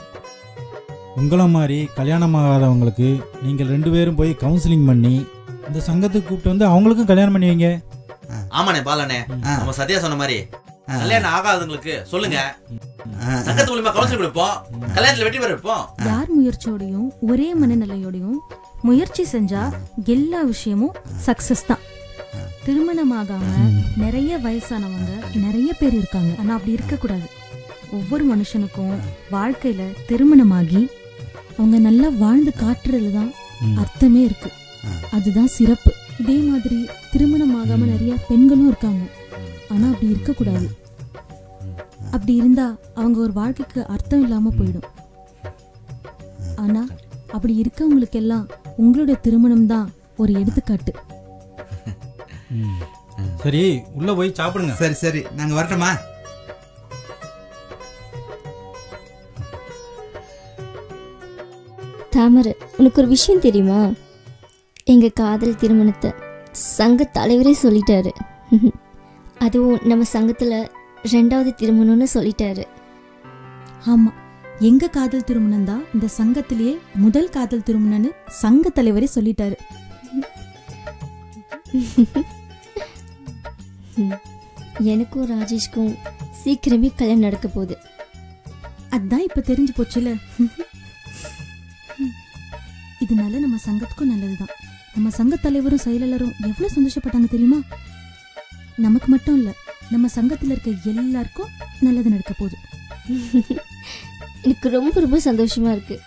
உங்களை மாதிரி கல்யாணம் ஆகாதவங்களுக்கு நீங்கள் 2 பேரும் போய் கவுன்சிலிங் பண்ணி இந்த சங்கத்துக்கு கூப்பிட்டு வந்து அவங்களுக்கும் கல்யாணம் பண்ணுவீங்க. ஆமாண்ணே பாலண்ணே, நம்ம சத்யா சொன்ன மாதிரி கல்யாணம் ஆகாதவங்களுக்கு சொல்லுங்க, சங்கத்து மூலமா கவுன்சிலிங் கொடுப்போம், கல்யாணத்துல வெற்றி பெற வைப்போம். யார் முயற்சியோடையும் ஒரே மனநிலையோடையும் முயற்சி செஞ்சா எல்லா விஷயமும் சக்சஸ் தான். திருமணமாகாம நிறைய வயசானவங்க நிறைய பேர் இருக்காங்க. ஆனா அப்படி இருக்க கூடாது. ஒவ்வொரு மனுஷனுக்கும் வாழ்க்கையில திருமணமாகி அவங்க நல்லா வாழ்ந்து காட்டுறதுதான் அர்த்தமே இருக்கு. அதுதான் சிறப்பு. இதே மாதிரி திருமணமாகாம நிறைய பெண்களும் இருக்காங்க. ஆனா அப்படி இருக்க கூடாது. அப்படி இருந்தா அவங்க ஒரு வாழ்க்கைக்கு அர்த்தம் இல்லாம போயிடும். ஆனா அப்படி இருக்கவங்களுக்கு எல்லாம் உங்களுடைய திருமணம் தான் ஒரு எடுத்துக்காட்டு. சரி, உள்ள போய் சாப்பிடுங்க. சரி சரி, நாங்க வரட்டுமா? தாமரை, உனக்கு ஒரு விஷயம் தெரியுமா? எங்க காதல் திருமணத்தை சங்க தலைவரே சொல்லிட்டாரு. அதுவும் நம்ம சங்கத்துல 2வது திருமணம்னு சொல்லிட்டாரு. ஆமா, எங்க காதல் திருமணம் தான் இந்த சங்கத்திலேயே முதல் காதல் திருமணம்னு சங்க தலைவரே சொல்லிட்டாரு. எனக்கும் ராஜேஷ்க்கும் சீக்கிரமே கல்யாணம் நடக்க போகுது. அதான் இப்ப தெரிஞ்சு போச்சுல. இதனால நம்ம சங்கத்துக்கும் நல்லதுதான். நம்ம சங்க தலைவரும் செயலாளரும் எவ்வளவு சந்தோஷப்பட்டாங்க தெரியுமா? நமக்கு மட்டும் இல்ல, நம்ம சங்கத்துல இருக்க எல்லாருக்கும் நல்லது நடக்க போகுது. எனக்கு ரொம்ப ரொம்ப சந்தோஷமா இருக்கு.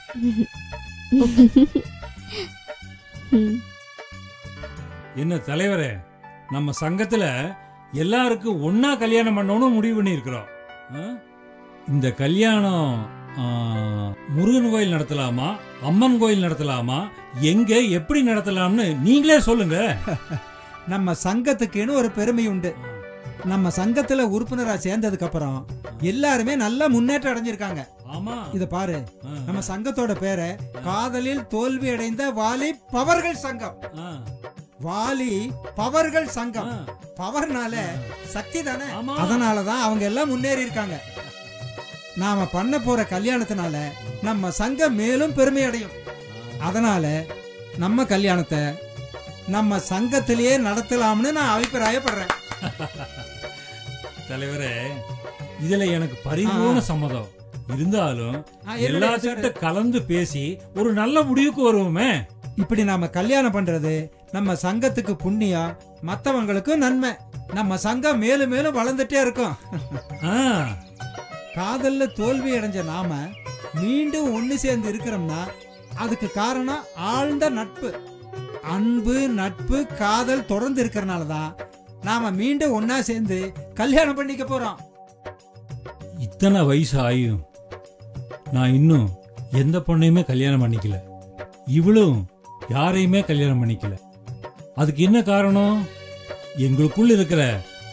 என்ன தலைவரே, நம்ம சங்கத்துல எல்லாருக்கும் ஒன்னா கல்யாணம் பண்ணணும்னு முடிவு பண்ணி இருக்கிறோம். இந்த கல்யாணம் முருகன் கோயில் நடத்தலாமா, அம்மன் கோயில் நடத்தலாமா, எங்க எப்படி நடத்தலாம்னு நீங்களே சொல்லுங்க. நம்ம சங்கத்துக்குன்னு ஒரு பெருமை உண்டு. நம்ம சங்கத்துல உறுப்பினரா சேர்ந்ததுக்கு அப்புறம் எல்லாருமே நல்ல முன்னேற்றம் அடைஞ்சிருக்காங்க. ஆமா, இத பாரு, நம்ம சங்கத்தோட பேரை காதலில் தோல்வி அடைந்த வாலி பவர்கள் சங்கம். வாலி பவர்கள் சங்கம். பவர்னால சக்தி தானே, அதனாலதான் அவங்க எல்லாம் முன்னேறி இருக்காங்க. நாம பண்ண போற கல்யாணத்தினால நம்ம சங்கம் மேலும் பெருமை அடையும். அதனால நம்ம கல்யாணத்தை நம்ம சங்கத்திலேயே நடத்தலாம்னு நான் அபிப்பிராயப்படுறேன். தலைவரே, இதுல எனக்கு பரிபூர்ண சம்மதம். இருந்தாலும் எல்லாத்துக்கிட்ட கலந்து பேசி ஒரு நல்ல முடிவுக்கு வருவோமே. இப்படி நாம கல்யாணம் பண்றது நம்ம சங்கத்துக்கு புண்ணியம், மத்தவங்களுக்கு நன்மை. நம்ம சங்கம் மேலும் மேலும் வளர்ந்துட்டே இருக்கும். காதல்ல தோல்வி அடைஞ்ச நாம மீண்டும் ஒண்ணு சேர்ந்து இருக்கிறோம்னா அதுக்கு காரணம் ஆழ்ந்த நட்பு. அன்பு, நட்பு, காதல் தொடர்ந்து இருக்கிறனாலதான் நாம மீண்டும் ஒன்னா சேர்ந்து கல்யாணம் பண்ணிக்க போறோம். இத்தனை வயசு ஆயும் நான் இன்னும் எந்த பொண்ணையுமே கல்யாணம் பண்ணிக்கல. இவளும் யாரையுமே கல்யாணம் பண்ணிக்கல. அதுக்கு என்ன காரணம்? எங்களுக்குள்ள இருக்கிற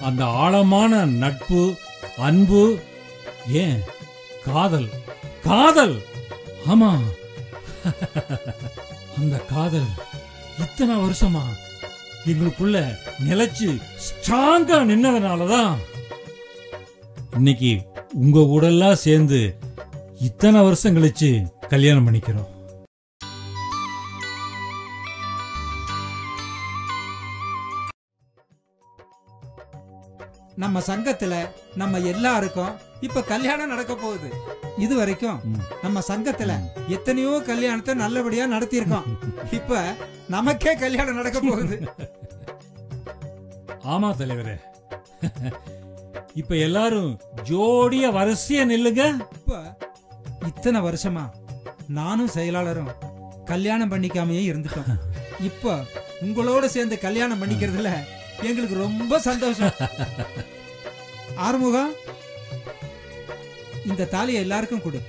அந்த ஆழமான நட்பு, அன்பு, ஏன் காதல். காதல், ஆமா, அந்த காதல் இத்தனை வருஷமா எங்களுக்குள்ள நிலைச்சு ஸ்ட்ராங்கா நின்னதுனாலதான் இன்னைக்கு உங்க கூட எல்லாம் சேர்ந்து இத்தனை வருஷம் கழிச்சு கல்யாணம் பண்ணிக்கிறோம். நம்ம சங்கத்துல நம்ம எல்லாருக்கும் இப்ப கல்யாணம் நடக்க போகுது. இது வரைக்கும் நம்ம சங்கத்துல எத்தனையோ கல்யாணத்தை நல்லபடியா நடத்தி இருக்கோம். இப்ப நமக்கே கல்யாணம் நடக்க போகுது. ஆமா தலைவரே, இப்ப எல்லாரும் ஜோடியா வரிசையா நில்லுங்க. இப்ப இத்தனை வருஷமா நானும் செயலாளரும் கல்யாணம் பண்ணிக்காமையே இருந்துட்டோம். இப்ப உங்களோட சேர்ந்து கல்யாணம் பண்ணிக்கிறதுல எங்களுக்கு ரொம்ப சந்தோஷம். ஆறுமுகம், இந்த தாலியை எல்லாருக்கும் கொடு.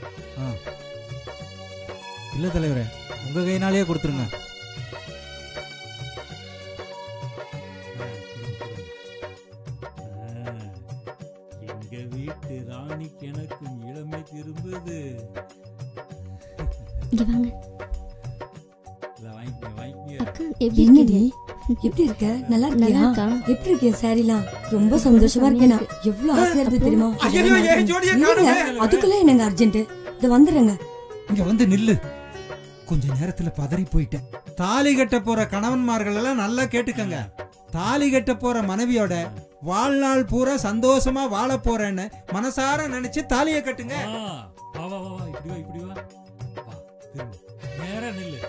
இல்ல தலைவரே, உங்க கையினாலேயே கொடுத்துருங்க. எங்க வீட்டு ராணிக்கு எனக்கும் இளமை திரும்புது. என்னடி எப்படி இருக்க? நல்லா இருக்கியா? எப்படி இருக்க? சாரிலாம் ரொம்ப சந்தோஷமா இருக்கேன். நான் எவ்வளவு ஆசையா இருக்கு தெரியுமா? அதுக்குள்ள என்னங்க அர்ஜென்ட்? இது வந்துடுறேங்க. இங்க வந்து நில்லு. கொஞ்ச நேரத்துல பதறி போயிட்டேன். தாலி கட்ட போற கணவன்மார்கள் எல்லாம் நல்லா கேட்டுக்கங்க. தாலி கட்ட போற மனைவியோட வாழ்நாள் பூரா சந்தோஷமா வாழ போறேன்னு மனசார நினைச்சு தாலியை கட்டுங்க. வா வா வா இப்படி வா இப்படி வா. நேரா நில்லு.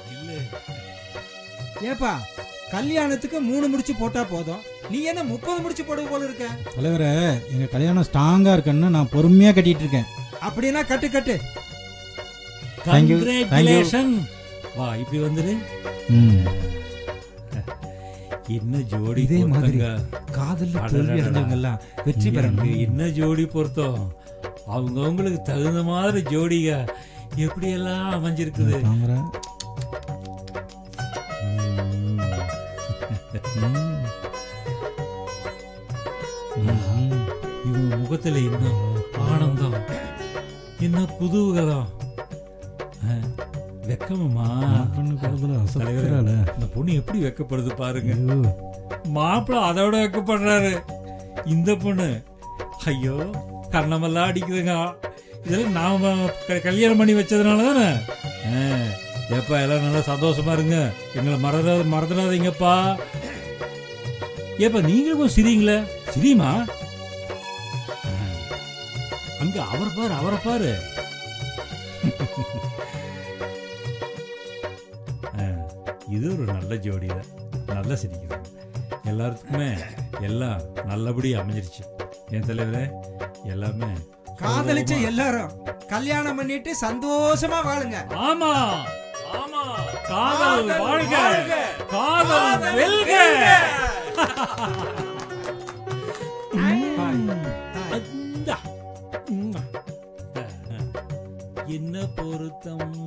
நில்லு. ஏப்பா கல்யாணத்துக்கு 3 முடிச்சு போட்டா போதும், நீ என்ன 30 முடிச்சு போடுவ போல இருக்க? தலைவரே, எங்க கல்யாணம் ஸ்ட்ராங்கா இருக்குன்னு நான் பொறுமையா கட்டிட்டு இருக்கேன். அப்படின்னா கட்டு கட்டு. கங்க்ராச்சுலேஷன். வா இப்படி வந்துரு. என்ன ஜோடி இதே மாதிரி பொருத்தங்க. காதல்ல தோல்வி அடைஞ்சவங்க எல்லாம் வெற்றி பெறணும். என்ன ஜோடி பொருத்தம். அவங்களுக்கு தகுந்த மாதிரி ஜோடிங்க எப்படி எல்லாம் அமைஞ்சிருக்குது. இவங்க முகத்துல இன்னும் ஆனந்தம், இன்னும் குதூகலம், வெக்கமா. இந்த பொண்ணு எப்படி வெக்கப்படுது பாருங்க. மாப்பிள்ள அதோட வெக்கப்படுறாரு. இந்த பொண்ணு ஐயோ கண்ணமெல்லாம் அடிக்குதுங்க. இதெல்லாம் நாம கல்யாணம் பண்ணி வச்சதுனால தானே. ஏப்பா எல்லாம் நல்லா சந்தோஷமா இருங்க, எங்களை மறந்துடாதீங்கப்பா. ஏப்பா நீங்களும் சிரிங்களே, சிரிமா. அங்க அவரை பாரு. இது ஒரு நல்ல ஜோடி தான், நல்லா சிரிக்குது. எல்லாருக்குமே எல்லாம் நல்லபடியா அமைஞ்சிருச்சு. என் தலைவரே, எல்லாமே காதலிச்ச எல்லாரும் கல்யாணம் பண்ணிட்டு சந்தோஷமா வாழுங்க. ஆமா ஆமா, காதல் வாழ்க, காதல் வெல்க. என்ன பொருத்தம்.